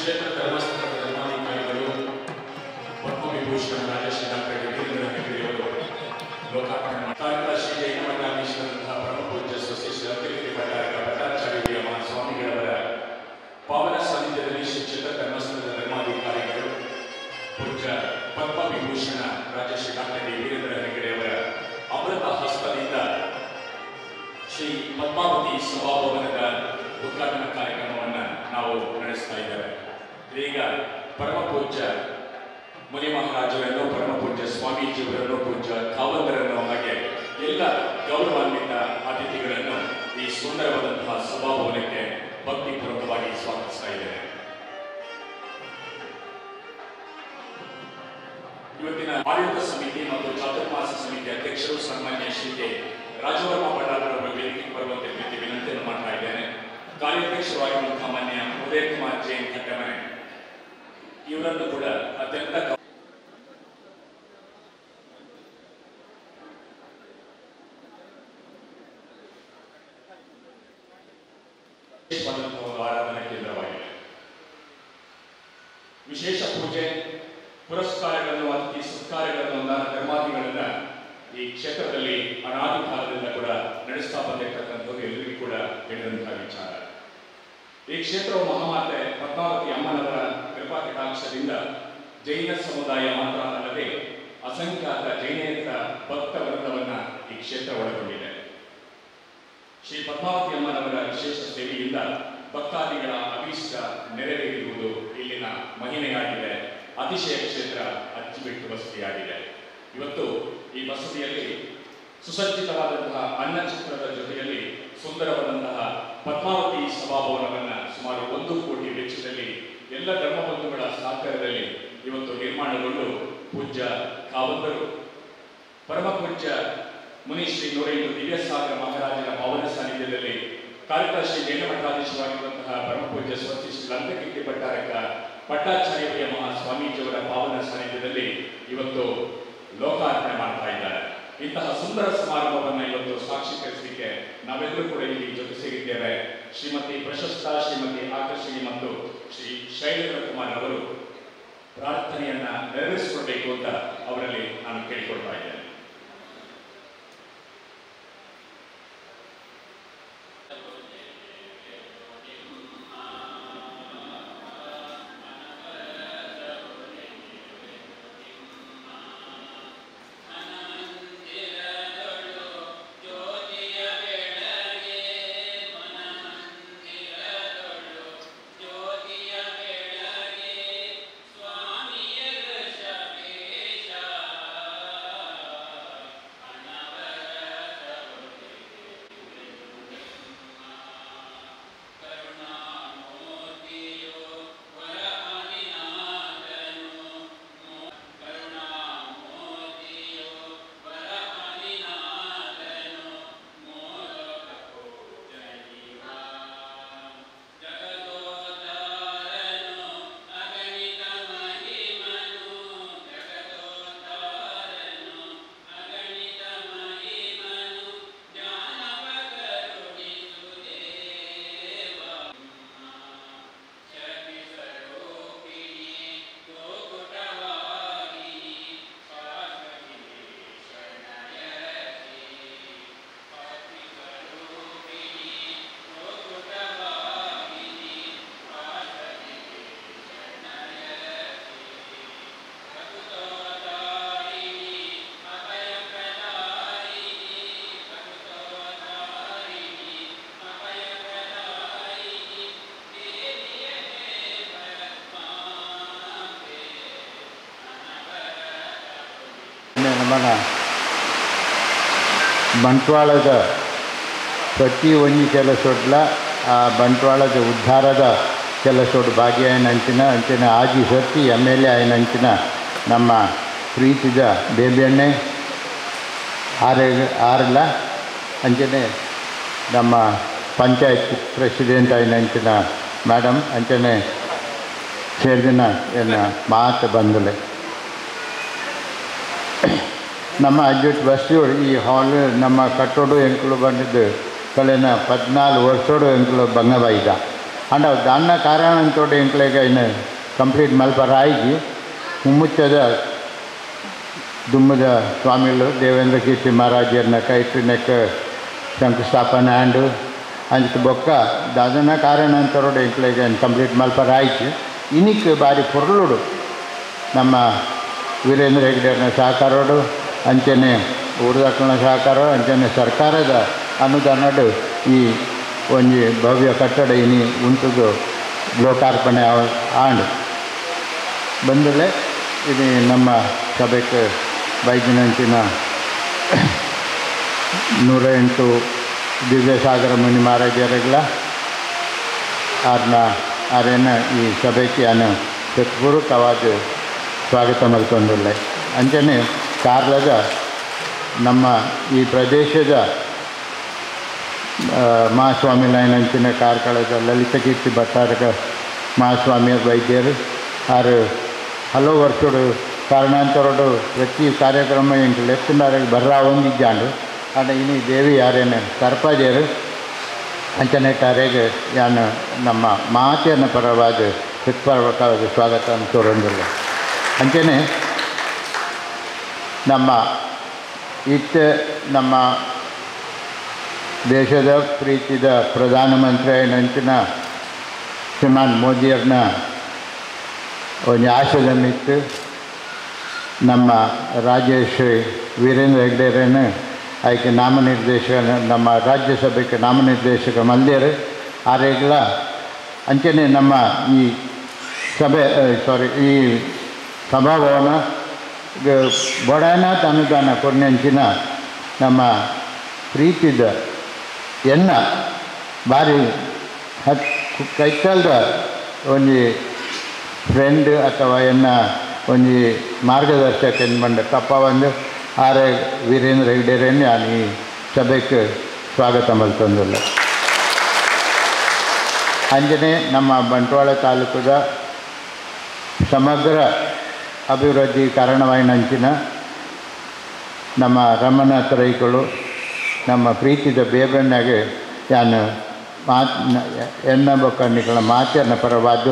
ಕ್ಷೇತ್ರ ಧರ್ಮಸ್ಥಳದ ಧರ್ಮಾಧಿಕಾರಿಗಳು ಪದ್ಮವಿಭೂಷಣ ರಾಜಶ್ರೀ ಡಾಕ್ಟರ್ ವೀರೇಂದ್ರ ಹೆಗ್ಗಡೆಯವರು ಲೋಕಾರ್ಪಣೆ ಮಾಡಿದ ಶ್ರೀ ಜೈನಮಠಾಧೀಶರಾದಂತಹ ಪರಮ ಪೂಜ್ಯ ಸ್ವಸ್ತಿ ಶ್ರೀ ರತ್ನಗಿರಿ ಭಟ್ಟಾರಕ ಭಟ್ಟಾಚಾರ್ಯ ಮಹಾಸ್ವಾಮಿಗಳವರ ಪಾವನ ಸಾನ್ನಿಧ್ಯದಲ್ಲಿ ಶ್ರೀ ಕ್ಷೇತ್ರ ಧರ್ಮಸ್ಥಳದ ಧರ್ಮಾಧಿಕಾರಿಗಳು ಪೂಜ್ಯ ಪದ್ಮವಿಭೂಷಣ ರಾಜಶ್ರೀ ಡಾಕ್ಟರ್ ವೀರೇಂದ್ರ ಹೆಗ್ಗಡೆಯವರ ಅಮೃತ ಹಸ್ತದಿಂದ ಶ್ರೀ ಪದ್ಮಾವತಿ ಸಭಾಭವನದ ಉದ್ಘಾಟನಾ ಕಾರ್ಯಕ್ರಮವನ್ನು ನಾವು ನಡೆಸ್ತಾ ಇದ್ದೇವೆ. ಈಗ ಪರಮ ಪೂಜ್ಯ ಮುನಿ ಮಹಾರಾಜರನ್ನು, ಪರಮ ಪೂಜ್ಯ ಸ್ವಾಮೀಜಿಯವರನ್ನು, ಪೂಜ್ಯ ಕಾವಂತರನ್ನು ಹಾಗೆ ಎಲ್ಲ ಗೌರವಾನ್ವಿತ ಅತಿಥಿಗಳನ್ನು ಈ ಸುಂದರವಾದಂತಹ ಸಭಾಭವನಕ್ಕೆ ಭಕ್ತಿಪೂರ್ವಕವಾಗಿ ಸ್ವಾಗತಿಸ್ತಾ ಇದ್ದೇನೆ. ಇವತ್ತಿನ ಆಡಳಿತ ಸಮಿತಿ ಮತ್ತು ಚಾತುರ್ಮಾಸ ಸಮಿತಿ ಅಧ್ಯಕ್ಷರು ಸನ್ಮಾನ್ಯ ಶ್ರೀ ಕೆ ರಾಜವರ್ಮ ಬಳ್ಳಾರವರ ವೇದಿಕೆಗೆ ಬರುವಂತೆ ಪ್ರೀತಿ ವಿನಂತಿಯನ್ನು ಮಾಡ್ತಾ ಇದ್ದೇನೆ. ಕಾರ್ಯಾಧ್ಯಕ್ಷರಾಗಿರುವಂತಹ ಮಾನ್ಯ ಉದಯ್ ಕುಮಾರ್ ಜೈನ್ ಕಟ್ಟಮನೆ ಇವರನ್ನು ಕೂಡ ಅತ್ಯಂತ ಆರಾಧನಾ ಕೇಂದ್ರವಾಗಿದೆ. ವಿಶೇಷ ಪೂಜೆ, ಪುರಸ್ಕಾರಗಳನ್ನು, ಅತಿಥಿ ಸತ್ಕಾರಗಳನ್ನು, ಧರ್ಮಾದಿಗಳನ್ನ ಈ ಕ್ಷೇತ್ರದಲ್ಲಿ ಅನಾದಿ ಕಾಲದಿಂದ ಕೂಡ ನಡೆಸ್ತಾ ಬಂದಿರತಕ್ಕಂಥದ್ದು ಎಲ್ಲರಿಗೂ ಕೂಡ ಹೇಳಿದಂತಹ ವಿಚಾರ. ಈ ಕ್ಷೇತ್ರವು ಮಹಾಮಾತೆ ಪದ್ಮಾವತಿ ಅಮ್ಮನವರ ಕೃಪಾ ಕಟಾಕ್ಷದಿಂದ ಜೈನ ಸಮುದಾಯ ಮಾತ್ರ ಅಲ್ಲದೆ ಅಸಂಖ್ಯಾತ ಜೈನೇತರ ಭಕ್ತ ವೃಂದವನ್ನ ಈ ಕ್ಷೇತ್ರ ಒಳಗೊಂಡಿದೆ. ಶ್ರೀ ಪದ್ಮಾವತಿ ಅಮ್ಮನವರ ವಿಶೇಷ ಸೇವೆಯಿಂದ ಭಕ್ತಾದಿಗಳ ಅಭೀಷ್ಟ ನೆರವೇರಿರುವುದು ಇಲ್ಲಿನ ಮಹಿಮೆಯಾಗಿದೆ. ಅತಿಶಯ ಕ್ಷೇತ್ರ ಅಚ್ಚಿಬಿಟ್ಟು ಬಸದಿಯಾಗಿದೆ. ಇವತ್ತು ಈ ಬಸದಿಯಲ್ಲಿ ಸುಸಜ್ಜಿತವಾದಂತಹ ಅನ್ನಚಿತ್ರದ ಜೊತೆಯಲ್ಲಿ ಸುಂದರವಾದಂತಹ ಪದ್ಮಾವತಿ ಸಭಾಭವನವನ್ನು ಸುಮಾರು 1 ಕೋಟಿ ವೆಚ್ಚದಲ್ಲಿ ಎಲ್ಲ ಧರ್ಮಬಂಧುಗಳ ಸಹಕಾರದಲ್ಲಿ ಇವತ್ತು ನಿರ್ಮಾಣಗೊಂಡು ಪೂಜ್ಯ ಕಾವಂತರು ಪರಮ ಪೂಜ್ಯ ಮುನಿ ಶ್ರೀ 108 ದಿವ್ಯಸಾಗರ ಮಹಾರಾಜರ ಪಾವನ ಸಾನ್ನಿಧ್ಯದಲ್ಲಿ ಕಾಳಿಕಾ ಶ್ರೀ ಜೈನಮಠಾಧೀಶರಾಗಿರುವಂತಹ ಪರಮ ಪೂಜ್ಯ ಸ್ವಸ್ತಿ ಶ್ರೀ ಲಂಕಗಿರಿ ಭಟ್ಟಾರಕ ಭಟ್ಟಾಚಾರ್ಯ ಮಹಾಸ್ವಾಮೀಜಿಯವರ ಪಾವನ ಸಾನ್ನಿಧ್ಯದಲ್ಲಿ ಇವತ್ತು ಲೋಕಾರ್ಪಣೆ ಮಾಡ್ತಾ ಇದ್ದಾರೆ. ಇಂತಹ ಸುಂದರ ಸಮಾರಂಭವನ್ನು ಇವತ್ತು ಸಾಕ್ಷೀಕರಿಸಲಿಕ್ಕೆ ನಾವೆಲ್ಲರೂ ಕೂಡ ಇಲ್ಲಿ ಜೊತೆ ಸೇರಿದ್ದೇವೆ. ಶ್ರೀಮತಿ ಪ್ರಶಸ್ತ ಶ್ರೀಮತಿ ಆಕರ್ಷಣಿ ಮತ್ತು ಶ್ರೀ ಶೈಲೇಂದ್ರ ಕುಮಾರ್ ಅವರು ಪ್ರಾರ್ಥನೆಯನ್ನ ನೆರವೇರಿಸಿಕೊಳ್ಬೇಕು ಅಂತ ಅವರಲ್ಲಿ ನಾನು ಕೇಳಿಕೊಳ್ತಾ ಇದ್ದೇನೆ. ನಮ್ಮನ ಬಂಟ್ವಾಳದ ಪ್ರತಿ ಒಂದು ಕೆಲಸೊಡ್ಲ ಆ ಬಂಟ್ವಾಳದ ಉದ್ಧಾರದ ಕೆಲಸೊಡು ಭಾಗಿಯಾಯನಂಚಿನ ಅಂಚಿನ ಆಜಿ ಸತ್ತಿ MLA ಆಯನಂಚಿನ ನಮ್ಮ ಪ್ರೀತಿದ ಬೇಬೆಣ್ಣೆ ಆರಲ್ಲ ಅಂಚನೆ ನಮ್ಮ ಪಂಚಾಯತ್ ಪ್ರೆಸಿಡೆಂಟ್ ಆಯನಂಚಿನ ಮೇಡಮ್ ಅಂಚನೆ ಸೇರಿದಿನ ಏನು ಮಾತು ಬಂದಲೆ ನಮ್ಮ ಅಜ್ಜುಟ್ ಬಸ್ಸೋಡು ಈ ಹಾಲ್ ನಮ್ಮ ಕಟ್ಟೋಡು ಎಂಕಲು ಬಂದಿದ್ದು ಕಳೆನ 14 ವರ್ಷೋಡು ಎಂಕಲು ಬಂಗಬೈದ ಅಂಡ ದಾನ್ನ ಕಾರಣ ಅಂತೋಡು ಎಂಕ್ಲೆಗ ಇನ್ನು ಕಂಪ್ಲೀಟ್ ಮಲ್ಪರ ಆಗಿ ಮುಮ್ಮುಚ್ಚದ ದುಮ್ಮದ ಸ್ವಾಮಿಗಳು ದೇವೇಂದ್ರ ಕೀರ್ತಿ ಮಹಾರಾಜರನ್ನ ಕೈಟ್ರಿನಕ್ಕೆ ಶಂಕುಸ್ಥಾಪನೆ ಆಂಡು ಅಂಚೆ ಬೊಕ್ಕ ದಾದನ ಕಾರಣ ಅಂತೋಡು ಎಂಕ್ಲೆಗ ಕಂಪ್ಲೀಟ್ ಮಲ್ಪರ ಆಯ್ತು ಇನಿಕ್ ಬಾರಿ ಪೊರ್ಲುಡು ನಮ್ಮ ವೀರೇಂದ್ರ ಹೆಗ್ಡೆರ್ನ ಸಹಕಾರೋಡು ಅಂಚನೆ ಊರದಾಕನ ಸಹಕಾರ ಅಂಚನೆ ಸರ್ಕಾರದ ಅನುದಾನಡು ಈ ಒಂಜಿ ಭವ್ಯ ಕಟ್ಟಡ ಇನಿ ಉಂಟುದು ಲೋಕಾರ್ಪಣೆ ಆಂಡು ಬಂದಲೆ ಇದು ನಮ್ಮ ಸಭೆಗೆ ಬೈದಿನಂಚಿನ 108 ದಿವ್ಯಸಾಗರ ಮುನಿ ಮಹಾರಾಜರಿಗಳ ಆರೇನ ಈ ಸಭೆಗೆ ನಾನು ಹೃತ್ಪೂರ್ವಕವಾದ ಸ್ವಾಗತ ಮಲ್ಕೊಂಡುಲ್ಲ ಅಂಚನೆ ಕಾರ್ಲದ ನಮ್ಮ ಈ ಪ್ರದೇಶದ ಮಹಾಸ್ವಾಮಿ ಲೈನಂಚಿನ ಕಾರ್ಕಳದ ಲಲಿತ ಕೀರ್ತಿ ಭಟ್ಟಾರಕ ಮಹಾಸ್ವಾಮಿಯರ ವೈದ್ಯರು ಆರು ಹಲವು ವರ್ಷೋಡು ಕಾರಣಾಂತರೋಡು ಪ್ರತಿ ಕಾರ್ಯಕ್ರಮ ಎಂಟು ಲೆಫ್ಟಿನಾರಿಗೆ ಬರ್ರಾ ಹೊಂದಿದ್ದಾಂಡು ಆಡ ಇನಿ ದೇವಿ ಯಾರೇನು ಸರ್ಪಾಜರು ಅಂಚನೆಟ್ಟಾರೆಗೆ ಯಾನು ನಮ್ಮ ಮಾತೆಯನ್ನ ಪರವಾದ ಹೃತ್ಪೂರ್ವಕವಾದ ಸ್ವಾಗತ ತೋರಂದಿಲ್ಲ ಅಂಚನೆ ನಮ್ಮ ನಮ್ಮ ದೇಶದ ಪ್ರೀತಿದ ಪ್ರಧಾನಮಂತ್ರಿ ನಂಚಿನ ಶ್ರೀಮಾನ್ ಮೋದಿಯವ್ರನ್ನ ಒಂದು ಆಶಯದನ್ನಿತ್ತು ನಮ್ಮ ರಾಜೇಶ್ವರಿ ವೀರೇಂದ್ರ ಹೆಗ್ಡೆರನ್ನು ಆಯ್ಕೆ ನಾಮನಿರ್ದೇಶಕ ನಮ್ಮ ರಾಜ್ಯಸಭೆಗೆ ನಾಮನಿರ್ದೇಶಕ ಮಲ್ದೇರು ಆರೇಗ್ಲ ಅಂಚನೆ ನಮ್ಮ ಈ ಸಭೆ ಈ ಸಭಾಭವನ ಬಡಾನಾಥ ಅನುದಾನ ಕೊನೆಂಚಿನ ನಮ್ಮ ಪ್ರೀತಿದ ಎನ್ನ ಭಾರಿ ಕೈಕಲ್ದ ಒಂದು ಫ್ರೆಂಡ್ ಅಥವಾ ಎನ್ನ ಒಂದು ಮಾರ್ಗದರ್ಶಕ ಬಂದ ಕಪ್ಪ ಒಂದು ಆರೆ ವೀರೇಂದ್ರ ಹೆಗ್ಡೆರನ್ನು ನಾನು ಈ ಸಭೆಗೆ ಸ್ವಾಗತ ಮಲ್ತಂದಿಲ್ಲ ಅಂಜನೆ ನಮ್ಮ ಬಂಟ್ವಾಳ ತಾಲೂಕದ ಸಮಗ್ರ ಅಭಿವೃದ್ಧಿ ಕಾರಣವಾಯಿನಂಚಿನ ನಮ್ಮ ರಮನಾಥ ರೈಗಳು ನಮ್ಮ ಪ್ರೀತಿದ ಬೇಬಣ್ಣಗೆ ನಾನು ಎನ್ನ ಬೊಕ್ಕನಿಗಳ ಮಾತನ್ನ ಪರವಾದ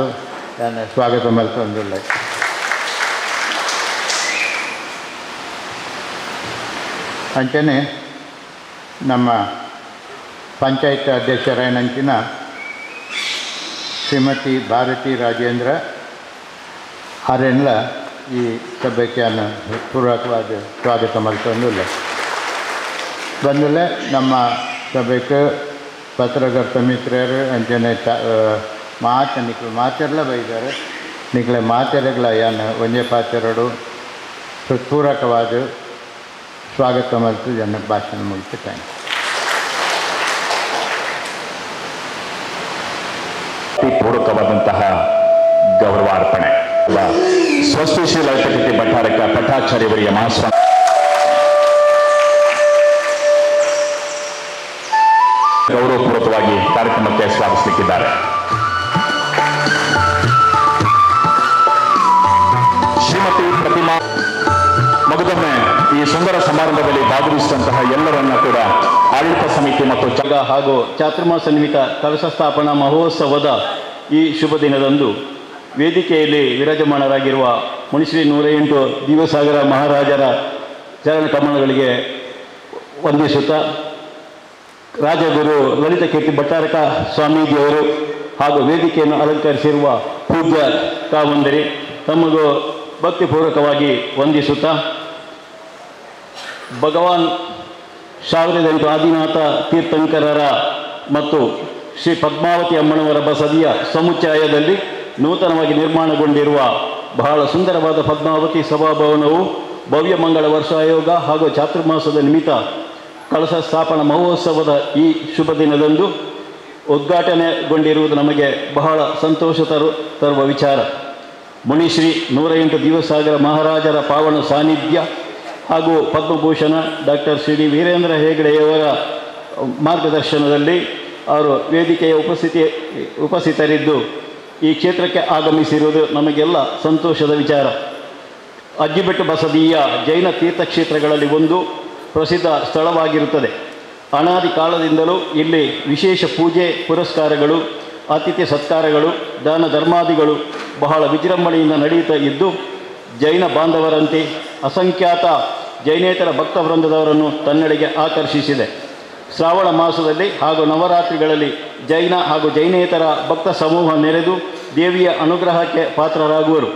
ನಾನು ಸ್ವಾಗತ ಮಲ್ತಂದಿಲ್ಲ ಅಂಚನೆ ನಮ್ಮ ಪಂಚಾಯತ್ ಅಧ್ಯಕ್ಷರಾಯನಂಚಿನ ಶ್ರೀಮತಿ ಭಾರತಿ ರಾಜೇಂದ್ರ ಆರೆಲ್ಲ ಈ ಸಭೆಗೆ ನಾನು ಪೂರ್ವಕವಾದ ಸ್ವಾಗತ ಮಲ್ತಂದಿಲ್ಲ ಬಂದಲೆ ನಮ್ಮ ಸಭೆಗೆ ಪತ್ರಕರ್ತ ಮಿತ್ರರು ಅಂಚನೆ ನಿಕ್ಳು ಮಾತೆಲ್ಲ ಬೈದಾರೆ ನಿಕ್ಲೆ ಮಾತೆರೆಗಳ ಯಾನು ಒಂದೇ ಪಾತ್ರೆರಡು ಹೃತ್ಪೂರ್ವಕವಾದ ಸ್ವಾಗತ ಮಲ್ತು ಜನ ಭಾಷಣ ಮುಗಿಸ್ತಾನೆ ಪೂರ್ವಕವಾದಂತಹ ಗೌರವಾರ್ಪಣೆ ಸ್ವಸ್ತಿಶ್ರೀ ಲಲಿತಕೀರ್ತಿ ಭಟ್ಟಾರಕ ಪಟ್ಟಾಚಾರ್ಯವರಿಯ ಮಹಾಸ್ವಾಮಿ ಗೌರವಪೂರ್ವಕವಾಗಿ ಕಾರ್ಯಕ್ರಮಕ್ಕೆ ಸ್ವಾಗತಿಸಲಿದ್ದಾರೆ. ಶ್ರೀಮತಿ ಪ್ರತಿಮಾ ಮಗದೊಮ್ಮೆ ಈ ಸುಂದರ ಸಮಾರಂಭದಲ್ಲಿ ಭಾಗವಹಿಸಿದಂತಹ ಎಲ್ಲರನ್ನ ಕೂಡ ಆಡಳಿತ ಸಮಿತಿ ಮತ್ತು ಹಾಗೂ ಚಾತುರ್ಮಾಸ ನಿಮಿತ್ತ ಕಲಶ ಸ್ಥಾಪನಾ ಮಹೋತ್ಸವದ ಈ ಶುಭ ದಿನದಂದು ವೇದಿಕೆಯಲ್ಲಿ ವಿರಾಜಮಾನರಾಗಿರುವ ಮುನಿಶ್ರೀ 108 ದಿವ್ಯಸಾಗರ ಮಹಾರಾಜರ ಚರಣ ಕಮಲಗಳಿಗೆ ವಂದಿಸುತ್ತಾ ರಾಜಗುರು ಲಲಿತ ಕೀರ್ತಿ ಭಟ್ಟಾರಕ ಸ್ವಾಮೀಜಿಯವರು ಹಾಗೂ ವೇದಿಕೆಯನ್ನು ಅಲಂಕರಿಸಿರುವ ಪೂಜ್ಯ ಕಾವಂದರಿ ತಮಗೂ ಭಕ್ತಿಪೂರ್ವಕವಾಗಿ ವಂದಿಸುತ್ತಾ ಭಗವಾನ್ 1008 ಆದಿನಾಥ ತೀರ್ಥಂಕರರ ಮತ್ತು ಶ್ರೀ ಪದ್ಮಾವತಿ ಅಮ್ಮನವರ ಬಸದಿಯ ಸಮುಚ್ಚಯದಲ್ಲಿ ನೂತನವಾಗಿ ನಿರ್ಮಾಣಗೊಂಡಿರುವ ಬಹಳ ಸುಂದರವಾದ ಪದ್ಮಾವತಿ ಸಭಾಭವನವು ಭವ್ಯ ಮಂಗಳ ವರ್ಷಾಯೋಗ ಹಾಗೂ ಚಾತುರ್ಮಾಸದ ನಿಮಿತ್ತ ಕಳಶ ಸ್ಥಾಪನಾ ಮಹೋತ್ಸವದ ಈ ಶುಭ ದಿನದಂದು ಉದ್ಘಾಟನೆಗೊಂಡಿರುವುದು ನಮಗೆ ಬಹಳ ಸಂತೋಷ ತರುವ ವಿಚಾರ. ಮುನಿಶ್ರೀ 108 ದಿವ್ಯಸಾಗರ ಮಹಾರಾಜರ ಪಾವನ ಸಾನ್ನಿಧ್ಯ ಹಾಗೂ ಪದ್ಮಭೂಷಣ ಡಾಕ್ಟರ್ ಶ್ರೀ ವೀರೇಂದ್ರ ಹೆಗ್ಡೆಯವರ ಮಾರ್ಗದರ್ಶನದಲ್ಲಿ ಅವರು ವೇದಿಕೆಯ ಉಪಸ್ಥಿತರಿದ್ದು ಈ ಕ್ಷೇತ್ರಕ್ಕೆ ಆಗಮಿಸಿರುವುದು ನಮಗೆಲ್ಲ ಸಂತೋಷದ ವಿಚಾರ. ಅಜ್ಜಿಬೆಟ್ಟು ಬಸದಿಯ ಜೈನ ತೀರ್ಥಕ್ಷೇತ್ರಗಳಲ್ಲಿ ಒಂದು ಪ್ರಸಿದ್ಧ ಸ್ಥಳವಾಗಿರುತ್ತದೆ. ಅನಾದಿ ಕಾಲದಿಂದಲೂ ಇಲ್ಲಿ ವಿಶೇಷ ಪೂಜೆ ಪುರಸ್ಕಾರಗಳು, ಆತಿಥ್ಯ ಸತ್ಕಾರಗಳು, ದಾನ ಧರ್ಮಾದಿಗಳು ಬಹಳ ವಿಜೃಂಭಣೆಯಿಂದ ನಡೆಯುತ್ತಾ ಇದ್ದು, ಜೈನ ಬಾಂಧವರಂತೆ ಅಸಂಖ್ಯಾತ ಜೈನೇತರ ಭಕ್ತವೃಂದದವರನ್ನು ತನ್ನೆಡೆಗೆ ಆಕರ್ಷಿಸಿದೆ. ಶ್ರಾವಣ ಮಾಸದಲ್ಲಿ ಹಾಗೂ ನವರಾತ್ರಿಗಳಲ್ಲಿ ಜೈನ ಹಾಗೂ ಜೈನೇತರ ಭಕ್ತ ಸಮೂಹ ನೆರೆದು ದೇವಿಯ ಅನುಗ್ರಹಕ್ಕೆ ಪಾತ್ರರಾಗುವರು.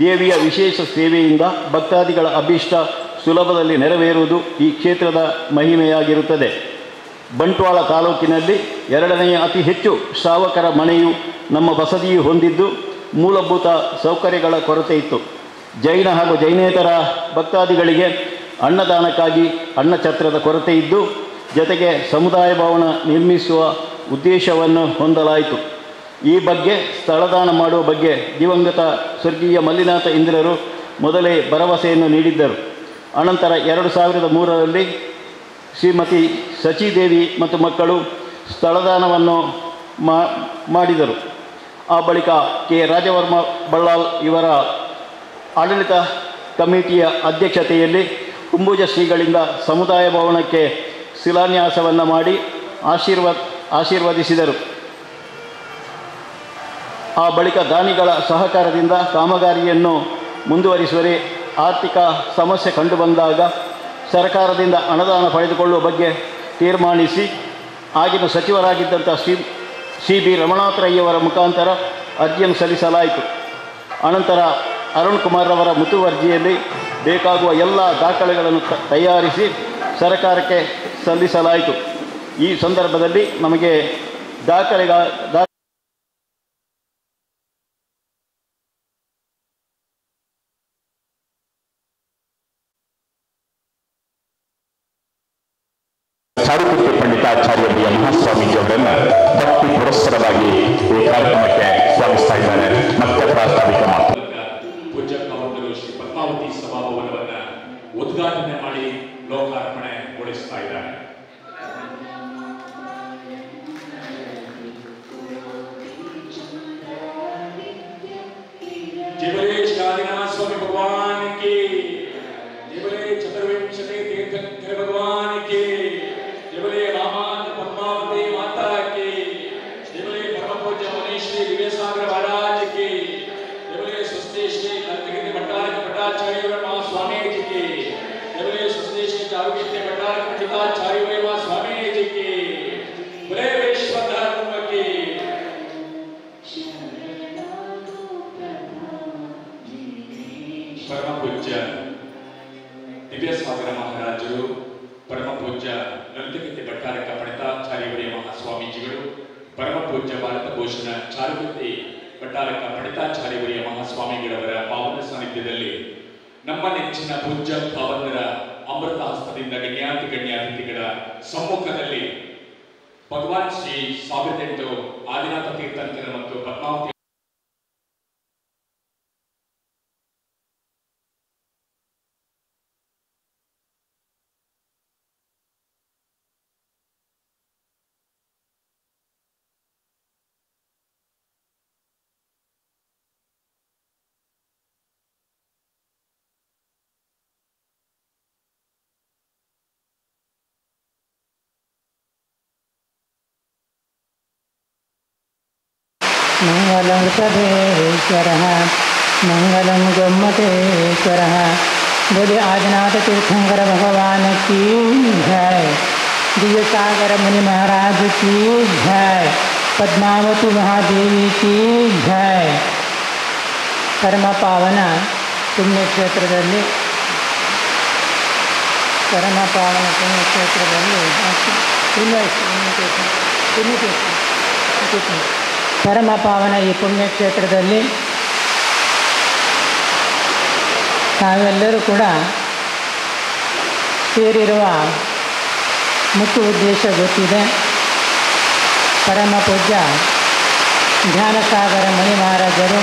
ದೇವಿಯ ವಿಶೇಷ ಸೇವೆಯಿಂದ ಭಕ್ತಾದಿಗಳ ಅಭೀಷ್ಟ ಸುಲಭದಲ್ಲಿ ನೆರವೇರುವುದು ಈ ಕ್ಷೇತ್ರದ ಮಹಿಮೆಯಾಗಿರುತ್ತದೆ. ಬಂಟ್ವಾಳ ತಾಲೂಕಿನಲ್ಲಿ 2ನೇ ಅತಿ ಹೆಚ್ಚು ಶ್ರಾವಕರ ಮನೆಯು ನಮ್ಮ ಬಸದಿಯು ಹೊಂದಿದ್ದು, ಮೂಲಭೂತ ಸೌಕರ್ಯಗಳ ಕೊರತೆ ಇತ್ತು. ಜೈನ ಹಾಗೂ ಜೈನೇತರ ಭಕ್ತಾದಿಗಳಿಗೆ ಅನ್ನದಾನಕ್ಕಾಗಿ ಅನ್ನಛತ್ರದ ಕೊರತೆ ಇದ್ದು, ಜೊತೆಗೆ ಸಮುದಾಯ ಭವನ ನಿರ್ಮಿಸುವ ಉದ್ದೇಶವನ್ನು ಹೊಂದಲಾಯಿತು. ಈ ಬಗ್ಗೆ ಸ್ಥಳದಾನ ಮಾಡುವ ಬಗ್ಗೆ ದಿವಂಗತ ಸ್ವರ್ಗೀಯ ಮಲ್ಲಿನಾಥ ಇಂದ್ರರು ಮೊದಲೇ ಭರವಸೆಯನ್ನು ನೀಡಿದ್ದರು. ಅನಂತರ 2003ರಲ್ಲಿ ಶ್ರೀಮತಿ ಸಚಿದೇವಿ ಮತ್ತು ಮಕ್ಕಳು ಸ್ಥಳದಾನವನ್ನು ಮಾಡಿದರು. ಆ ಬಳಿಕ ಕೆ ರಾಜವರ್ಮ ಬಳ್ಳಾಲ್ ಇವರ ಆಡಳಿತ ಕಮಿಟಿಯ ಅಧ್ಯಕ್ಷತೆಯಲ್ಲಿ ಕುಂಬುಜ ಶ್ರೀಗಳಿಂದ ಸಮುದಾಯ ಭವನಕ್ಕೆ ಶಿಲಾನ್ಯಾಸವನ್ನು ಮಾಡಿ ಆಶೀರ್ವದಿಸಿದರು. ಆ ಬಳಿಕ ದಾನಿಗಳ ಸಹಕಾರದಿಂದ ಕಾಮಗಾರಿಯನ್ನು ಮುಂದುವರಿಸುವರೆ ಆರ್ಥಿಕ ಸಮಸ್ಯೆ ಕಂಡುಬಂದಾಗ ಸರ್ಕಾರದಿಂದ ಅನುದಾನ ಪಡೆದುಕೊಳ್ಳುವ ಬಗ್ಗೆ ತೀರ್ಮಾನಿಸಿ ಆಗಿನ ಸಚಿವರಾಗಿದ್ದಂಥ ಸಿ ಬಿ ರಮಣಾಥರಯ್ಯವರ ಮುಖಾಂತರ ಅರ್ಜಿಯನ್ನು ಸಲ್ಲಿಸಲಾಯಿತು. ಅನಂತರ ಅರುಣ್ ಕುಮಾರ್ ಅವರ ಮುತುವರ್ಜಿಯಲ್ಲಿ ಬೇಕಾಗುವ ಎಲ್ಲ ದಾಖಲೆಗಳನ್ನು ತಯಾರಿಸಿ ಸರ್ಕಾರಕ್ಕೆ ಸಲ್ಲಿಸಲಾಯಿತು. ಈ ಸಂದರ್ಭದಲ್ಲಿ ನಮಗೆ ಚಾರುಕೀರ್ತಿ ಪಂಡಿತಾಚಾರ್ಯ ಬಿ ಮಹಾಸ್ವಾಮೀಜಿಯವರನ್ನು ಭಕ್ತಿ ಪುರಸ್ಸರವಾಗಿ ಈ ಕಾರ್ಯಕ್ರಮಕ್ಕೆ ಸ್ವಾಗತಿಸ್ತಾ ಇದ್ದಾರೆ. ಮತ್ತೆ ಪ್ರಾಸ್ತಾವಿಕ ಮಾತು ಪೂಜ್ಯ ಕಾವಂತರು ಶ್ರೀ ಪದ್ಮಾವತಿ ಸಭಾಭವನವನ್ನ ಉದ್ಘಾಟನೆ ಮಾಡಿ ಲೋಕಾರ್ಪಣೆಗೊಳಿಸ್ತಾ ಇದ್ದಾರೆ. जय बोले शिवाजीनाथ स्वामी भगवान की, जय बोले चतुर्विंशति तीर्थंकर भगवान की, जय बोले रामानंद पद्मावती माता की, जय बोले परम पूज्य मुनीश्री विवेसागर महाराज की, जय बोले सुस्ती श्री ललितगिरि भट्टारक भट्टाचार्य महास्वामी जी की, जय बोले सुस्ती श्री चारुकीर्ति भट्टारक पंडिताचार्य महास्वामी जी की, बोले विश्व धर्म की. परम पूज्य दिव्य सागर महाराजರು, परम पूज्य ललितगिरि भट्टारक पंडिताचार्य महास्वामीजिಗಳು, परम पूज्य ಭಾರತ ಭೂಷಣ ಚಾರುಕೀರ್ತಿ ಭಟ್ಟಾರಕ ಪಂಡಿತಾಚಾರ್ಯ ಮಹಾಸ್ವಾಮಿಗಳವರ ಪಾವನ ಸಾನ್ನಿಧ್ಯದಲ್ಲಿ ನಮ್ಮ ನೆಚ್ಚಿನ ಪೂಜ್ಯ ಭಾವನರ ಅಮೃತ ಹಸ್ತದಿಂದ ಗಣ್ಯಾತಿಥಿಗಳ ಸಮ್ಮುಖದಲ್ಲಿ ಭಗವಾನ್ ಶ್ರೀ 1008 ಆದಿನಾಥ ತೀರ್ಥಂಕರ ಮತ್ತು ಪದ್ಮಾವತಿ मंगलं सदेश्वरः मंगलं गोमतेश्वरः। बोले आदिनाथ तीर्थंकर भगवान की जय, दिव्य सागर मुनि महाराज की जय, पद्मावती महादेवी की जय. परम पावन पुण्यक्षेत्रದಲ್ಲಿ ಪರಮ ಪಾವನ ಈ ಪುಣ್ಯಕ್ಷೇತ್ರದಲ್ಲಿ ನಾವೆಲ್ಲರೂ ಕೂಡ ಸೇರಿರುವ ಮುಖ್ಯ ಉದ್ದೇಶ ಗೊತ್ತಿದೆ. ಪರಮ ಪೂಜ್ಯ ಧ್ಯಾನಸಾಗರ ಮುನಿ ಮಹಾರಾಜರು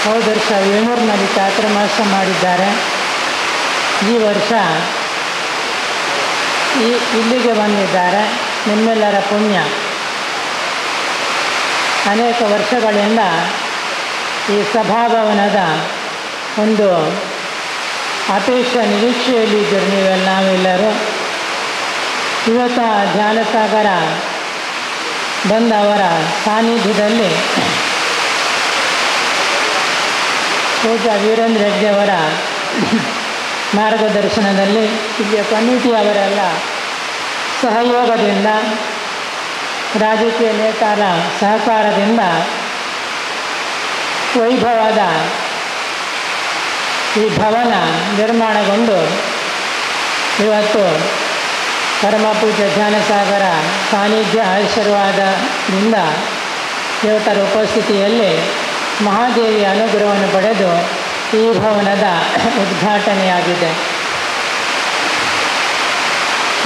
ಹೋದ ವರ್ಷ ವೇಣೂರಿನಲ್ಲಿ ಚಾತುರ್ಮಾಸ ಮಾಡಿದ್ದಾರೆ. ಈ ವರ್ಷ ಇಲ್ಲಿಗೆ ಬಂದಿದ್ದಾರೆ. ನಿಮ್ಮೆಲ್ಲರ ಪುಣ್ಯ. ಅನೇಕ ವರ್ಷಗಳಿಂದ ಈ ಸಭಾಭವನದ ಒಂದು ಅಪೇಕ್ಷೆ ನಿರೀಕ್ಷೆಯಲ್ಲಿದ್ದರು ನಾವೆಲ್ಲರೂ. ಇವತ್ತು ಧ್ಯಾನಸಾಗರ ಬಂದ ಅವರ ಸಾನ್ನಿಧ್ಯದಲ್ಲಿ ಪೂಜ್ಯ ವೀರೇಂದ್ರ ಹೆಗ್ಡೆಯವರ ಮಾರ್ಗದರ್ಶನದಲ್ಲಿ ಇಲ್ಲಿಯ ಕಮಿಟಿಯವರೆಲ್ಲ ಸಹಯೋಗದಿಂದ ರಾಜಕೀಯ ನೇತಾರ ಸಹಕಾರದಿಂದ ವೈಭವದ ಈ ಭವನ ನಿರ್ಮಾಣಗೊಂಡು ಇವತ್ತು ಪರಮ ಪೂಜ್ಯ ಧ್ಯಾನಸಾಗರ ಸಾನ್ನಿಧ್ಯ ಆಶೀರ್ವಾದದಿಂದ ದೇವತರ ಉಪಸ್ಥಿತಿಯಲ್ಲಿ ಮಹಾದೇವಿಯ ಅನುಗ್ರಹವನ್ನು ಪಡೆದು ಈ ಭವನದ ಉದ್ಘಾಟನೆಯಾಗಿದೆ.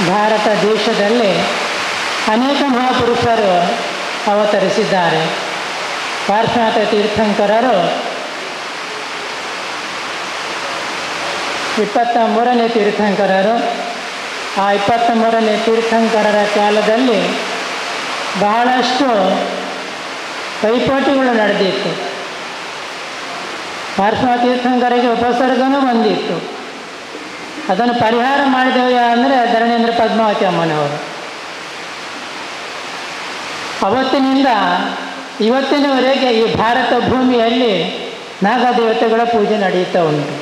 ಭಾರತ ದೇಶದಲ್ಲಿ ಅನೇಕ ಮಹಾಪುರುಷರು ಅವತರಿಸಿದ್ದಾರೆ. ಪಾರ್ಶ್ವನಾಥ ತೀರ್ಥಂಕರರು 23ನೇ ತೀರ್ಥಂಕರರು. ಆ 23ನೇ ತೀರ್ಥಂಕರರ ಕಾಲದಲ್ಲಿ ಬಹಳಷ್ಟು ಪೈಪೋಟಿಗಳು ನಡೆದಿತ್ತು. ಪಾರ್ಶ್ವನಾಥ ತೀರ್ಥಂಕರಿಗೆ ಉಪಸರ್ಗನೂ ಬಂದಿತ್ತು. ಅದನ್ನು ಪರಿಹಾರ ಮಾಡಿದೆವು ಅಂದರೆ ಧರಣೇಂದ್ರ ಪದ್ಮಾವತಿ ಅಮ್ಮನವರು. ಅವತ್ತಿನಿಂದ ಇವತ್ತಿನವರೆಗೆ ಈ ಭಾರತ ಭೂಮಿಯಲ್ಲಿ ನಾಗದೇವತೆಗಳ ಪೂಜೆ ನಡೆಯುತ್ತಾ ಉಂಟು.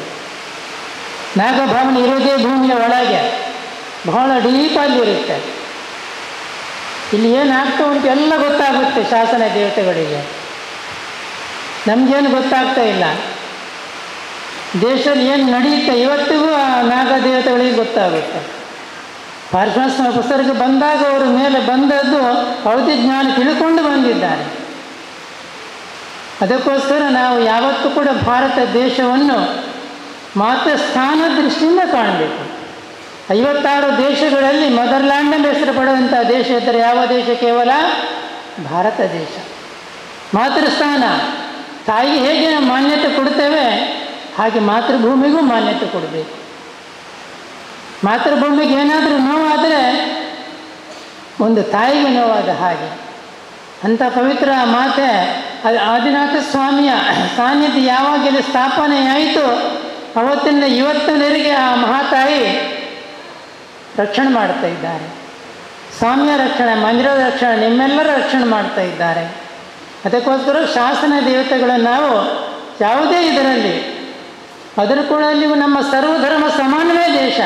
ನಾಗಭವನ ಇರುವುದೇ ಭೂಮಿಯ ಒಳಗೆ, ಬಹಳ ಡೀಪಲ್ಲಿರುತ್ತೆ. ಇಲ್ಲಿ ಏನಾಗ್ತಾ ಉಂಟು ಎಲ್ಲ ಗೊತ್ತಾಗುತ್ತೆ ಶಾಸನ ದೇವತೆಗಳಿಗೆ. ನಮಗೇನು ಗೊತ್ತಾಗ್ತಾ ಇಲ್ಲ. ದೇಶದಲ್ಲಿ ಏನು ನಡೆಯುತ್ತೆ ಇವತ್ತಿಗೂ ಆ ನಾಗದೇವತೆಗಳಿಗೆ ಗೊತ್ತಾಗುತ್ತೆ. ಪಾರ್ಶ್ವನಾಥ ಪುಸ್ತಕ ಬಂದಾಗ ಅವರು ಮೇಲೆ ಬಂದದ್ದು ಅವಧಿ ಜ್ಞಾನ ತಿಳ್ಕೊಂಡು ಬಂದಿದ್ದಾರೆ. ಅದಕ್ಕೋಸ್ಕರ ನಾವು ಯಾವತ್ತೂ ಕೂಡ ಭಾರತ ದೇಶವನ್ನು ಮಾತ್ರ ಸ್ಥಾನ ದೃಷ್ಟಿಯಿಂದ ಕಾಣಬೇಕು. 56 ದೇಶಗಳಲ್ಲಿ ಮದರ್ಲ್ಯಾಂಡ್ ಹೆಸರು ಪಡುವಂಥ ದೇಶ ಇದ್ದರೆ ಯಾವ ದೇಶ? ಕೇವಲ ಭಾರತ ದೇಶ. ಮಾತೃಸ್ಥಾನ, ತಾಯಿಗೆ ಹೇಗೆ ನಾವು ಮಾನ್ಯತೆ ಕೊಡ್ತೇವೆ ಹಾಗೆ ಮಾತೃಭೂಮಿಗೂ ಮಾನ್ಯತೆ ಕೊಡಬೇಕು. ಮಾತೃಭೂಮಿಗೆ ಏನಾದರೂ ನೋವಾದರೆ ಒಂದು ತಾಯಿಗೆ ನೋವಾದ ಹಾಗೆ. ಅಂಥ ಪವಿತ್ರ ಮಾತೆ ಆದಿನಾಥ ಸ್ವಾಮಿಯ ಸಾನ್ನಿಧ್ಯ ಯಾವಾಗಲೂ ಸ್ಥಾಪನೆಯಾಯಿತು ಅವತ್ತಿಂದ ಇವತ್ತಿನವರೆಗೆ ಆ ಮಹಾತಾಯಿ ರಕ್ಷಣೆ ಮಾಡ್ತಾ ಇದ್ದಾರೆ. ಸ್ವಾಮಿಯ ರಕ್ಷಣೆ, ಮಂದಿರದ ರಕ್ಷಣೆ, ನಿಮ್ಮೆಲ್ಲರ ರಕ್ಷಣೆ ಮಾಡ್ತಾ ಇದ್ದಾರೆ. ಅದಕ್ಕೋಸ್ಕರ ಶಾಸನ ದೇವತೆಗಳನ್ನು ನಾವು ಯಾವುದೇ ಇದರಲ್ಲಿ ಅದರ ಕೂಡ ನೀವು ನಮ್ಮ ಸರ್ವಧರ್ಮ ಸಮಾನವೇ ದೇಶ.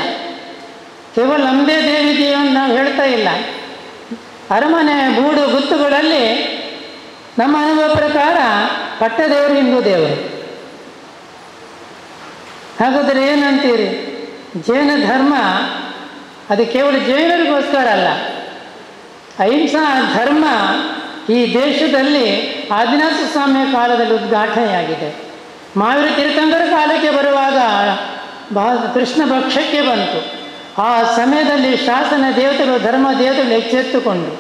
ಕೇವಲ ನಮ್ಮದೇ ದೇವಿ ಅಂತ ನಾವು ಹೇಳ್ತಾ ಇಲ್ಲ. ಅರಮನೆ ಗೂಡು ಗುತ್ತುಗಳಲ್ಲಿ ನಮ್ಮ ಅನುಭವ ಪ್ರಕಾರ ಪಟ್ಟದೇವರು ಹಿಂದೂ ದೇವರು. ಹಾಗಾದರೆ ಏನಂತೀರಿ? ಜೈನ ಧರ್ಮ ಅದು ಕೇವಲ ಜೈನರಿಗೋಸ್ಕರ ಅಲ್ಲ. ಅಹಿಂಸಾ ಧರ್ಮ ಈ ದೇಶದಲ್ಲಿ ಆದಿನಾಥ ಸ್ವಾಮಿಯ ಕಾಲದಲ್ಲಿ ಉದ್ಘಾಟನೆಯಾಗಿದೆ. ಮಹಾವೀರ ತೀರ್ಥಂಕರ ಕಾಲಕ್ಕೆ ಬರುವಾಗ ಕೃಷ್ಣ ಪಕ್ಷಕ್ಕೆ ಬಂತು. ಆ ಸಮಯದಲ್ಲಿ ಶಾಸನ ದೇವತೆಗಳು, ಧರ್ಮ ದೇವತೆಗಳು ಎಚ್ಚೆತ್ತುಕೊಂಡು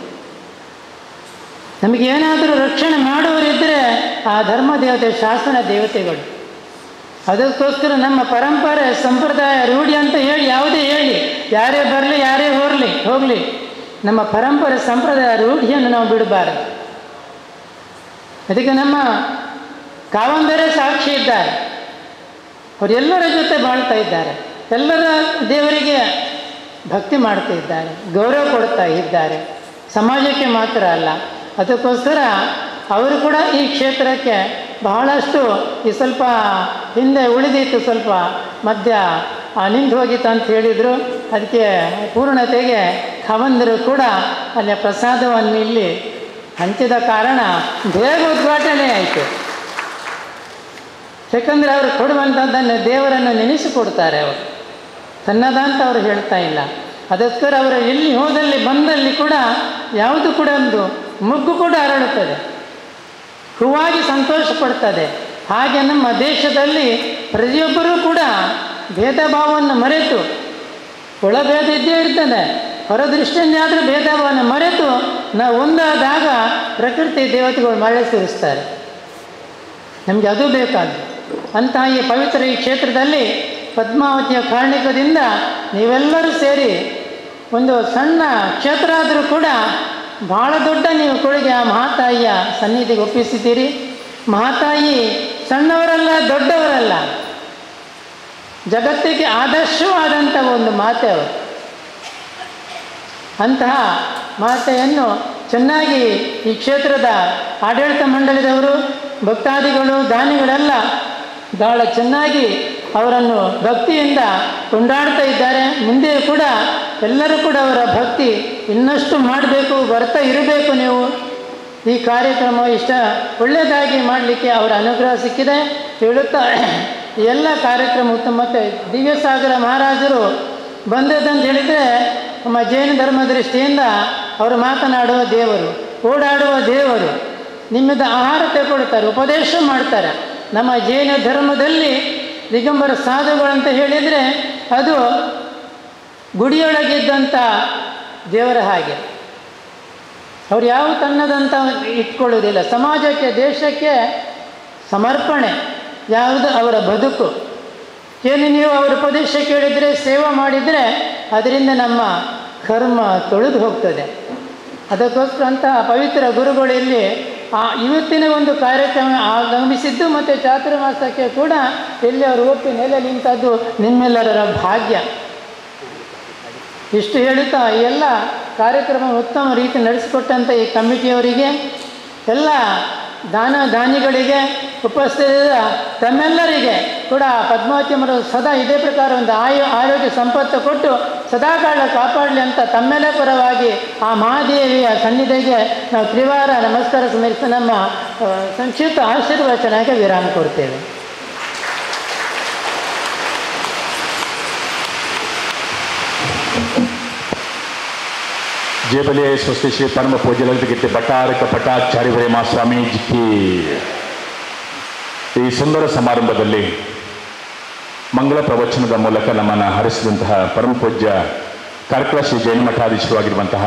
ನಮಗೇನಾದರೂ ರಕ್ಷಣೆ ಮಾಡುವವರಿದ್ದರೆ ಆ ಧರ್ಮ ದೇವತೆ, ಶಾಸನ ದೇವತೆಗಳು. ಅದಕ್ಕೋಸ್ಕರ ನಮ್ಮ ಪರಂಪರೆ, ಸಂಪ್ರದಾಯ, ರೂಢಿ ಅಂತ ಹೇಳಿ ಯಾವುದೇ ಹೇಳಿ, ಯಾರೇ ಬರಲಿ ಯಾರೇ ಹೋಗಲಿ ನಮ್ಮ ಪರಂಪರೆ, ಸಂಪ್ರದಾಯ, ರೂಢಿಯನ್ನು ನಾವು ಬಿಡಬಾರದು. ಅದಕ್ಕೆ ನಮ್ಮ ಕಾವಂದರೇ ಸಾಕ್ಷಿ ಇದ್ದಾರೆ. ಅವರೆಲ್ಲರ ಜೊತೆ ಬಾಳ್ತಾ ಇದ್ದಾರೆ. ಎಲ್ಲರ ದೇವರಿಗೆ ಭಕ್ತಿ ಮಾಡ್ತಾ ಇದ್ದಾರೆ, ಗೌರವ ಕೊಡ್ತಾ ಇದ್ದಾರೆ. ಸಮಾಜಕ್ಕೆ ಮಾತ್ರ ಅಲ್ಲ. ಅದಕ್ಕೋಸ್ಕರ ಅವರು ಕೂಡ ಈ ಕ್ಷೇತ್ರಕ್ಕೆ ಬಹಳಷ್ಟು ಈ ಸ್ವಲ್ಪ ಹಿಂದೆ ಉಳಿದಿತ್ತು, ಸ್ವಲ್ಪ ಮಧ್ಯ ನಿಂತು ಹೋಗಿತ್ತು ಅಂತ ಹೇಳಿದರು. ಅದಕ್ಕೆ ಪೂರ್ಣತೆಗೆ ಖವಂದರು ಕೂಡ ಅಲ್ಲಿ ಪ್ರಸಾದವನ್ನು ಇಲ್ಲಿ ಹಂಚಿದ ಕಾರಣ ಬೇಗ ಉದ್ಘಾಟನೆ ಆಯಿತು. ಯಾಕಂದರೆ ಅವರು ಕೊಡುವಂಥದ್ದನ್ನು ದೇವರನ್ನು ನೆನೆಸಿಕೊಡ್ತಾರೆ. ಅವರು ತನ್ನದಂತ ಅವರು ಹೇಳ್ತಾ ಇಲ್ಲ. ಅದಕ್ಕೋಸ್ಕರ ಅವರು ಎಲ್ಲಿ ಹೋದಲ್ಲಿ ಬಂದಲ್ಲಿ ಕೂಡ ಯಾವುದು ಕೂಡ ಒಂದು ಮುಗ್ಗು ಕೂಡ ಅರಳುತ್ತದೆ, ಹೂವಾಗಿ ಸಂತೋಷ ಪಡ್ತದೆ. ಹಾಗೆ ನಮ್ಮ ದೇಶದಲ್ಲಿ ಪ್ರತಿಯೊಬ್ಬರೂ ಕೂಡ ಭೇದ ಭಾವವನ್ನು ಮರೆತು, ಒಳಭೇದ ಇದ್ದೇ ಇರ್ತದೆ, ಹೊರದೃಷ್ಟಿಯಿಂದ ಆದರೂ ಭೇದ ಭಾವವನ್ನು ಮರೆತು ನಾವು ಒಂದಾದಾಗ ಪ್ರಕೃತಿ ದೇವತೆಗಳು ಮಳೆ ಸುರಿಸ್ತಾರೆ. ನಮಗೆ ಅದು ಬೇಕಾದ್ದು. ಅಂತಹ ಈ ಪವಿತ್ರ ಈ ಕ್ಷೇತ್ರದಲ್ಲಿ ಪದ್ಮಾವತಿಯ ಕಾರಣಿಕದಿಂದ ನೀವೆಲ್ಲರೂ ಸೇರಿ ಒಂದು ಸಣ್ಣ ಕ್ಷೇತ್ರ ಆದರೂ ಕೂಡ ಬಹಳ ದೊಡ್ಡ ನೀವು ಕೊಡುಗೆ ಆ ಮಹಾತಾಯಿಯ ಸನ್ನಿಧಿಗೆ ಒಪ್ಪಿಸಿದ್ದೀರಿ. ಮಹಾತಾಯಿ ಸಣ್ಣವರಲ್ಲ, ದೊಡ್ಡವರಲ್ಲ, ಜಗತ್ತಿಗೆ ಆದರ್ಶವಾದಂಥ ಒಂದು ಮಾತೆ ಅವರು. ಅಂತಹ ಮಾತೆಯನ್ನು ಚೆನ್ನಾಗಿ ಈ ಕ್ಷೇತ್ರದ ಆಡಳಿತ ಮಂಡಳಿದವರು, ಭಕ್ತಾದಿಗಳು, ದಾನಿಗಳೆಲ್ಲ ಬಹಳ ಚೆನ್ನಾಗಿ ಅವರನ್ನು ಭಕ್ತಿಯಿಂದ ಕೊಂಡಾಡ್ತಾ ಇದ್ದಾರೆ. ಮುಂದೆಯೂ ಕೂಡ ಎಲ್ಲರೂ ಕೂಡ ಅವರ ಭಕ್ತಿ ಇನ್ನಷ್ಟು ಮಾಡಬೇಕು, ಬರ್ತಾ ಇರಬೇಕು. ನೀವು ಈ ಕಾರ್ಯಕ್ರಮ ಇಷ್ಟ ಒಳ್ಳೆಯದಾಗಿ ಮಾಡಲಿಕ್ಕೆ ಅವರ ಅನುಗ್ರಹ ಸಿಕ್ಕಿದೆ ಹೇಳುತ್ತಾ ಈ ಎಲ್ಲ ಕಾರ್ಯಕ್ರಮ ಉತ್ತಮ. ಮತ್ತು ದಿವ್ಯಸಾಗರ ಮಹಾರಾಜರು ಬಂದದಂತ ಹೇಳಿದರೆ ನಮ್ಮ ಜೈನ ಧರ್ಮ ದೃಷ್ಟಿಯಿಂದ ಅವರು ಮಾತನಾಡುವ ದೇವರು, ಓಡಾಡುವ ದೇವರು, ನಿಮ್ಮಿಂದ ಆಹಾರ ತಗೊಳ್ತಾರೆ, ಉಪದೇಶ ಮಾಡ್ತಾರೆ. ನಮ್ಮ ಜೈನ ಧರ್ಮದಲ್ಲಿ ದಿಗಂಬರ ಸಾಧುಗಳಂತ ಹೇಳಿದರೆ ಅದು ಗುಡಿಯೊಳಗಿದ್ದಂಥ ದೇವರ ಹಾಗೆ. ಅವ್ರು ಯಾವ ತನ್ನದಂತ ಇಟ್ಕೊಳ್ಳೋದಿಲ್ಲ. ಸಮಾಜಕ್ಕೆ, ದೇಶಕ್ಕೆ ಸಮರ್ಪಣೆ ಯಾವುದು ಅವರ ಬದುಕು. ಏನು ನೀವು ಅವರ ಉಪದೇಶ ಕೇಳಿದರೆ, ಸೇವೆ ಮಾಡಿದರೆ ಅದರಿಂದ ನಮ್ಮ ಕರ್ಮ ತೊಳೆದು ಹೋಗ್ತದೆ. ಅದಕ್ಕೋಸ್ಕರ ಅಂತಹ ಪವಿತ್ರ ಗುರುಗಳಲ್ಲಿ ಇವತ್ತಿನ ಒಂದು ಕಾರ್ಯಕ್ರಮ ಆಗಮಿಸಿದ್ದು ಮತ್ತು ಚಾತುರ್ಮಾಸಕ್ಕೆ ಕೂಡ ಎಲ್ಲಿ ಅವರು ಒಪ್ಪಿ ನೆಲೆ ನಿಂತದ್ದು ನಿಮ್ಮೆಲ್ಲರ ಭಾಗ್ಯ. ಇಷ್ಟು ಹೇಳುತ್ತಾ ಈ ಎಲ್ಲ ಕಾರ್ಯಕ್ರಮ ಉತ್ತಮ ರೀತಿ ನಡೆಸಿಕೊಟ್ಟಂಥ ಈ ಕಮಿಟಿಯವರಿಗೆ, ಎಲ್ಲ ದಾನಿಗಳಿಗೆ, ಉಪಸ್ಥಿತ ತಮ್ಮೆಲ್ಲರಿಗೆ ಕೂಡ ಪದ್ಮಾವತಿ ಅವರು ಸದಾ ಇದೇ ಪ್ರಕಾರ ಒಂದು ಆರೋಗ್ಯ ಸಂಪತ್ತು ಕೊಟ್ಟು ಸದಾಕಾಲ ಕಾಪಾಡಲಿ ಅಂತ ತಮ್ಮೆಲ್ಲ ಪರವಾಗಿ ಆ ಮಹಾದೇವಿಯ ಸನ್ನಿಧಿಗೆ ನಾವು ತ್ರಿವಾರ ನಮಸ್ಕಾರ ಸಮರ್ಪಿಸಿ ನಮ್ಮ ಸಂಕ್ಷಿಪ್ತ ಆಶೀರ್ವಚನಕ್ಕೆ ವಿರಾಮ ಕೊಡ್ತೇವೆ. जय बलिए स्वस्ति श्री परम पूज्य ललितगिरि भट्टारक पट्टाचार्य ಮಹಾಸ್ವಾಮೀಜಿ ಕಿ. ಈ ಸುಂದರ ಸಮಾರಂಭದಲ್ಲಿ ಮಂಗಳ ಪ್ರವಚನದ ಮೂಲಕ ನಮ್ಮನ್ನು ಹರಿಸಿದಂತಹ ಪರಮ ಪೂಜ್ಯ ಕಾರ್ಕಳ ಶ್ರೀ ಜೈನ ಮಠಾಧೀಶರಾಗಿರುವಂತಹ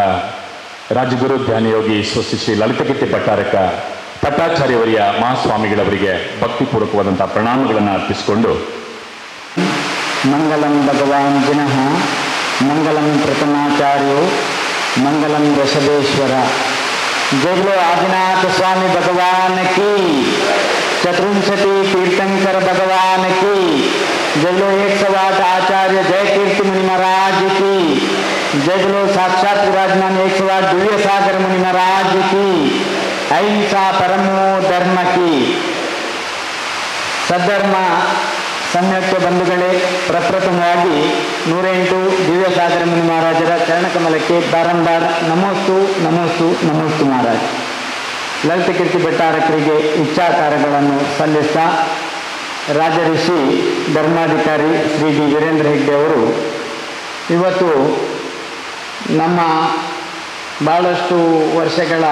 ರಾಜಗುರು ಧ್ಯಾನಯೋಗಿ ಸ್ವಸ್ತಿ ಶ್ರೀ ಲಲಿತಗಿರಿ ಭಟ್ಟಾರಕ ಪಟ್ಟಾಚಾರ್ಯವರಿಯ ಮಹಾಸ್ವಾಮಿಗಳವರಿಗೆ ಭಕ್ತಿಪೂರ್ವಕವಾದಂತಹ ಪ್ರಣಾಮಗಳನ್ನು ಅರ್ಪಿಸಿಕೊಂಡು, ಮಂಗಲಂ ಭಗವಾನ್ ಜಿನಃ ಮಂಗಲಂ ಪ್ರಥಮಾಚಾರ್ಯೋ मंगलम ऋषभेश्वर. जय बोलो आदिनाथ स्वामी भगवान की, चतुर्विंशति तीर्थंकर भगवान की, जय बोलो 108 आचार्य जय कीर्ति मुनि महाराज की, जय बोलो साक्षात विराजमान 108 दिव्य सागर मुनि महाराज की, अहिंसा परमो धर्म की. सद्धर्म ಸಂಯುಕ್ತ ಬಂಧುಗಳೇ, ಪ್ರಪ್ರಥಮವಾಗಿ 108 ದಿವ್ಯಸಾಗರ ಮುನಿ ಮಹಾರಾಜರ ಚರಣಕಮಲಕ್ಕೆ ಬಾರಂಬಾರ ನಮೋಸ್ತು ನಮೋಸ್ತು ನಮೋಸ್ತು ಮಹಾರಾಜ್. ಲಲಿತಕೀರ್ತಿ ಭಟ್ಟಾರಕರಿಗೆ ಇಚ್ಛಾಕಾರಗಳನ್ನು ಸಲ್ಲಿಸ್ತಾ ರಾಜಋಷಿ ಧರ್ಮಾಧಿಕಾರಿ ಶ್ರೀ ಡಿ ವೀರೇಂದ್ರ ಹೆಗ್ಡೆ ಅವರು ಇವತ್ತು ನಮ್ಮ ಭಾಳಷ್ಟು ವರ್ಷಗಳ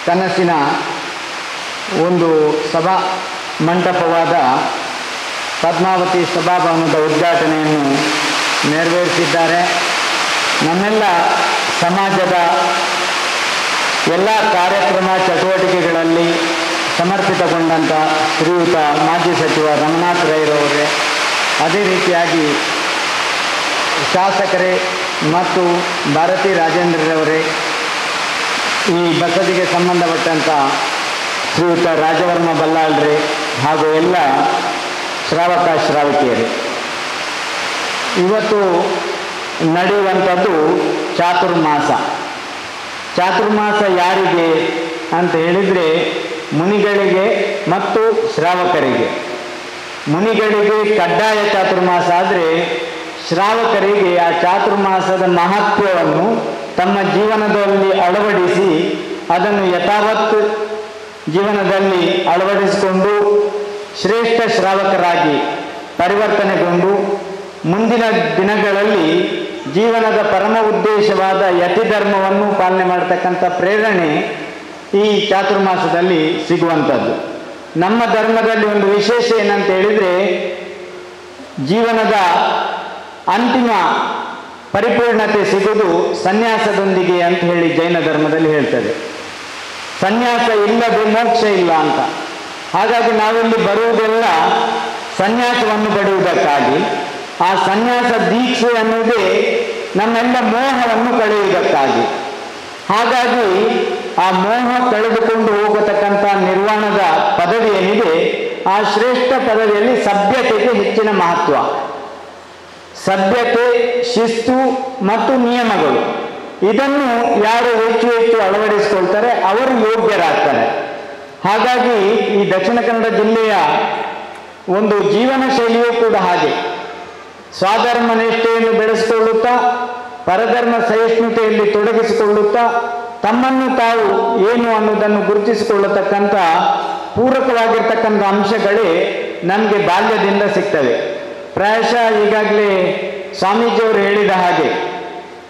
ಕನಸಿನ ಒಂದು ಸಭಾ ಮಂಟಪವಾದ ಪದ್ಮಾವತಿ ಸಭಾಭವನದ ಉದ್ಘಾಟನೆಯನ್ನು ನೆರವೇರಿಸಿದ್ದಾರೆ. ನಮ್ಮೆಲ್ಲ ಸಮಾಜದ ಎಲ್ಲ ಕಾರ್ಯಕ್ರಮ ಚಟುವಟಿಕೆಗಳಲ್ಲಿ ಸಮರ್ಪಿತಗೊಂಡಂಥ ಶ್ರೀಯುತ ಮಾಜಿ ಸಚಿವ ರಮನಾಥ್ ರೈರವರೇ, ಅದೇ ರೀತಿಯಾಗಿ ಶಾಸಕರೇ ಮತ್ತು ಭಾರತಿ ರಾಜೇಂದ್ರರವರೇ, ಈ ಬಸದಿಗೆ ಸಂಬಂಧಪಟ್ಟಂಥ ಶ್ರೀಯುತ ರಾಜವರ್ಮ ಬಲ್ಲಾಳ್ರೆ ಹಾಗೂ ಎಲ್ಲ ಶ್ರಾವಕ ಶ್ರಾವಕಿಯರೇ, ಇವತ್ತು ನಡೆಯುವಂಥದ್ದು ಚಾತುರ್ಮಾಸ. ಚಾತುರ್ಮಾಸ ಯಾರಿಗೆ ಅಂತ ಹೇಳಿದರೆ ಮುನಿಗಳಿಗೆ ಮತ್ತು ಶ್ರಾವಕರಿಗೆ. ಮುನಿಗಳಿಗೆ ಕಡ್ಡಾಯ ಚಾತುರ್ಮಾಸ ಆದರೆ ಶ್ರಾವಕರಿಗೆ ಆ ಚಾತುರ್ಮಾಸದ ಮಹತ್ವವನ್ನು ತಮ್ಮ ಜೀವನದಲ್ಲಿ ಅಳವಡಿಸಿ ಅದನ್ನು ಯಥಾವತ್ ಜೀವನದಲ್ಲಿ ಅಳವಡಿಸಿಕೊಂಡು ಶ್ರೇಷ್ಠ ಶ್ರಾವಕರಾಗಿ ಪರಿವರ್ತನೆಗೊಂಡು ಮುಂದಿನ ದಿನಗಳಲ್ಲಿ ಜೀವನದ ಪರಮ ಉದ್ದೇಶವಾದ ಯತಿ ಧರ್ಮವನ್ನು ಪಾಲನೆ ಮಾಡತಕ್ಕಂಥ ಪ್ರೇರಣೆ ಈ ಚಾತುರ್ಮಾಸದಲ್ಲಿ ಸಿಗುವಂಥದ್ದು. ನಮ್ಮ ಧರ್ಮದಲ್ಲಿ ಒಂದು ವಿಶೇಷ ಏನಂತ ಹೇಳಿದರೆ, ಜೀವನದ ಅಂತಿಮ ಪರಿಪೂರ್ಣತೆ ಸಿಗುವುದು ಸನ್ಯಾಸದೊಂದಿಗೆ ಅಂತ ಹೇಳಿ ಜೈನ ಧರ್ಮದಲ್ಲಿ ಹೇಳ್ತದೆ. ಸನ್ಯಾಸ ಇಲ್ಲದೆ ಮೋಕ್ಷ ಇಲ್ಲ ಅಂತ. ಹಾಗಾಗಿ ನಾವಿಲ್ಲಿ ಬರುವುದೆಲ್ಲ ಸನ್ಯಾಸವನ್ನು ಪಡೆಯುವುದಕ್ಕಾಗಿ. ಆ ಸನ್ಯಾಸ ದೀಕ್ಷೆ ಅನ್ನುವುದೇ ನಮ್ಮೆಲ್ಲ ಮೋಹವನ್ನು ಕಳೆಯುವುದಕ್ಕಾಗಿ. ಹಾಗಾಗಿ ಆ ಮೋಹ ಕಳೆದುಕೊಂಡು ಹೋಗತಕ್ಕಂಥ ನಿರ್ವಾಣದ ಪದವಿ ಏನಿದೆ, ಆ ಶ್ರೇಷ್ಠ ಪದವಿಯಲ್ಲಿ ಸಭ್ಯತೆಗೆ ಹೆಚ್ಚಿನ ಮಹತ್ವ. ಸಭ್ಯತೆ, ಶಿಸ್ತು ಮತ್ತು ನಿಯಮಗಳು, ಇದನ್ನು ಯಾರು ಹೆಚ್ಚು ಹೆಚ್ಚು ಅಳವಡಿಸಿಕೊಳ್ತಾರೆ ಅವರು ಯೋಗ್ಯರಾಗ್ತಾರೆ. ಹಾಗಾಗಿ ಈ ದಕ್ಷಿಣ ಕನ್ನಡ ಜಿಲ್ಲೆಯ ಒಂದು ಜೀವನ ಶೈಲಿಯೂ ಕೂಡ ಹಾಗೆ. ಸ್ವಧರ್ಮ ನಿಷ್ಠೆಯನ್ನು ಬೆಳೆಸಿಕೊಳ್ಳುತ್ತಾ, ಪರಧರ್ಮ ಸಹಿಷ್ಣುತೆಯಲ್ಲಿ ತೊಡಗಿಸಿಕೊಳ್ಳುತ್ತಾ, ತಮ್ಮನ್ನು ತಾವು ಏನು ಅನ್ನೋದನ್ನು ಗುರುತಿಸಿಕೊಳ್ಳತಕ್ಕಂಥ ಪೂರಕವಾಗಿರ್ತಕ್ಕಂಥ ಅಂಶಗಳೇ ನಮಗೆ ಬಾಲ್ಯದಿಂದ ಸಿಗ್ತವೆ. ಪ್ರಾಯಶಃ ಈಗಾಗಲೇ ಸ್ವಾಮೀಜಿಯವರು ಹೇಳಿದ ಹಾಗೆ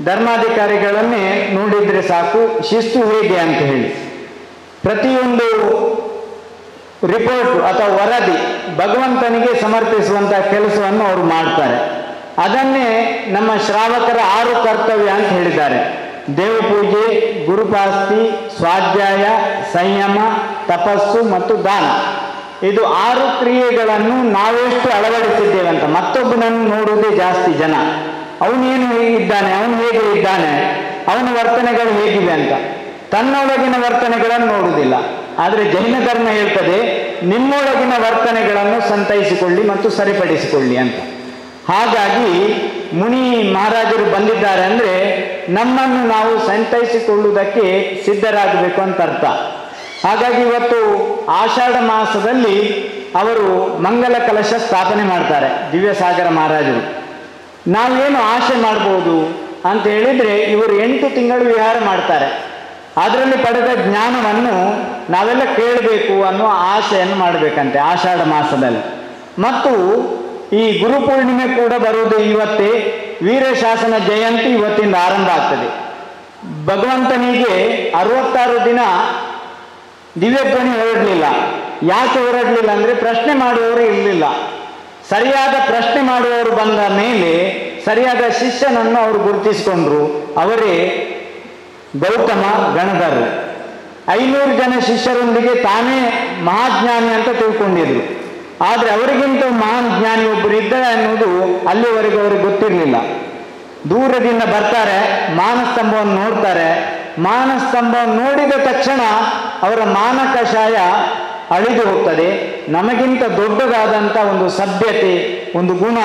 ಧರ್ಮಾಧಿಕಾರಿಗಳನ್ನೇ ನೋಡಿದರೆ ಸಾಕು, ಶಿಸ್ತು ಹೇಗೆ ಅಂತ ಹೇಳಿ ಪ್ರತಿಯೊಂದು ರಿಪೋರ್ಟ್ ಅಥವಾ ವರದಿ ಭಗವಂತನಿಗೆ ಸಮರ್ಪಿಸುವಂಥ ಕೆಲಸವನ್ನು ಅವರು ಮಾಡ್ತಾರೆ. ಅದನ್ನೇ ನಮ್ಮ ಶ್ರಾವಕರ 6 ಕರ್ತವ್ಯ ಅಂತ ಹೇಳಿದ್ದಾರೆ. ದೇವಪೂಜೆ, ಗುರುಪಾಸ್ತಿ, ಸ್ವಾಧ್ಯಾಯ, ಸಂಯಮ, ತಪಸ್ಸು ಮತ್ತು ದಾನ. ಇದು 6 ಕ್ರಿಯೆಗಳನ್ನು ನಾವೆಷ್ಟು ಅಳವಡಿಸಿದ್ದೇವೆ ಅಂತ. ಮತ್ತೊಬ್ಬನನ್ನು ನೋಡುವುದೇ ಜಾಸ್ತಿ ಜನ, ಅವನೇನು ಇದ್ದಾನೆ, ಅವನು ಹೇಗೆ ಇದ್ದಾನೆ, ಅವನ ವರ್ತನೆಗಳು ಹೇಗಿವೆ ಅಂತ. ತನ್ನೊಳಗಿನ ವರ್ತನೆಗಳನ್ನು ನೋಡುವುದಿಲ್ಲ. ಆದರೆ ಜೈನ ಧರ್ಮ ಹೇಳ್ತದೆ, ನಿಮ್ಮೊಳಗಿನ ವರ್ತನೆಗಳನ್ನು ಸಂತೈಸಿಕೊಳ್ಳಿ ಮತ್ತು ಸರಿಪಡಿಸಿಕೊಳ್ಳಿ ಅಂತ. ಹಾಗಾಗಿ ಮುನಿ ಮಹಾರಾಜರು ಬಂದಿದ್ದಾರೆ ಅಂದರೆ ನಮ್ಮನ್ನು ನಾವು ಸಂತೈಸಿಕೊಳ್ಳುವುದಕ್ಕೆ ಸಿದ್ಧರಾಗಬೇಕು ಅಂತ ಅರ್ಥ. ಹಾಗಾಗಿ ಇವತ್ತು ಆಷಾಢ ಮಾಸದಲ್ಲಿ ಅವರು ಮಂಗಲ ಕಲಶ ಸ್ಥಾಪನೆ ಮಾಡ್ತಾರೆ ದಿವ್ಯಸಾಗರ ಮಹಾರಾಜರು. ನಾವೇನು ಆಶೆ ಮಾಡ್ಬೋದು ಅಂತ ಹೇಳಿದರೆ, ಇವರು 8 ತಿಂಗಳು ವಿಹಾರ ಮಾಡ್ತಾರೆ. ಅದರಲ್ಲಿ ಪಡೆದ ಜ್ಞಾನವನ್ನು ನಾವೆಲ್ಲ ಕೇಳಬೇಕು ಅನ್ನೋ ಆಶೆಯನ್ನು ಮಾಡಬೇಕಂತೆ ಆಷಾಢ ಮಾಸದಲ್ಲಿ. ಮತ್ತು ಈ ಗುರುಪೂರ್ಣಿಮೆ ಕೂಡ ಬರುವುದು ಇವತ್ತೇ. ವೀರಶಾಸನ ಜಯಂತಿ ಇವತ್ತಿಂದ ಆರಂಭ ಆಗ್ತದೆ. ಭಗವಂತನಿಗೆ 66 ದಿನ ದಿವ್ಯಧ್ವನಿ ಹೊರಡಲಿಲ್ಲ. ಯಾಕೆ ಹೊರಡಲಿಲ್ಲ ಅಂದರೆ ಪ್ರಶ್ನೆ ಮಾಡುವವರು ಇರಲಿಲ್ಲ. ಸರಿಯಾದ ಪ್ರಶ್ನೆ ಮಾಡುವವರು ಬಂದ ಮೇಲೆ ಸರಿಯಾದ ಶಿಷ್ಯನನ್ನು ಅವರು ಗುರುತಿಸಿಕೊಂಡ್ರು. ಅವರೇ ಗೌತಮ ಗಣಧರು. 500 ಜನ ಶಿಷ್ಯರೊಂದಿಗೆ ತಾನೇ ಮಹಾಜ್ಞಾನಿ ಅಂತ ತಿಳ್ಕೊಂಡಿದ್ರು. ಆದರೆ ಅವರಿಗಿಂತ ಮಹಾನ್ ಜ್ಞಾನಿ ಒಬ್ಬರು ಇದ್ದಾರೆ ಅನ್ನೋದು ಅಲ್ಲಿವರೆಗೂ ಅವ್ರಿಗೆ ಗೊತ್ತಿರಲಿಲ್ಲ. ದೂರದಿಂದ ಬರ್ತಾರೆ, ಮಾನಸ್ತಂಭವನ್ನು ನೋಡ್ತಾರೆ. ಮಾನಸ್ತಂಭವನ್ನು ನೋಡಿದ ತಕ್ಷಣ ಅವರ ಮಾನಕಷಾಯ ಅಳಿದು ಹೋಗ್ತದೆ. ನಮಗಿಂತ ದೊಡ್ಡದಾದಂಥ ಒಂದು ಸಭ್ಯತೆ, ಒಂದು ಗುಣ,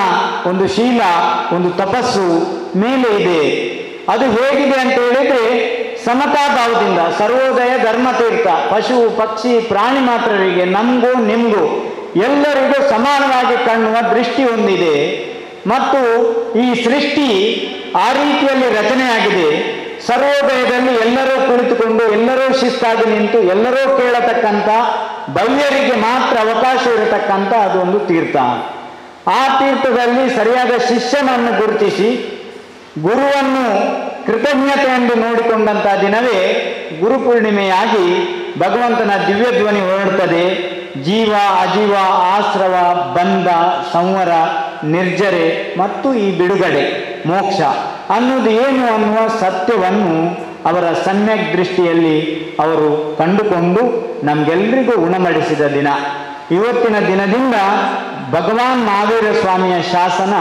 ಒಂದು ಶೀಲ, ಒಂದು ತಪಸ್ಸು ಮೇಲೆ ಇದೆ. ಅದು ಹೇಗಿದೆ ಅಂತ ಹೇಳಿದರೆ ಸಮತಾಭಾವದಿಂದ ಸರ್ವೋದಯ ಧರ್ಮತೀರ್ಥ, ಪಶು ಪಕ್ಷಿ ಪ್ರಾಣಿ ಮಾತ್ರರಿಗೆ, ನಮಗೂ ನಿಮಗೂ ಎಲ್ಲರಿಗೂ ಸಮಾನವಾಗಿ ಕಾಣುವ ದೃಷ್ಟಿ ಹೊಂದಿದೆ. ಮತ್ತು ಈ ಸೃಷ್ಟಿ ಆ ರೀತಿಯಲ್ಲಿ ರಚನೆಯಾಗಿದೆ. ಸರ್ವೋದಯದಲ್ಲಿ ಎಲ್ಲರೂ ಕುಳಿತುಕೊಂಡು, ಎಲ್ಲರೂ ಶಿಸ್ತಾಗಿ ನಿಂತು, ಎಲ್ಲರೂ ಕೇಳತಕ್ಕಂಥ ಭವ್ಯರಿಗೆ ಮಾತ್ರ ಅವಕಾಶ ಇರತಕ್ಕಂಥ ಅದೊಂದು ತೀರ್ಥ. ಆ ತೀರ್ಥದಲ್ಲಿ ಸರಿಯಾದ ಶಿಷ್ಯನನ್ನು ಗುರುತಿಸಿ ಗುರುವನ್ನು ಕೃತಜ್ಞತೆ ಎಂದು ನೋಡಿಕೊಂಡಂಥ ದಿನವೇ ಗುರುಪೂರ್ಣಿಮೆಯಾಗಿ ಭಗವಂತನ ದಿವ್ಯಧ್ವನಿ ಹೊರಡ್ತದೆ. ಜೀವ ಅಜೀವ, ಆಶ್ರವ, ಬಂಧ, ಸಂವರ, ನಿರ್ಜರೆ ಮತ್ತು ಈ ಬಿಡುಗಡೆ, ಮೋಕ್ಷ ಅನ್ನೋದು ಏನು ಅನ್ನುವ ಸತ್ಯವನ್ನು ಅವರ ಸಮ್ಯಕ್ ದೃಷ್ಟಿಯಲ್ಲಿ ಅವರು ಕಂಡುಕೊಂಡು ನಮಗೆಲ್ಲರಿಗೂ ಉಣಮಡಿಸಿದ ದಿನ. ಇವತ್ತಿನ ದಿನದಿಂದ ಭಗವಾನ್ ಮಹಾವೀರ ಸ್ವಾಮಿಯ ಶಾಸನ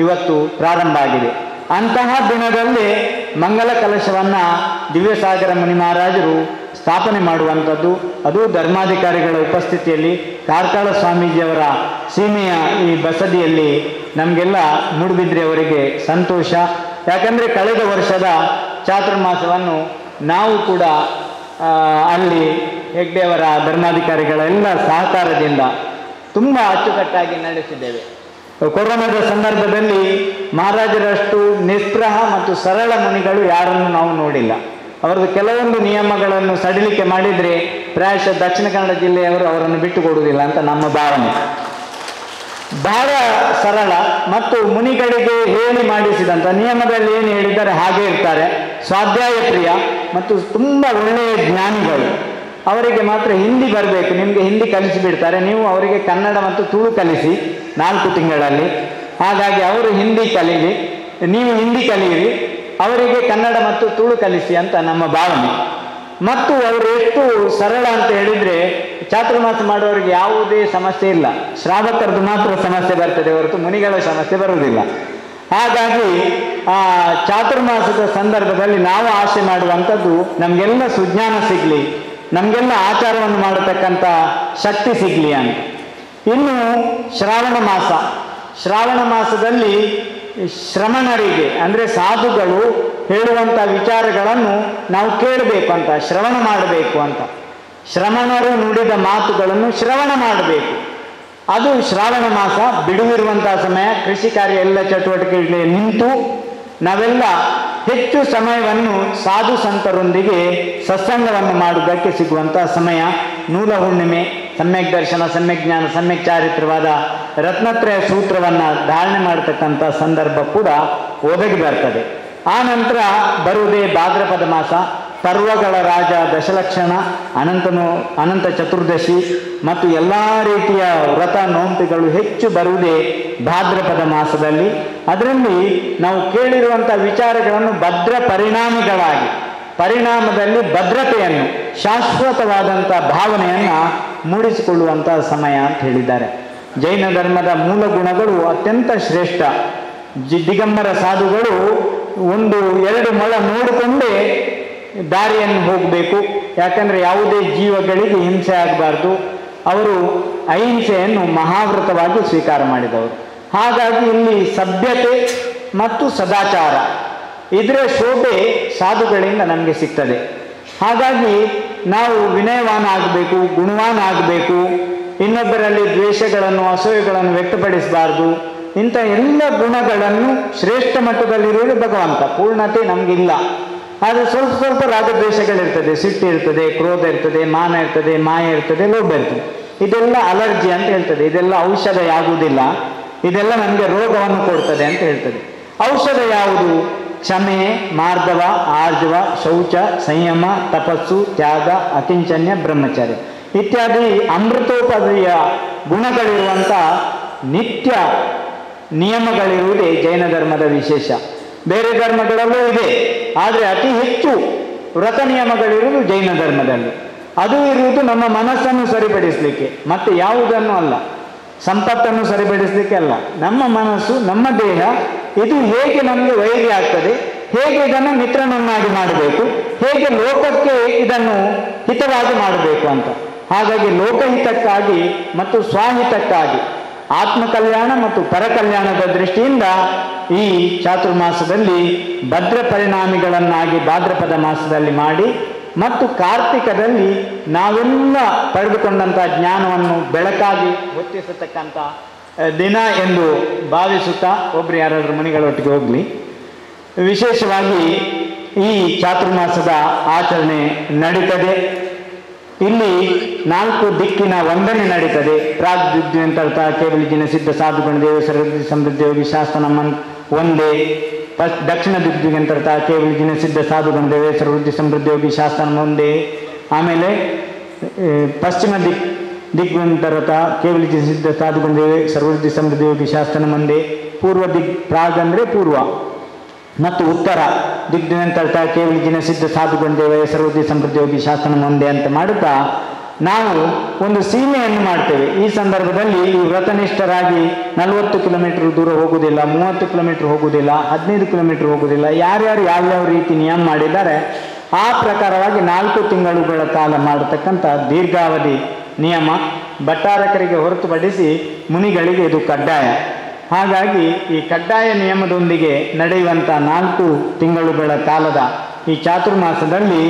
ಇವತ್ತು ಪ್ರಾರಂಭ ಆಗಿದೆ. ಅಂತಹ ದಿನದಲ್ಲಿ ಮಂಗಲ ಕಲಶವನ್ನು ದಿವ್ಯಸಾಗರ ಮುನಿ ಮಹಾರಾಜರು ಸ್ಥಾಪನೆ ಮಾಡುವಂಥದ್ದು, ಅದು ಧರ್ಮಾಧಿಕಾರಿಗಳ ಉಪಸ್ಥಿತಿಯಲ್ಲಿ ಕಾರ್ಕಳ ಸ್ವಾಮೀಜಿಯವರ ಸೀಮೆಯ ಈ ಬಸದಿಯಲ್ಲಿ ನಮಗೆಲ್ಲ ಮೂಡುಬಿದ್ರೆ ಅವರಿಗೆ ಸಂತೋಷ. ಯಾಕಂದರೆ ಕಳೆದ ವರ್ಷದ ಚಾತುರ್ಮಾಸವನ್ನು ನಾವು ಕೂಡ ಅಲ್ಲಿ ಹೆಗ್ಡೆಯವರ ಧರ್ಮಾಧಿಕಾರಿಗಳ ಎಲ್ಲ ಸಹಕಾರದಿಂದ ತುಂಬ ಅಚ್ಚುಕಟ್ಟಾಗಿ ನಡೆಸಿದ್ದೇವೆ. ಕೊರೋನಾದ ಸಂದರ್ಭದಲ್ಲಿ ಮಹಾರಾಜರಷ್ಟು ನಿಸ್ಪೃಹ ಮತ್ತು ಸರಳ ಮುನಿಗಳು ಯಾರನ್ನು ನಾವು ನೋಡಿಲ್ಲ. ಅವರದ್ದು ಕೆಲವೊಂದು ನಿಯಮಗಳನ್ನು ಸಡಿಲಿಕೆ ಮಾಡಿದರೆ ಪ್ರಾಯಶಃ ದಕ್ಷಿಣ ಕನ್ನಡ ಜಿಲ್ಲೆಯವರು ಅವರನ್ನು ಬಿಟ್ಟುಕೊಡುವುದಿಲ್ಲ ಅಂತ ನಮ್ಮ ಭಾವನೆ. ಬಹಳ ಸರಳ ಮತ್ತು ಮುನಿಗಳಿಗೆ ಹೇಳಿ ಮಾಡಿಸಿದಂಥ ನಿಯಮದಲ್ಲಿ ಏನು ಹೇಳಿದ್ದಾರೆ ಹಾಗೆ ಇರ್ತಾರೆ. ಸ್ವಾಧ್ಯಾಯ ಪ್ರಿಯ ಮತ್ತು ತುಂಬ ಒಳ್ಳೆಯ ಜ್ಞಾನಿಗಳು. ಅವರಿಗೆ ಮಾತ್ರ ಹಿಂದಿ ಬರಬೇಕು, ನಿಮಗೆ ಹಿಂದಿ ಕಲಿಸಿಬಿಡ್ತಾರೆ. ನೀವು ಅವರಿಗೆ ಕನ್ನಡ ಮತ್ತು ತುಳು ಕಲಿಸಿ 4 ತಿಂಗಳಲ್ಲಿ. ಹಾಗಾಗಿ ಅವರು ಹಿಂದಿ ಕಲೀಲಿ, ನೀವು ಹಿಂದಿ ಕಲಿಯಿರಿ, ಅವರಿಗೆ ಕನ್ನಡ ಮತ್ತು ತುಳು ಕಲಿಸಿ ಅಂತ ನಮ್ಮ ಭಾವನೆ. ಮತ್ತು ಅವರು ಎಷ್ಟು ಸರಳ ಅಂತ ಹೇಳಿದರೆ, ಚಾತುರ್ಮಾಸ ಮಾಡುವವರಿಗೆ ಯಾವುದೇ ಸಮಸ್ಯೆ ಇಲ್ಲ. ಶ್ರಾವಕರದ್ದು ಮಾತ್ರ ಸಮಸ್ಯೆ ಬರ್ತದೆ ಹೊರತು ಮುನಿಗಳ ಸಮಸ್ಯೆ ಬರುವುದಿಲ್ಲ. ಹಾಗಾಗಿ ಆ ಚಾತುರ್ಮಾಸದ ಸಂದರ್ಭದಲ್ಲಿ ನಾವು ಆಸೆ ಮಾಡುವಂಥದ್ದು ನಮಗೆಲ್ಲ ಸುಜ್ಞಾನ ಸಿಗಲಿ, ನಮಗೆಲ್ಲ ಆಚಾರವನ್ನು ಮಾಡತಕ್ಕಂಥ ಶಕ್ತಿ ಸಿಗಲಿ ಅಂತ. ಇನ್ನು ಶ್ರಾವಣ ಮಾಸದಲ್ಲಿ ಶ್ರಮಣರಿಗೆ ಅಂದರೆ ಸಾಧುಗಳು ಹೇಳುವಂಥ ವಿಚಾರಗಳನ್ನು ನಾವು ಕೇಳಬೇಕು ಅಂತ, ಶ್ರವಣ ಮಾಡಬೇಕು ಅಂತ. ಶ್ರಮಣರು ನುಡಿದ ಮಾತುಗಳನ್ನು ಶ್ರವಣ ಮಾಡಬೇಕು. ಅದು ಶ್ರಾವಣ ಮಾಸ ಬಿಡುವಿರುವಂತಹ ಸಮಯ. ಕೃಷಿ ಕಾರ್ಯ ಎಲ್ಲ ಚಟುವಟಿಕೆಗಳಿಗೆ ನಿಂತು ನಾವೆಲ್ಲ ಹೆಚ್ಚು ಸಮಯವನ್ನು ಸಾಧು ಸಂತರೊಂದಿಗೆ ಸತ್ಸಂಗವನ್ನು ಮಾಡುವುದಕ್ಕೆ ಸಿಗುವಂತಹ ಸಮಯ. ನೂಲ ಹುಣ್ಣಿಮೆ, ಸಮ್ಯಕ್ ದರ್ಶನ, ಸಮ್ಯಕ್ ಜ್ಞಾನ, ಸಮ್ಯಕ್ ಚಾರಿತ್ರವಾದ ರತ್ನತ್ರಯ ಸೂತ್ರವನ್ನು ಧಾರಣೆ ಮಾಡತಕ್ಕಂಥ ಸಂದರ್ಭ ಕೂಡ ಒದಗಿ ಬರ್ತದೆ. ಆ ನಂತರ ಬರುವುದೇ ಭಾದ್ರಪದ ಮಾಸ. ಪರ್ವಗಳ ರಾಜ ದಶಲಕ್ಷಣ, ಅನಂತ ಚತುರ್ದಶಿ ಮತ್ತು ಎಲ್ಲ ರೀತಿಯ ವ್ರತ ನೋಂಪಿಗಳು ಹೆಚ್ಚು ಬರುವುದೇ ಭಾದ್ರಪದ ಮಾಸದಲ್ಲಿ. ಅದರಲ್ಲಿ ನಾವು ಕೇಳಿರುವಂಥ ವಿಚಾರಗಳನ್ನು ಭದ್ರ ಪರಿಣಾಮಿಗಳಾಗಿ, ಪರಿಣಾಮದಲ್ಲಿ ಭದ್ರತೆಯನ್ನು, ಶಾಶ್ವತವಾದಂಥ ಭಾವನೆಯನ್ನು ಮೂಡಿಸಿಕೊಳ್ಳುವಂಥ ಸಮಯ ಅಂತ ಹೇಳಿದ್ದಾರೆ. ಜೈನ ಧರ್ಮದ ಮೂಲ ಗುಣಗಳು ಅತ್ಯಂತ ಶ್ರೇಷ್ಠ. ದಿಗಂಬರ ಸಾಧುಗಳು 1-2 ಮೊಳ ನೋಡಿಕೊಂಡೇ ದಾರಿಯನ್ನು ಹೋಗಬೇಕು. ಯಾಕಂದರೆ ಯಾವುದೇ ಜೀವಗಳಿಗೆ ಹಿಂಸೆ ಆಗಬಾರ್ದು. ಅವರು ಅಹಿಂಸೆಯನ್ನು ಮಹಾವ್ರತವಾಗಿ ಸ್ವೀಕಾರ ಮಾಡಿದವರು. ಹಾಗಾಗಿ ಇಲ್ಲಿ ಸಭ್ಯತೆ ಮತ್ತು ಸದಾಚಾರ ಇದರ ಶೋಭೆ ಸಾಧುಗಳಿಂದ ನಮಗೆ ಸಿಗ್ತದೆ. ಹಾಗಾಗಿ ನಾವು ವಿನಯವಾನ ಆಗಬೇಕು, ಗುಣವಾನ ಆಗಬೇಕು, ಇನ್ನೊಬ್ಬರಲ್ಲಿ ದ್ವೇಷಗಳನ್ನು, ಅಸೂಯೆಗಳನ್ನು ವ್ಯಕ್ತಪಡಿಸಬಾರ್ದು. ಇಂಥ ಎಲ್ಲ ಗುಣಗಳನ್ನು ಶ್ರೇಷ್ಠ ಮಟ್ಟದಲ್ಲಿರುವುದು ಭಗವಂತ. ಪೂರ್ಣತೆ ನಮಗಿಲ್ಲ. ಆದರೆ ಸ್ವಲ್ಪ ರಾಗದ್ವೇಷಗಳಿರ್ತದೆ, ಸಿಟ್ಟು ಇರ್ತದೆ, ಕ್ರೋಧ ಇರ್ತದೆ, ಮಾನ ಇರ್ತದೆ, ಮಾಯ ಇರ್ತದೆ, ಲೋಭ ಇರ್ತದೆ. ಇದೆಲ್ಲ ಅಲರ್ಜಿ ಅಂತ ಹೇಳ್ತದೆ. ಇದೆಲ್ಲ ಔಷಧ ಆಗುವುದಿಲ್ಲ, ಇದೆಲ್ಲ ನಮಗೆ ರೋಗವನ್ನು ಕೊಡ್ತದೆ ಅಂತ ಹೇಳ್ತದೆ. ಔಷಧ ಯಾವುದು? ಕ್ಷಮೆ, ಮಾರ್ಧವ, ಆರ್ಜವ, ಶೌಚ, ಸಂಯಮ, ತಪಸ್ಸು, ತ್ಯಾಗ, ಅಕಿಂಚನ್ಯ, ಬ್ರಹ್ಮಚರ್ಯ ಇತ್ಯಾದಿ ಅಮೃತೋಪದಿಯ ಗುಣಗಳಿರುವಂಥ ನಿತ್ಯ ನಿಯಮಗಳಿರುವುದೇ ಜೈನ ಧರ್ಮದ ವಿಶೇಷ. ಬೇರೆ ಧರ್ಮಗಳಲ್ಲೂ ಇದೆ, ಆದರೆ ಅತಿ ಹೆಚ್ಚು ವ್ರತ ನಿಯಮಗಳಿರುವುದು ಜೈನ ಧರ್ಮದಲ್ಲಿ. ಅದು ಇರುವುದು ನಮ್ಮ ಮನಸ್ಸನ್ನು ಸರಿಪಡಿಸಲಿಕ್ಕೆ, ಮತ್ತೆ ಯಾವುದನ್ನು ಅಲ್ಲ. ಸಂಪತ್ತನ್ನು ಸರಿಪಡಿಸಲಿಕ್ಕೆ ಅಲ್ಲ. ನಮ್ಮ ಮನಸ್ಸು, ನಮ್ಮ ದೇಹ ಇದು ಹೇಗೆ ನಮಗೆ ವೈರಿ ಆಗ್ತದೆ, ಹೇಗೆ ಇದನ್ನು ಮಿತ್ರನನ್ನಾಗಿ ಮಾಡಬೇಕು, ಹೇಗೆ ಲೋಕಕ್ಕೆ ಇದನ್ನು ಹಿತವಾಗಿ ಮಾಡಬೇಕು ಅಂತ. ಹಾಗಾಗಿ ಲೋಕಹಿತಕ್ಕಾಗಿ ಮತ್ತು ಸ್ವಹಿತಕ್ಕಾಗಿ ಆತ್ಮಕಲ್ಯಾಣ ಮತ್ತು ಪರಕಲ್ಯಾಣದ ದೃಷ್ಟಿಯಿಂದ ಈ ಚಾತುರ್ಮಾಸದಲ್ಲಿ ಭದ್ರ ಪರಿಣಾಮಿಗಳನ್ನಾಗಿ ಭಾದ್ರಪದ ಮಾಸದಲ್ಲಿ ಮಾಡಿ ಮತ್ತು ಕಾರ್ತಿಕದಲ್ಲಿ ನಾವೆಲ್ಲ ಪಡೆದುಕೊಂಡಂಥ ಜ್ಞಾನವನ್ನು ಬೆಳಕಾಗಿ ಹೊತ್ತಿಸತಕ್ಕಂಥ ದಿನ ಎಂದು ಭಾವಿಸುತ್ತಾ ಒಬ್ಬರು ಯಾರಾದರೂ ಮನೆಗಳೊಟ್ಟಿಗೆ ಹೋಗಲಿ. ವಿಶೇಷವಾಗಿ ಈ ಚಾತುರ್ಮಾಸದ ಆಚರಣೆ ನಡೀತದೆ. ಇಲ್ಲಿ 4 ದಿಕ್ಕಿನ ವಂದನೆ ನಡೀತದೆ. ಪ್ರಾಗ್ದಿದ್ಯಂತರ್ಥ ಕೇವಲಿಜಿನ ಸಿದ್ಧ ಸಾಧುಗಣ ದೇವ ಸರ್ವದಿ ಸಮೃದ್ಧಿ ಯೋಗಿ ಶಾಸ್ತ್ರ ಒಂದೇ. ದಕ್ಷಿಣ ದಿಗ್ಗಂತರ್ಥ ಕೇವಲಿಜಿನ ಸಿದ್ಧ ಸಾಧುಗಣ ದೇವ ಸರ್ವೃದ್ಧಿ ಸಮೃದ್ಧಿ ಯೋಗಿ ಶಾಸ್ತ್ರ ಒಂದೇ. ಆಮೇಲೆ ಪಶ್ಚಿಮ ದಿಗ್ಗಂತರ್ಥ ಕೇವಲಿಜಿನ ಸಿದ್ಧ ಸಾಧುಗಣ ದೇವ ಸರ್ವೃದ್ಧಿ ಸಮೃದ್ಧಿ ಯೋಗಿ ಶಾಸ್ತ್ರ ಒಂದೇ. ಪೂರ್ವ ಪ್ರಾಗ್ ಅಂದರೆ ಪೂರ್ವ ಮತ್ತು ಉತ್ತರ ದಿಗ್ಗಂತರ್ಥ ಕೇವಲಿಜಿನ ಸಿದ್ಧ ಸಾಧುಗಣ ದೇವ ಸರ್ವೃದ್ಧಿ ಸಮೃದ್ಧಿ ಯೋಗಿ ಶಾಸ್ತ್ರ ಒಂದೇ ಅಂತ ಮಾಡುತ್ತಾ ನಾವು ಒಂದು ಸೀಮೆಯನ್ನು ಮಾಡ್ತೇವೆ. ಈ ಸಂದರ್ಭದಲ್ಲಿ ಈ ವ್ರತನಿಷ್ಠರಾಗಿ 40 ಕಿಲೋಮೀಟರ್ ದೂರ ಹೋಗುವುದಿಲ್ಲ, 30 ಕಿಲೋಮೀಟರ್ ಹೋಗುವುದಿಲ್ಲ, 15 ಕಿಲೋಮೀಟರ್ ಹೋಗುವುದಿಲ್ಲ. ಯಾರ್ಯಾರು ಯಾವ್ಯಾವ ರೀತಿ ನಿಯಮ ಮಾಡಿದ್ದಾರೆ ಆ ಪ್ರಕಾರವಾಗಿ 4 ತಿಂಗಳುಗಳ ಕಾಲ ಮಾಡತಕ್ಕಂಥ ದೀರ್ಘಾವಧಿ ನಿಯಮ. ಭಟ್ಟಾರಕರಿಗೆ ಹೊರತುಪಡಿಸಿ ಮುನಿಗಳಿಗೆ ಇದು ಕಡ್ಡಾಯ. ಹಾಗಾಗಿ ಈ ಕಡ್ಡಾಯ ನಿಯಮದೊಂದಿಗೆ ನಡೆಯುವಂಥ 4 ತಿಂಗಳುಗಳ ಕಾಲದ ಈ ಚಾತುರ್ಮಾಸದಲ್ಲಿ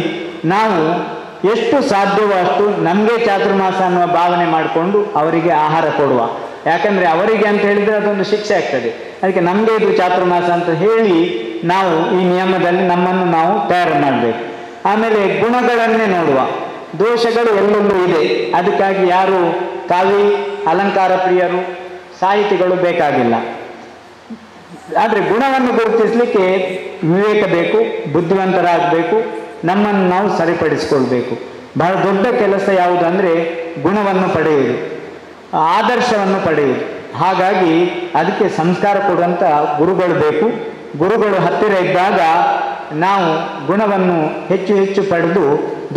ನಾವು ಎಷ್ಟು ಸಾಧ್ಯವೋ ಅಷ್ಟು ನಮಗೆ ಚಾತುರ್ಮಾಸ ಅನ್ನುವ ಭಾವನೆ ಮಾಡಿಕೊಂಡು ಅವರಿಗೆ ಆಹಾರ ಕೊಡುವ. ಯಾಕಂದರೆ ಅವರಿಗೆ ಅಂತ ಹೇಳಿದರೆ ಅದೊಂದು ಶಿಕ್ಷೆ ಆಗ್ತದೆ. ಅದಕ್ಕೆ ನಮಗೆ ಇದು ಚಾತುರ್ಮಾಸ ಅಂತ ಹೇಳಿ ನಾವು ಈ ನಿಯಮದಲ್ಲಿ ನಮ್ಮನ್ನು ನಾವು ತಯಾರು ಮಾಡಬೇಕು. ಆಮೇಲೆ ಗುಣಗಳನ್ನೇ ನೋಡುವ. ದೋಷಗಳು ಎಲ್ಲೆಲ್ಲೂ ಇದೆ. ಅದಕ್ಕಾಗಿ ಯಾರು ಕಾವಿ ಅಲಂಕಾರ ಪ್ರಿಯರು ಸಾಹಿತಿಗಳು ಬೇಕಾಗಿಲ್ಲ. ಆದರೆ ಗುಣವನ್ನು ಗುರುತಿಸಲಿಕ್ಕೆ ವಿವೇಕ ಬೇಕು, ಬುದ್ಧಿವಂತರಾಗಬೇಕು, ನಮ್ಮನ್ನು ನಾವು ಸರಿಪಡಿಸಿಕೊಳ್ಬೇಕು. ಬಹಳ ದೊಡ್ಡ ಕೆಲಸ ಯಾವುದಂದರೆ ಗುಣವನ್ನು ಪಡೆಯುವುದು, ಆದರ್ಶವನ್ನು ಪಡೆಯುವುದು. ಹಾಗಾಗಿ ಅದಕ್ಕೆ ಸಂಸ್ಕಾರ ಕೊಡುವಂಥ ಗುರುಗಳು ಬೇಕು. ಗುರುಗಳು ಹತ್ತಿರ ಇದ್ದಾಗ ನಾವು ಗುಣವನ್ನು ಹೆಚ್ಚು ಹೆಚ್ಚು ಪಡೆದು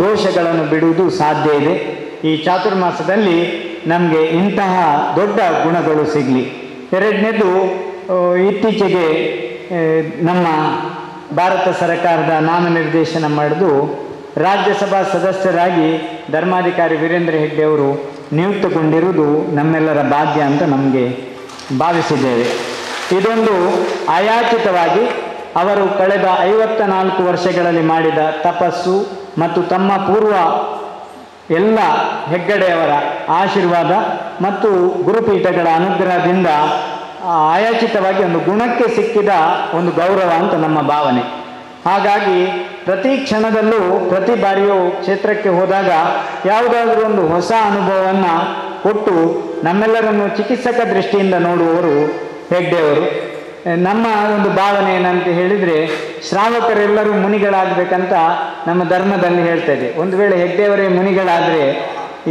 ದೋಷಗಳನ್ನು ಬಿಡುವುದು ಸಾಧ್ಯ ಇದೆ. ಈ ಚಾತುರ್ಮಾಸದಲ್ಲಿ ನಮಗೆ ಇಂತಹ ದೊಡ್ಡ ಗುಣಗಳು ಸಿಗಲಿ. ಎರಡನೇದು ಇತ್ತೀಚೆಗೆ ನಮ್ಮ ಭಾರತ ಸರ್ಕಾರದ ನಾಮನಿರ್ದೇಶನ ಮಾಡಿದು ರಾಜ್ಯಸಭಾ ಸದಸ್ಯರಾಗಿ ಧರ್ಮಾಧಿಕಾರಿ ವೀರೇಂದ್ರ ಹೆಗ್ಡೆ ಅವರು ನಿಯುಕ್ತಗೊಂಡಿರುವುದು ನಮ್ಮೆಲ್ಲರ ಭಾಗ್ಯ ಅಂತ ನಮಗೆ ಭಾವಿಸಿದ್ದೇವೆ. ಇದೊಂದು ಅಯಾಚಿತವಾಗಿ ಅವರು ಕಳೆದ 54 ವರ್ಷಗಳಲ್ಲಿ ಮಾಡಿದ ತಪಸ್ಸು ಮತ್ತು ತಮ್ಮ ಪೂರ್ವ ಎಲ್ಲ ಹೆಗ್ಗಡೆಯವರ ಆಶೀರ್ವಾದ ಮತ್ತು ಗುರುಪೀಠಗಳ ಅನುಗ್ರಹದಿಂದ ಅಯಾಚಿತವಾಗಿ ಒಂದು ಗುಣಕ್ಕೆ ಸಿಕ್ಕಿದ ಒಂದು ಗೌರವ ಅಂತ ನಮ್ಮ ಭಾವನೆ. ಹಾಗಾಗಿ ಪ್ರತಿ ಕ್ಷಣದಲ್ಲೂ ಪ್ರತಿ ಬಾರಿಯೂ ಕ್ಷೇತ್ರಕ್ಕೆ ಹೋದಾಗ ಯಾವುದಾದ್ರೂ ಒಂದು ಹೊಸ ಅನುಭವವನ್ನು ಕೊಟ್ಟು ನಮ್ಮೆಲ್ಲರನ್ನು ಚಿಕಿತ್ಸಕ ದೃಷ್ಟಿಯಿಂದ ನೋಡುವವರು ಹೆಗ್ಡೆಯವರು. ನಮ್ಮ ಒಂದು ಭಾವನೆ ಏನಂತ ಹೇಳಿದರೆ, ಶ್ರಾವಕರೆಲ್ಲರೂ ಮುನಿಗಳಾಗಬೇಕಂತ ನಮ್ಮ ಧರ್ಮದಲ್ಲಿ ಹೇಳ್ತಾ ಇದೆ. ಒಂದು ವೇಳೆ ಹೆಗ್ಡೆಯವರೇ ಮುನಿಗಳಾದರೆ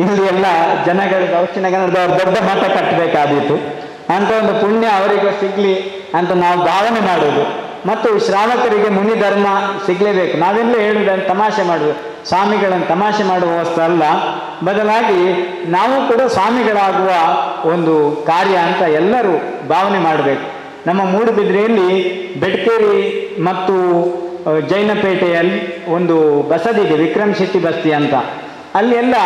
ಇಲ್ಲಿ ಎಲ್ಲ ಜನಗಳು ದಕ್ಷಿಣ ಕನ್ನಡದವರು ದೊಡ್ಡ ಮಠ ಕಟ್ಟಬೇಕಾದೀತು ಅಂತ ಒಂದು ಪುಣ್ಯ ಅವರಿಗೂ ಸಿಗಲಿ ಅಂತ ನಾವು ಭಾವನೆ ಮಾಡೋದು. ಮತ್ತು ಶ್ರಾವಕರಿಗೆ ಮುನಿ ಧರ್ಮ ಸಿಗಲೇಬೇಕು. ನಾವೆಲ್ಲ ಹೇಳುವುದನ್ನು ತಮಾಷೆ ಮಾಡುವುದು, ಸ್ವಾಮಿಗಳನ್ನು ತಮಾಷೆ ಮಾಡುವ ವಸ್ತು ಅಲ್ಲ, ಬದಲಾಗಿ ನಾವು ಕೂಡ ಸ್ವಾಮಿಗಳಾಗುವ ಒಂದು ಕಾರ್ಯ ಅಂತ ಎಲ್ಲರೂ ಭಾವನೆ ಮಾಡಬೇಕು. ನಮ್ಮ ಮೂಡುಬಿದ್ರೆಯಲ್ಲಿ ಬೆಡ್ಕೇರಿ ಮತ್ತು ಜೈನಪೇಟೆಯಲ್ಲಿ ಒಂದು ಬಸದಿ ಇದೆ, ವಿಕ್ರಮ್ ಶೆಟ್ಟಿ ಬಸ್ತಿ ಅಂತ. ಅಲ್ಲಿ ಎಲ್ಲ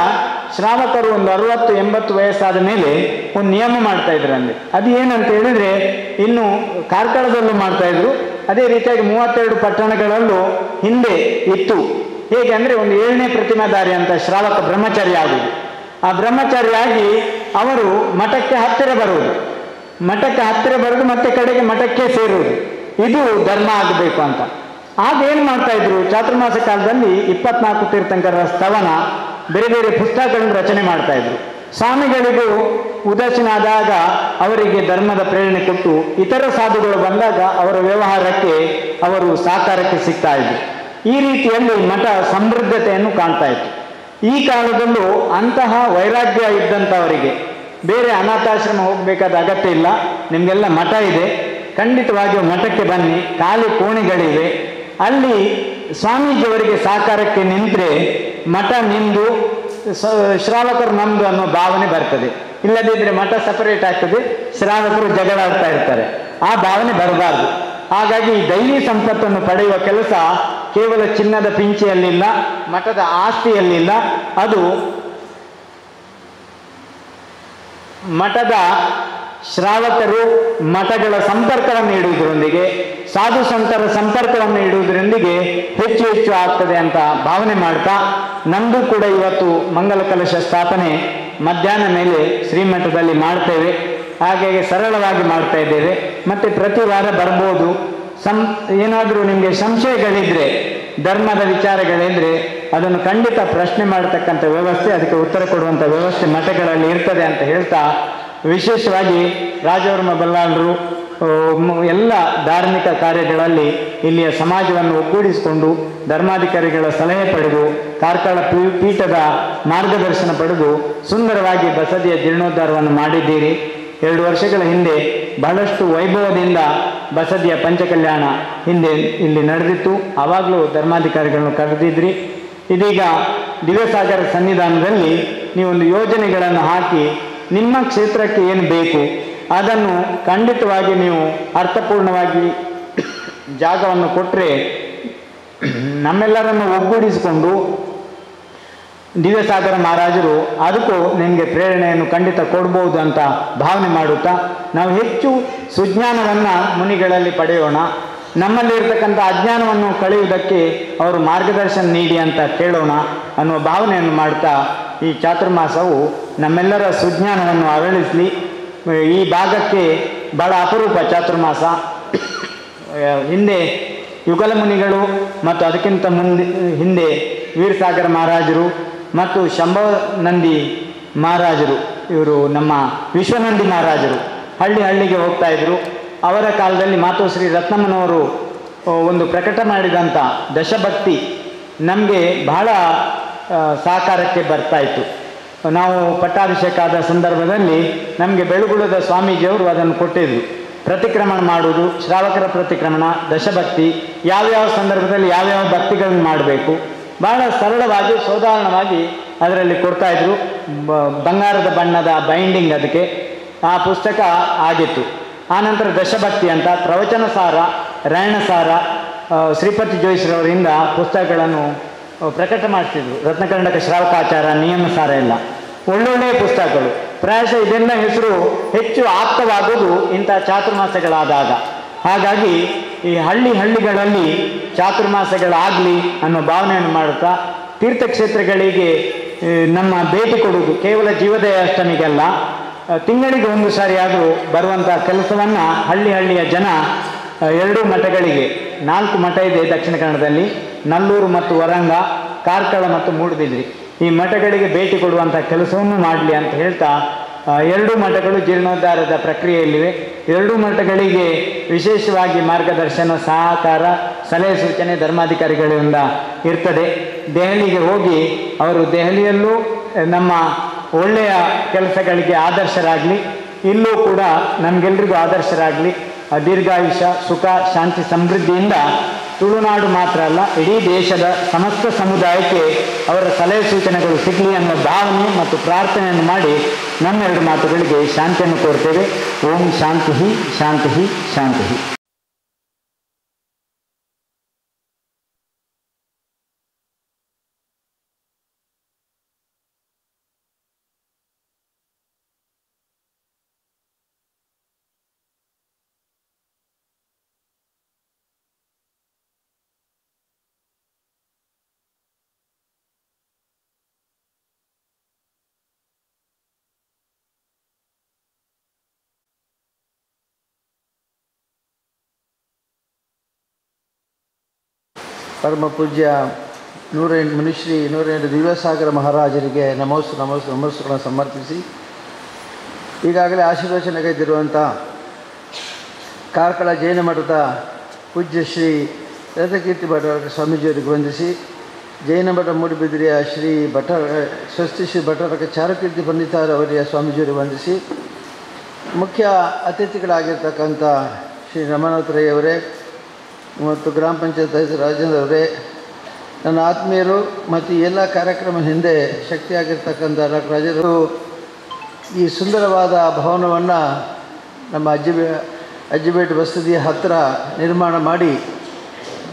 ಶ್ರಾವಕರು ಒಂದು 60-80 ವಯಸ್ಸಾದ ಮೇಲೆ ಒಂದು ನಿಯಮ ಮಾಡ್ತಾ ಇದ್ರು. ಅಲ್ಲಿ ಅದು ಏನಂತ ಹೇಳಿದರೆ, ಇನ್ನು ಕಾರ್ಕಳದಲ್ಲೂ ಮಾಡ್ತಾಯಿದ್ರು, ಅದೇ ರೀತಿಯಾಗಿ 32 ಪಟ್ಟಣಗಳಲ್ಲೂ ಹಿಂದೆ ಇತ್ತು. ಹೇಗೆ ಅಂದರೆ, ಒಂದು 7ನೇ ಪ್ರತಿಮಾಧಾರಿ ಅಂತ ಶ್ರಾವಕ ಬ್ರಹ್ಮಚಾರಿ ಆಗುವುದು. ಆ ಬ್ರಹ್ಮಚಾರಿ ಆಗಿ ಅವರು ಮಠಕ್ಕೆ ಹತ್ತಿರ ಬರುವುದು, ಮಠಕ್ಕೆ ಹತ್ತಿರ ಬರೋದು ಮತ್ತೆ ಕಡೆಗೆ ಮಠಕ್ಕೆ ಸೇರುವುದು, ಇದು ಧರ್ಮ ಆಗಬೇಕು ಅಂತ. ಆಗ ಏನು ಮಾಡ್ತಾಯಿದ್ರು, ಚಾತುರ್ಮಾಸ ಕಾಲದಲ್ಲಿ 24 ತೀರ್ಥಂಕರರ ಸ್ತವನ, ಬೇರೆ ಬೇರೆ ಪುಸ್ತಕಗಳನ್ನು ರಚನೆ ಮಾಡ್ತಾಯಿದ್ರು. ಸ್ವಾಮಿಗಳಿಗೂ ಉದಾಸೀನ ಆದಾಗ ಅವರಿಗೆ ಧರ್ಮದ ಪ್ರೇರಣೆ ಕೊಟ್ಟು ಇತರ ಸಾಧುಗಳು ಬಂದಾಗ ಅವರ ವ್ಯವಹಾರಕ್ಕೆ ಅವರು ಸಾಕಾರಕ್ಕೆ ಸಿಗ್ತಾ ಇದ್ರು. ಈ ರೀತಿಯಲ್ಲಿ ಮಠ ಸಮೃದ್ಧತೆಯನ್ನು ಕಾಣ್ತಾ ಇತ್ತು. ಈ ಕಾಲದಲ್ಲೂ ಅಂತಹ ವೈರಾಗ್ಯ ಇದ್ದಂಥವರಿಗೆ ಬೇರೆ ಅನಾಥಾಶ್ರಮ ಹೋಗಬೇಕಾದ ಅಗತ್ಯ ಇಲ್ಲ, ನಿಮಗೆಲ್ಲ ಮಠ ಇದೆ, ಖಂಡಿತವಾಗಿಯೂ ಮಠಕ್ಕೆ ಬನ್ನಿ, ಖಾಲಿ ಕೋಣೆಗಳಿವೆ, ಅಲ್ಲಿ ಸ್ವಾಮೀಜಿಯವರಿಗೆ ಸಾಕಾರಕ್ಕೆ ನಿಂತರೆ ಮಠ ನಿಂದು ಶ್ರಾವಕರು ನಮ್ಮದು ಅನ್ನೋ ಭಾವನೆ ಬರ್ತದೆ. ಇಲ್ಲದಿದ್ದರೆ ಮಠ ಸಪರೇಟ್ ಆಗ್ತದೆ, ಶ್ರಾವಕರು ಜಗಳಾಡ್ತಾ ಇರ್ತಾರೆ, ಆ ಭಾವನೆ ಬರಬಾರ್ದು. ಹಾಗಾಗಿ ಈ ದೈವಿ ಸಂಪತ್ತನ್ನು ಪಡೆಯುವ ಕೆಲಸ ಕೇವಲ ಚಿನ್ನದ ಪಿಂಚೆಯಲ್ಲಿಲ್ಲ, ಮಠದ ಆಸ್ತಿಯಲ್ಲಿಲ್ಲ, ಅದು ಮಠದ ಶ್ರಾವಕರು ಮಠಗಳ ಸಂಪರ್ಕವನ್ನು ಇಡುವುದರೊಂದಿಗೆ, ಸಾಧು ಸಂತರ ಸಂಪರ್ಕವನ್ನು ಇಡುವುದರೊಂದಿಗೆ ಹೆಚ್ಚು ಹೆಚ್ಚು ಆಗ್ತದೆ ಅಂತ ಭಾವನೆ ಮಾಡ್ತಾ, ನಮ್ಮದು ಕೂಡ ಇವತ್ತು ಮಂಗಲ ಕಲಶ ಸ್ಥಾಪನೆ ಮಧ್ಯಾಹ್ನ ಮೇಲೆ ಶ್ರೀಮಠದಲ್ಲಿ ಮಾಡ್ತೇವೆ. ಹಾಗಾಗಿ ಸರಳವಾಗಿ ಮಾಡ್ತಾ ಇದ್ದೇವೆ. ಮತ್ತು ಪ್ರತಿ ವಾರ ಬರ್ಬೋದು. ಏನಾದರೂ ನಿಮಗೆ ಸಂಶಯಗಳಿದ್ದರೆ, ಧರ್ಮದ ವಿಚಾರಗಳಿದ್ದರೆ ಅದನ್ನು ಖಂಡಿತ ಪ್ರಶ್ನೆ ಮಾಡತಕ್ಕಂಥ ವ್ಯವಸ್ಥೆ, ಅದಕ್ಕೆ ಉತ್ತರ ಕೊಡುವಂಥ ವ್ಯವಸ್ಥೆ ಮಠಗಳಲ್ಲಿ ಇರ್ತದೆ ಅಂತ ಹೇಳ್ತಾ, ವಿಶೇಷವಾಗಿ ರಾಜವರ್ಮ ಬಲ್ಲಾಳರು ಎಲ್ಲ ಧಾರ್ಮಿಕ ಕಾರ್ಯಗಳಲ್ಲಿ ಇಲ್ಲಿಯ ಸಮಾಜವನ್ನು ಒಗ್ಗೂಡಿಸಿಕೊಂಡು ಧರ್ಮಾಧಿಕಾರಿಗಳ ಸಲಹೆ ಪಡೆದು ಕಾರ್ಕಳ ಪೀಠದ ಮಾರ್ಗದರ್ಶನ ಪಡೆದು ಸುಂದರವಾಗಿ ಬಸದಿಯ ಜೀರ್ಣೋದ್ಧಾರವನ್ನು ಮಾಡಿದ್ದೀರಿ. 2 ವರ್ಷಗಳ ಹಿಂದೆ ಬಹಳಷ್ಟು ವೈಭವದಿಂದ ಬಸದಿಯ ಪಂಚಕಲ್ಯಾಣ ಹಿಂದೆ ಇಲ್ಲಿ ನಡೆದಿತ್ತು. ಆವಾಗಲೂ ಧರ್ಮಾಧಿಕಾರಿಗಳನ್ನು ಕರೆದಿದ್ರಿ. ಇದೀಗ ದಿವ್ಯಸಾಗರ ಸನ್ನಿಧಾನದಲ್ಲಿ ನೀವೊಂದು ಯೋಜನೆಗಳನ್ನು ಹಾಕಿ ನಿಮ್ಮ ಕ್ಷೇತ್ರಕ್ಕೆ ಏನು ಬೇಕು ಅದನ್ನು ಖಂಡಿತವಾಗಿ ನೀವು ಅರ್ಥಪೂರ್ಣವಾಗಿ ಜಾಗವನ್ನು ಕೊಟ್ಟರೆ ನಮ್ಮೆಲ್ಲರನ್ನು ಒಗ್ಗೂಡಿಸಿಕೊಂಡು ದಿವ್ಯಸಾಗರ ಮಹಾರಾಜರು ಅದಕ್ಕೂ ನಿಮಗೆ ಪ್ರೇರಣೆಯನ್ನು ಖಂಡಿತ ಕೊಡ್ಬೋದು ಅಂತ ಭಾವನೆ ಮಾಡುತ್ತಾ, ನಾವು ಹೆಚ್ಚು ಸುಜ್ಞಾನವನ್ನು ಮುನಿಗಳಲ್ಲಿ ಪಡೆಯೋಣ, ನಮ್ಮಲ್ಲಿರ್ತಕ್ಕಂಥ ಅಜ್ಞಾನವನ್ನು ಕಳೆಯುವುದಕ್ಕೆ ಅವರು ಮಾರ್ಗದರ್ಶನ ನೀಡಿ ಅಂತ ಕೇಳೋಣ ಅನ್ನುವ ಭಾವನೆಯನ್ನು ಮಾಡ್ತಾ, ಈ ಚಾತುರ್ಮಾಸವು ನಮ್ಮೆಲ್ಲರ ಸುಜ್ಞಾನವನ್ನು ಅರಳಿಸಲಿ. ಈ ಭಾಗಕ್ಕೆ ಬಹಳ ಅಪರೂಪ ಚಾತುರ್ಮಾಸ. ಹಿಂದೆ ಯುಗಲ ಮುನಿಗಳು ಮತ್ತು ಅದಕ್ಕಿಂತ ಹಿಂದೆ ವೀರಸಾಗರ ಮಹಾರಾಜರು ಮತ್ತು ಶಂಭವನಂದಿ ಮಹಾರಾಜರು, ಇವರು ನಮ್ಮ ವಿಶ್ವನಂದಿ ಮಹಾರಾಜರು ಹಳ್ಳಿಗೆ ಹೋಗ್ತಾ ಇದ್ರು. ಅವರ ಕಾಲದಲ್ಲಿ ಮಾತೋಶ್ರೀ ರತ್ನಮ್ಮನವರು ಒಂದು ಪ್ರಕಟ ಮಾಡಿದಂಥ ದಶಭಕ್ತಿ ನಮಗೆ ಬಹಳ ಸಾಕಾರಕ್ಕೆ ಬರ್ತಾಯಿತ್ತು. ನಾವು ಪಟ್ಟಾಭಿಷೇಕ ಆದ ಸಂದರ್ಭದಲ್ಲಿ ನಮಗೆ ಬೆಳಗುಳದ ಸ್ವಾಮೀಜಿಯವರು ಅದನ್ನು ಕೊಟ್ಟಿದ್ರು. ಪ್ರತಿಕ್ರಮಣ ಮಾಡುವುದು, ಶ್ರಾವಕರ ಪ್ರತಿಕ್ರಮಣ, ದಶಭಕ್ತಿ, ಯಾವ್ಯಾವ ಸಂದರ್ಭದಲ್ಲಿ ಯಾವ್ಯಾವ ಭಕ್ತಿಗಳನ್ನು ಮಾಡಬೇಕು, ಬಹಳ ಸರಳವಾಗಿ ಸೋದಾಹರಣವಾಗಿ ಅದರಲ್ಲಿ ಕೊಡ್ತಾಯಿದ್ರು. ಬಂಗಾರದ ಬಣ್ಣದ ಬೈಂಡಿಂಗ್ ಅದಕ್ಕೆ ಆ ಪುಸ್ತಕ ಆಗಿತ್ತು. ಆನಂತರ ದಶಭಕ್ತಿ ಅಂತ ಪ್ರವಚನ ಸಾರ, ರಾಯಣ ಸಾರ, ಶ್ರೀಪತಿ ಜೋಯಿಸ್ರವರಿಂದ ಪುಸ್ತಕಗಳನ್ನು ಪ್ರಕಟ ಮಾಡ್ತಿದ್ರು. ರತ್ನಕರ್ಣಕ ಶ್ರಾವಕಾಚಾರ, ನಿಯಮ ಸಾರ ಎಲ್ಲ ಒಳ್ಳೊಳ್ಳೆಯ ಪುಸ್ತಕಗಳು. ಪ್ರಾಯಶಃ ಇದೆಲ್ಲ ಹೆಸರು ಹೆಚ್ಚು ಆಪ್ತವಾಗುವುದು ಇಂಥ ಚಾತುರ್ಮಾಸಗಳಾದಾಗ. ಹಾಗಾಗಿ ಈ ಹಳ್ಳಿಗಳಲ್ಲಿ ಚಾತುರ್ಮಾಸಗಳಾಗಲಿ ಅನ್ನೋ ಭಾವನೆಯನ್ನು ಮಾಡುತ್ತಾ ತೀರ್ಥಕ್ಷೇತ್ರಗಳಿಗೆ ನಮ್ಮ ಭೇಟಿ ಕೊಡುವುದು ಕೇವಲ ಜೀವದಯ ಅಷ್ಟಮಿಗೆಲ್ಲ, ತಿಂಗಳಿಗೆ ಒಂದು ಸಾರಿ ಆದರೂ ಬರುವಂಥ ಕೆಲಸವನ್ನು ಹಳ್ಳಿಯ ಜನ 2 ಮಠಗಳಿಗೆ, 4 ಮಠ ಇದೆ ದಕ್ಷಿಣ ಕನ್ನಡದಲ್ಲಿ, ನಲ್ಲೂರು ಮತ್ತು ವರಂಗ, ಕಾರ್ಕಳ ಮತ್ತು ಮೂಡುಬಿದಿರೆ, ಈ ಮಠಗಳಿಗೆ ಭೇಟಿ ಕೊಡುವಂಥ ಕೆಲಸವನ್ನು ಮಾಡಲಿ ಅಂತ ಹೇಳ್ತಾ 2 ಮಠಗಳು ಜೀರ್ಣೋದ್ಧಾರದ ಪ್ರಕ್ರಿಯೆಯಲ್ಲಿವೆ. 2 ಮಠಗಳಿಗೆ ವಿಶೇಷವಾಗಿ ಮಾರ್ಗದರ್ಶನ, ಸಹಕಾರ, ಸಲಹೆ ಸೂಚನೆ ಧರ್ಮಾಧಿಕಾರಿಗಳಿಂದ ಇರ್ತದೆ. ದೆಹಲಿಗೆ ಹೋಗಿ ಅವರು ದೆಹಲಿಯಲ್ಲೂ ನಮ್ಮ ಒಳ್ಳೆಯ ಕೆಲಸಗಳಿಗೆ ಆದರ್ಶರಾಗಲಿ, ಇಲ್ಲೂ ಕೂಡ ನಮಗೆಲ್ಲರಿಗೂ ಆದರ್ಶರಾಗಲಿ, ದೀರ್ಘಾಯುಷ್ಯ, ಸುಖ, ಶಾಂತಿ, ಸಮೃದ್ಧಿಯಿಂದ ತುಳುನಾಡು ಮಾತ್ರ ಅಲ್ಲ ಇಡೀ ದೇಶದ ಸಮಸ್ತ ಸಮುದಾಯಕ್ಕೆ ಅವರ ಸಲಹೆ ಸೂಚನೆಗಳು ಸಿಗಲಿ ಅನ್ನೋ ಭಾವನೆ ಮತ್ತು ಪ್ರಾರ್ಥನೆಯನ್ನು ಮಾಡಿ ನಮ್ಮ 2 ಮಾತುಗಳಿಗೆ ಶಾಂತಿಯನ್ನು ಕೋರ್ತೇವೆ. ಓಂ ಶಾಂತಿ ಶಾಂತಿ ಶಾಂತಿ. ಪರಮ ಪೂಜ್ಯ ಮುನಿಶ್ರೀ 108 ದಿವ್ಯಸಾಗರ ಮಹಾರಾಜರಿಗೆ ನಮಸ್ಸುಗಳನ್ನು ಸಮರ್ಪಿಸಿ, ಈಗಾಗಲೇ ಆಶೀರ್ವಚನಗೈದಿರುವಂಥ ಕಾರ್ಕಳ ಜೈನ ಮಠದ ಪೂಜ್ಯ ಶ್ರೀ ರಥಕೀರ್ತಿ ಭಟ್ಟಾರಕ ಸ್ವಾಮೀಜಿಯವರಿಗೆ ವಂದಿಸಿ, ಜೈನ ಮಠ ಮೂಡುಬಿದಿರೆಯ ಸ್ವಸ್ತಿ ಶ್ರೀ ಭಟ್ಟಾರಕ ಚಾರುಕೀರ್ತಿ ಪಂಡಿತಾರವರಿಯ ಸ್ವಾಮೀಜಿಯವರಿಗೆ ವಂದಿಸಿ, ಮುಖ್ಯ ಅತಿಥಿಗಳಾಗಿರ್ತಕ್ಕಂಥ ಶ್ರೀ ರಮನಾಥರಯ್ಯವರೇ ಮತ್ತು ಗ್ರಾಮ ಪಂಚಾಯತ್ ರಾಜೇಂದ್ರ ಅವರೇ, ನನ್ನ ಆತ್ಮೀಯರು ಮತ್ತು ಈ ಎಲ್ಲ ಕಾರ್ಯಕ್ರಮ ಹಿಂದೆ ಶಕ್ತಿಯಾಗಿರ್ತಕ್ಕಂಥ ಡಾಕ್ಟರ್ ರಾಜೇಂದ್ರ, ಈ ಸುಂದರವಾದ ಭವನವನ್ನು ನಮ್ಮ ಅಜ್ಜಿಬೇಟ್ ಬಸದಿಯ ಹತ್ತಿರ ನಿರ್ಮಾಣ ಮಾಡಿ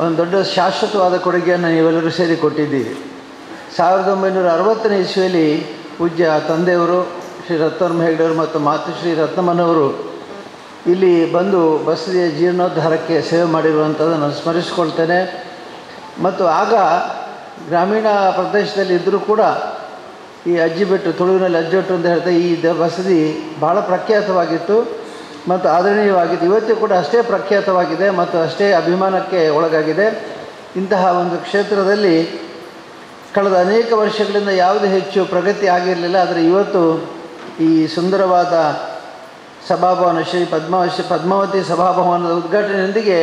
ಒಂದು ದೊಡ್ಡ ಶಾಶ್ವತವಾದ ಕೊಡುಗೆಯನ್ನು ನೀವೆಲ್ಲರೂ ಸೇರಿ ಕೊಟ್ಟಿದ್ದೀರಿ. 1960ನೇ ಇಸ್ವಿಯಲ್ಲಿ ಪೂಜ್ಯ ತಂದೆಯವರು ಶ್ರೀ ರತ್ನವರ್ಮ ಹೆಗ್ಡೆಯವರು ಮತ್ತು ಮಾತುಶ್ರೀ ರತ್ನಮ್ಮನವರು ಇಲ್ಲಿ ಬಂದು ಬಸದಿಯ ಜೀರ್ಣೋದ್ಧಾರಕ್ಕೆ ಸೇವೆ ಮಾಡಿರುವಂಥದ್ದನ್ನು ಸ್ಮರಿಸಿಕೊಳ್ತೇನೆ. ಮತ್ತು ಆಗ ಗ್ರಾಮೀಣ ಪ್ರದೇಶದಲ್ಲಿ ಇದ್ದರೂ ಕೂಡ ಈ ಅಜ್ಜಿಬೆಟ್ಟು, ತುಳುವಿನಲ್ಲಿ ಅಜ್ಜೊಟ್ಟು ಅಂತ ಹೇಳ್ತಾ ಈ ಬಸದಿ ಭಾಳ ಪ್ರಖ್ಯಾತವಾಗಿತ್ತು ಮತ್ತು ಆದರಣೀಯವಾಗಿತ್ತು. ಇವತ್ತೂ ಕೂಡ ಅಷ್ಟೇ ಪ್ರಖ್ಯಾತವಾಗಿದೆ ಮತ್ತು ಅಷ್ಟೇ ಅಭಿಮಾನಕ್ಕೆ ಒಳಗಾಗಿದೆ. ಇಂತಹ ಒಂದು ಕ್ಷೇತ್ರದಲ್ಲಿ ಕಳೆದ ಅನೇಕ ವರ್ಷಗಳಿಂದ ಯಾವುದೇ ಹೆಚ್ಚು ಪ್ರಗತಿ ಆಗಿರಲಿಲ್ಲ. ಆದರೆ ಇವತ್ತು ಈ ಸುಂದರವಾದ ಸಭಾಭವನ ಶ್ರೀ ಪದ್ಮಾವತಿ ಸಭಾಭವನದ ಉದ್ಘಾಟನೆಯೊಂದಿಗೆ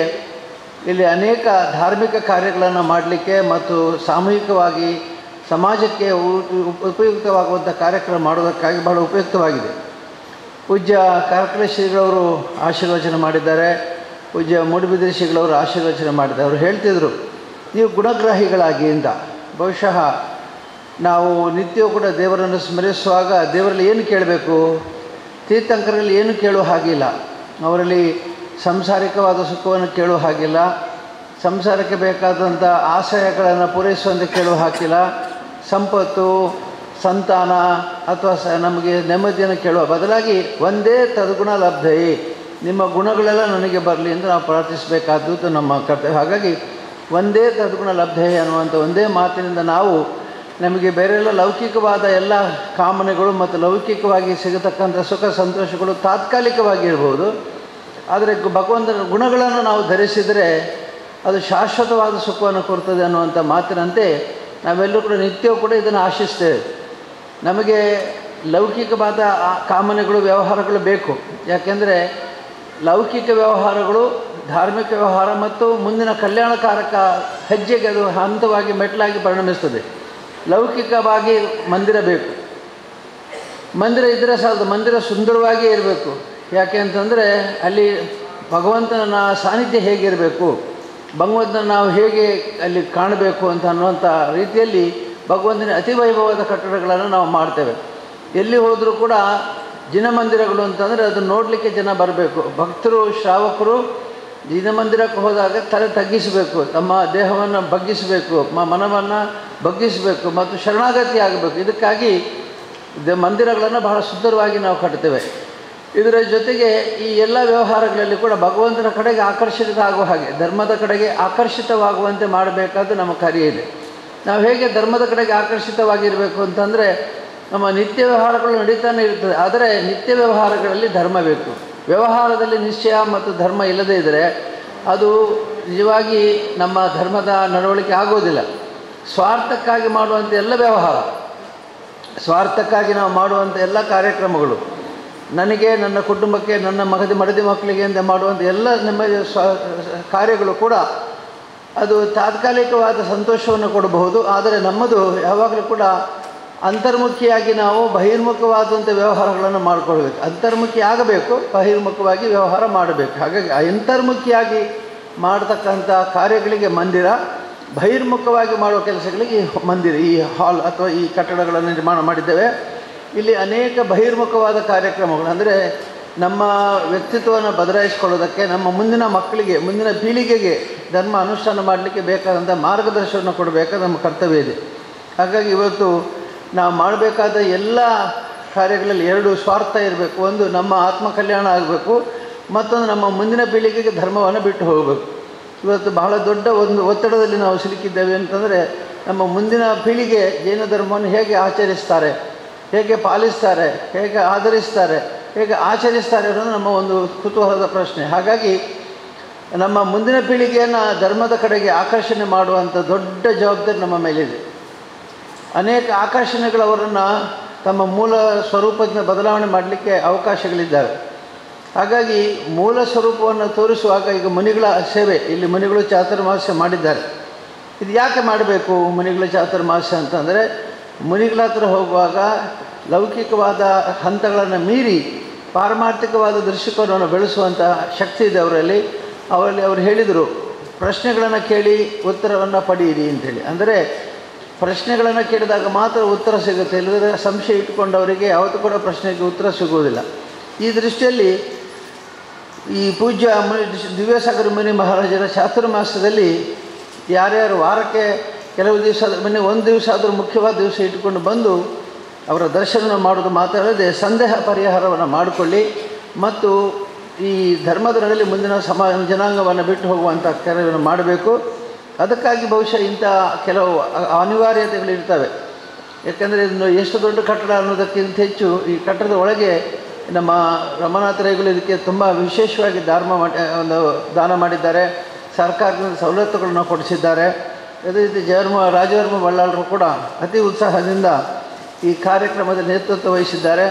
ಇಲ್ಲಿ ಅನೇಕ ಧಾರ್ಮಿಕ ಕಾರ್ಯಗಳನ್ನು ಮಾಡಲಿಕ್ಕೆ ಮತ್ತು ಸಾಮೂಹಿಕವಾಗಿ ಸಮಾಜಕ್ಕೆ ಉಪಯುಕ್ತವಾಗುವಂಥ ಕಾರ್ಯಕ್ರಮ ಮಾಡೋದಕ್ಕಾಗಿ ಬಹಳ ಉಪಯುಕ್ತವಾಗಿದೆ. ಪೂಜ್ಯ ಕಾರ್ಕಳ ಶ್ರೀಗಳವರು ಆಶೀರ್ವಚನ ಮಾಡಿದ್ದಾರೆ, ಪೂಜ್ಯ ಮೂಡುಬಿದಿರೆ ಶ್ರೀಗಳವರು ಆಶೀರ್ವಚನ ಮಾಡಿದ್ದಾರೆ. ಅವರು ಹೇಳ್ತಿದ್ರು, ನೀವು ಗುಣಗ್ರಾಹಿಗಳಾಗಿ ಅಂತ. ಬಹುಶಃ ನಾವು ನಿತ್ಯವೂ ಕೂಡ ದೇವರನ್ನು ಸ್ಮರಿಸುವಾಗ ದೇವರಲ್ಲಿ ಏನು ಕೇಳಬೇಕು? ತೀರ್ಥಂಕರಲ್ಲಿ ಏನು ಕೇಳುವ ಹಾಗಿಲ್ಲ. ಅವರಲ್ಲಿ ಸಂಸಾರಿಕವಾದ ಸುಖವನ್ನು ಕೇಳುವ ಹಾಗಿಲ್ಲ, ಸಂಸಾರಕ್ಕೆ ಬೇಕಾದಂಥ ಆಶಯಗಳನ್ನು ಪೂರೈಸುವಂತೆ ಕೇಳುವ ಹಾಕಿಲ್ಲ, ಸಂಪತ್ತು, ಸಂತಾನ ಅಥವಾ ನಮಗೆ ನೆಮ್ಮದಿಯನ್ನು ಕೇಳುವ ಬದಲಾಗಿ ಒಂದೇ ತದ್ಗುಣ ಲಬ್ಧಯಿ, ನಿಮ್ಮ ಗುಣಗಳೆಲ್ಲ ನನಗೆ ಬರಲಿ ಎಂದು ನಾವು ಪ್ರಾರ್ಥಿಸಬೇಕಾದ್ದು ನಮ್ಮ ಕರ್ತವ್ಯ. ಹಾಗಾಗಿ ಒಂದೇ ತದ್ಗುಣ ಲಬ್ಧಯಿ ಅನ್ನುವಂಥ ಒಂದೇ ಮಾತಿನಿಂದ ನಾವು ನಮಗೆ ಬೇರೆಲ್ಲ ಲೌಕಿಕವಾದ ಎಲ್ಲ ಕಾಮನೆಗಳು ಮತ್ತು ಲೌಕಿಕವಾಗಿ ಸಿಗತಕ್ಕಂಥ ಸುಖ ಸಂತೋಷಗಳು ತಾತ್ಕಾಲಿಕವಾಗಿರ್ಬೋದು, ಆದರೆ ಭಗವಂತನ ಗುಣಗಳನ್ನು ನಾವು ಧರಿಸಿದರೆ ಅದು ಶಾಶ್ವತವಾದ ಸುಖವನ್ನು ಕೊಡ್ತದೆ ಅನ್ನುವಂಥ ಮಾತಿನಂತೆ ನಾವೆಲ್ಲರೂ ಕೂಡ ನಿತ್ಯವೂ ಕೂಡ ಇದನ್ನು ಆಶಿಸ್ತೇವೆ. ನಮಗೆ ಲೌಕಿಕವಾದ ಕಾಮನೆಗಳು, ವ್ಯವಹಾರಗಳು ಬೇಕು. ಯಾಕೆಂದರೆ ಲೌಕಿಕ ವ್ಯವಹಾರಗಳು ಧಾರ್ಮಿಕ ವ್ಯವಹಾರ ಮತ್ತು ಮುಂದಿನ ಕಲ್ಯಾಣಕಾರಕ ಹೆಜ್ಜೆಗೆ ಅದು ಹಂತವಾಗಿ ಮೆಟ್ಟಲಾಗಿ ಪರಿಣಮಿಸ್ತದೆ. ಲೌಕಿಕವಾಗಿ ಮಂದಿರ ಬೇಕು, ಮಂದಿರ ಇದ್ದರೆ ಸಾಲದು, ಮಂದಿರ ಸುಂದರವಾಗಿಯೇ ಇರಬೇಕು. ಯಾಕೆ ಅಂತಂದರೆ ಅಲ್ಲಿ ಭಗವಂತನ ಸಾನ್ನಿಧ್ಯ ಹೇಗಿರಬೇಕು, ಭಗವಂತನ ನಾವು ಹೇಗೆ ಅಲ್ಲಿ ಕಾಣಬೇಕು ಅಂತ ಅನ್ನುವಂಥ ರೀತಿಯಲ್ಲಿ ಭಗವಂತನ ಅತಿ ವೈಭವದ ಕಟ್ಟಡಗಳನ್ನು ನಾವು ಮಾಡ್ತೇವೆ. ಎಲ್ಲಿ ಹೋದರೂ ಕೂಡ ಜಿನಮಂದಿರಗಳು ಅಂತಂದರೆ ಅದು ನೋಡಲಿಕ್ಕೆ ಜನ ಬರಬೇಕು. ಭಕ್ತರು ಶ್ರಾವಕರು ಜಿನಮಂದಿರಕ್ಕೆ ಹೋದಾಗ ತಲೆ ತಗ್ಗಿಸಬೇಕು, ತಮ್ಮ ದೇಹವನ್ನು ಬಗ್ಗಿಸಬೇಕು, ಮನವನ್ನು ಬಗ್ಗಿಸಬೇಕು ಮತ್ತು ಶರಣಾಗತಿ ಆಗಬೇಕು. ಇದಕ್ಕಾಗಿ ಮಂದಿರಗಳನ್ನು ಬಹಳ ಸುಂದರವಾಗಿ ನಾವು ಕಟ್ತೇವೆ. ಇದರ ಜೊತೆಗೆ ಈ ಎಲ್ಲ ವ್ಯವಹಾರಗಳಲ್ಲಿ ಕೂಡ ಭಗವಂತನ ಕಡೆಗೆ ಆಕರ್ಷಿತರಾಗುವ ಹಾಗೆ, ಧರ್ಮದ ಕಡೆಗೆ ಆಕರ್ಷಿತವಾಗುವಂತೆ ಮಾಡಬೇಕಾದ್ದು ನಮ್ಮ ಕಾರ್ಯ ಇದೆ. ನಾವು ಹೇಗೆ ಧರ್ಮದ ಕಡೆಗೆ ಆಕರ್ಷಿತವಾಗಿರಬೇಕು ಅಂತಂದರೆ, ನಮ್ಮ ನಿತ್ಯ ವ್ಯವಹಾರಗಳು ನಡೀತಾನೆ ಇರ್ತದೆ, ಆದರೆ ನಿತ್ಯ ವ್ಯವಹಾರಗಳಲ್ಲಿ ಧರ್ಮ ಬೇಕು. ವ್ಯವಹಾರದಲ್ಲಿ ನಿಶ್ಚಯ ಮತ್ತು ಧರ್ಮ ಇಲ್ಲದೇ ಇದ್ದರೆ ಅದು ನಿಜವಾಗಿ ನಮ್ಮ ಧರ್ಮದ ನಡವಳಿಕೆ ಆಗೋದಿಲ್ಲ. ಸ್ವಾರ್ಥಕ್ಕಾಗಿ ಮಾಡುವಂಥ ಎಲ್ಲ ವ್ಯವಹಾರ, ಸ್ವಾರ್ಥಕ್ಕಾಗಿ ನಾವು ಮಾಡುವಂಥ ಎಲ್ಲ ಕಾರ್ಯಕ್ರಮಗಳು, ನನಗೆ, ನನ್ನ ಕುಟುಂಬಕ್ಕೆ, ನನ್ನ ಮಡದಿ ಮಕ್ಕಳಿಗೆ ಅಂತ ಮಾಡುವಂಥ ಎಲ್ಲ ನಮ್ಮ ಕಾರ್ಯಗಳು ಕೂಡ ಅದು ತಾತ್ಕಾಲಿಕವಾದ ಸಂತೋಷವನ್ನು ಕೊಡಬಹುದು. ಆದರೆ ನಮ್ಮದು ಯಾವಾಗಲೂ ಕೂಡ ಅಂತರ್ಮುಖಿಯಾಗಿ ನಾವು ಬಹಿರ್ಮುಖವಾದಂಥ ವ್ಯವಹಾರಗಳನ್ನು ಮಾಡಿಕೊಳ್ಬೇಕು. ಅಂತರ್ಮುಖಿ ಆಗಬೇಕು, ಬಹಿರ್ಮುಖವಾಗಿ ವ್ಯವಹಾರ ಮಾಡಬೇಕು. ಹಾಗಾಗಿ ಅಂತರ್ಮುಖಿಯಾಗಿ ಮಾಡತಕ್ಕಂಥ ಕಾರ್ಯಗಳಿಗೆ ಮಂದಿರ, ಬಹಿರ್ಮುಖವಾಗಿ ಮಾಡುವ ಕೆಲಸಗಳಿಗೆ ಮಂದಿರ, ಈ ಹಾಲ್ ಅಥವಾ ಈ ಕಟ್ಟಡಗಳನ್ನು ನಿರ್ಮಾಣ ಮಾಡಿದ್ದೇವೆ. ಇಲ್ಲಿ ಅನೇಕ ಬಹಿರ್ಮುಖವಾದ ಕಾರ್ಯಕ್ರಮಗಳು, ಅಂದರೆ ನಮ್ಮ ವ್ಯಕ್ತಿತ್ವವನ್ನು ಬದಲಾಯಿಸಿಕೊಳ್ಳೋದಕ್ಕೆ, ನಮ್ಮ ಮುಂದಿನ ಮಕ್ಕಳಿಗೆ, ಮುಂದಿನ ಪೀಳಿಗೆಗೆ ಧರ್ಮ ಅನುಷ್ಠಾನ ಮಾಡಲಿಕ್ಕೆ ಬೇಕಾದಂಥ ಮಾರ್ಗದರ್ಶನ ಕೊಡಬೇಕಾದ ನಮ್ಮ ಕರ್ತವ್ಯ ಇದೆ. ಹಾಗಾಗಿ ಇವತ್ತು ನಾವು ಮಾಡಬೇಕಾದ ಎಲ್ಲ ಕಾರ್ಯಗಳಲ್ಲಿ ಎರಡು ಸ್ವಾರ್ಥ ಇರಬೇಕು. ಒಂದು ನಮ್ಮ ಆತ್ಮ ಕಲ್ಯಾಣ ಆಗಬೇಕು, ಮತ್ತೊಂದು ನಮ್ಮ ಮುಂದಿನ ಪೀಳಿಗೆಗೆ ಧರ್ಮವನ್ನು ಬಿಟ್ಟು ಹೋಗಬೇಕು. ಇವತ್ತು ಬಹಳ ದೊಡ್ಡ ಒಂದು ಒತ್ತಡದಲ್ಲಿ ನಾವು ಸಿಲುಕಿದ್ದೇವೆ ಅಂತಂದರೆ, ನಮ್ಮ ಮುಂದಿನ ಪೀಳಿಗೆ ಜೈನ ಧರ್ಮವನ್ನು ಹೇಗೆ ಆಚರಿಸ್ತಾರೆ, ಹೇಗೆ ಪಾಲಿಸ್ತಾರೆ, ಹೇಗೆ ಆಧರಿಸ್ತಾರೆ, ಹೇಗೆ ಆಚರಿಸ್ತಾರೆ ಅನ್ನೋದು ನಮ್ಮ ಒಂದು ಕುತೂಹಲದ ಪ್ರಶ್ನೆ. ಹಾಗಾಗಿ ನಮ್ಮ ಮುಂದಿನ ಪೀಳಿಗೆಯನ್ನು ಧರ್ಮದ ಕಡೆಗೆ ಆಕರ್ಷಣೆ ಮಾಡುವಂಥ ದೊಡ್ಡ ಜವಾಬ್ದಾರಿ ನಮ್ಮ ಮೇಲಿದೆ. ಅನೇಕ ಆಕರ್ಷಣೆಗಳವರನ್ನು ತಮ್ಮ ಮೂಲ ಸ್ವರೂಪದಿಂದ ಬದಲಾವಣೆ ಮಾಡಲಿಕ್ಕೆ ಅವಕಾಶಗಳಿದ್ದಾವೆ. ಹಾಗಾಗಿ ಮೂಲ ಸ್ವರೂಪವನ್ನು ತೋರಿಸುವಾಗ, ಈಗ ಮುನಿಗಳ ಸೇವೆ, ಇಲ್ಲಿ ಮುನಿಗಳು ಚಾತುರ್ಮಾಸ್ಯ ಮಾಡಿದ್ದಾರೆ. ಇದು ಯಾಕೆ ಮಾಡಬೇಕು ಮುನಿಗಳ ಚಾತುರ್ಮಾಸ್ಯ ಅಂತಂದರೆ, ಮುನಿಗಳ ಹತ್ರ ಹೋಗುವಾಗ ಲೌಕಿಕವಾದ ಹಂತಗಳನ್ನು ಮೀರಿ ಪಾರಮಾರ್ಥಿಕವಾದ ದೃಷ್ಟಿಕೋನವನ್ನು ಬೆಳೆಸುವಂಥ ಶಕ್ತಿ ಇದೆ ಅವರಲ್ಲಿ. ಅವರು ಹೇಳಿದರು, ಪ್ರಶ್ನೆಗಳನ್ನು ಕೇಳಿ ಉತ್ತರವನ್ನು ಪಡೆಯಿರಿ ಅಂಥೇಳಿ. ಅಂದರೆ ಪ್ರಶ್ನೆಗಳನ್ನು ಕೇಳಿದಾಗ ಮಾತ್ರ ಉತ್ತರ ಸಿಗುತ್ತೆ, ಇಲ್ಲದ್ರೆ ಸಂಶಯ ಇಟ್ಟುಕೊಂಡವರಿಗೆ ಯಾವತ್ತೂ ಕೂಡ ಪ್ರಶ್ನೆಗೆ ಉತ್ತರ ಸಿಗುವುದಿಲ್ಲ. ಈ ದೃಷ್ಟಿಯಲ್ಲಿ ಈ ಪೂಜ್ಯ ದಿವ್ಯಸಾಗರ ಮುನಿ ಮಹಾರಾಜರ ಚಾತುರ್ಮಾಸದಲ್ಲಿ ಯಾರ್ಯಾರು ವಾರಕ್ಕೆ ಕೆಲವು ದಿವಸ ಒಂದು ದಿವಸ ಆದರೂ ಮುಖ್ಯವಾದ ದಿವಸ ಇಟ್ಟುಕೊಂಡು ಬಂದು ಅವರ ದರ್ಶನ ಮಾಡೋದು ಮಾತ್ರಲ್ಲದೆ ಸಂದೇಹ ಪರಿಹಾರವನ್ನು ಮಾಡಿಕೊಳ್ಳಿ ಮತ್ತು ಈ ಧರ್ಮದ ನಡೆಯಲ್ಲಿ ಮುಂದಿನ ಜನಾಂಗವನ್ನು ಬಿಟ್ಟು ಹೋಗುವಂಥ ಕಾರ್ಯವನ್ನು ಮಾಡಬೇಕು. ಅದಕ್ಕಾಗಿ ಬಹುಶಃ ಇಂಥ ಕೆಲವು ಅನಿವಾರ್ಯತೆಗಳಿರ್ತವೆ. ಯಾಕೆಂದರೆ ಇದನ್ನು ಎಷ್ಟು ದೊಡ್ಡ ಕಟ್ಟಡ ಅನ್ನೋದಕ್ಕಿಂತ ಹೆಚ್ಚು ಈ ಕಟ್ಟಡದ ಒಳಗೆ ನಮ್ಮ ರಮನಾಥರೈಗಳು ಇದಕ್ಕೆ ತುಂಬ ವಿಶೇಷವಾಗಿ ದಾನ ಮಾಡಿದ್ದಾರೆ. ಸರ್ಕಾರದಿಂದ ಸವಲತ್ತುಗಳನ್ನು ಕೊಡಿಸಿದ್ದಾರೆ. ಅದೇ ರೀತಿ ರಾಜವರ್ಮ ಬಳ್ಳಾಳರು ಕೂಡ ಅತಿ ಉತ್ಸಾಹದಿಂದ ಈ ಕಾರ್ಯಕ್ರಮದ ನೇತೃತ್ವ ವಹಿಸಿದ್ದಾರೆ.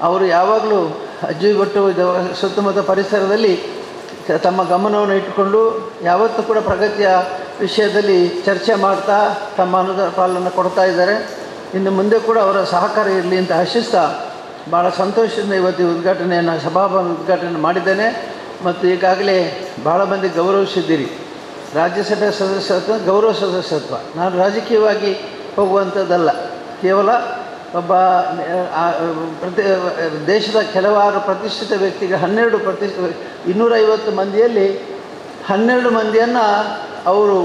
ಅವರು ಯಾವಾಗಲೂ ಅಜ್ಜಿಗೊಟ್ಟು ಸುತ್ತಮುತ್ತ ಪರಿಸರದಲ್ಲಿ ತಮ್ಮ ಗಮನವನ್ನು ಇಟ್ಟುಕೊಂಡು ಯಾವತ್ತೂ ಕೂಡ ಪ್ರಗತಿಯ ವಿಷಯದಲ್ಲಿ ಚರ್ಚೆ ಮಾಡ್ತಾ ತಮ್ಮ ಅನುದಾನ ಪಾಲನ್ನು ಕೊಡ್ತಾ ಇದ್ದಾರೆ. ಇನ್ನು ಮುಂದೆ ಕೂಡ ಅವರ ಸಹಕಾರ ಇರಲಿ ಅಂತ ಆಶಿಸ್ತಾ ಭಾಳ ಸಂತೋಷದಿಂದ ಇವತ್ತು ಉದ್ಘಾಟನೆಯನ್ನು ಸಭಾಭವನ ಉದ್ಘಾಟನೆ ಮಾಡಿದ್ದೇನೆ. ಮತ್ತು ಈಗಾಗಲೇ ಭಾಳ ಮಂದಿ ಗೌರವಿಸಿದ್ದೀರಿ. ರಾಜ್ಯಸಭೆ ಸದಸ್ಯತ್ವ ಗೌರವ ಸದಸ್ಯತ್ವ ನಾನು ರಾಜಕೀಯವಾಗಿ ಹೋಗುವಂಥದ್ದಲ್ಲ, ಕೇವಲ ಒಬ್ಬ ದೇಶದ ಕೆಲವಾರು ಪ್ರತಿಷ್ಠಿತ ವ್ಯಕ್ತಿಗೆ 250 ಮಂದಿಯಲ್ಲಿ 12 ಮಂದಿಯನ್ನು ಅವರು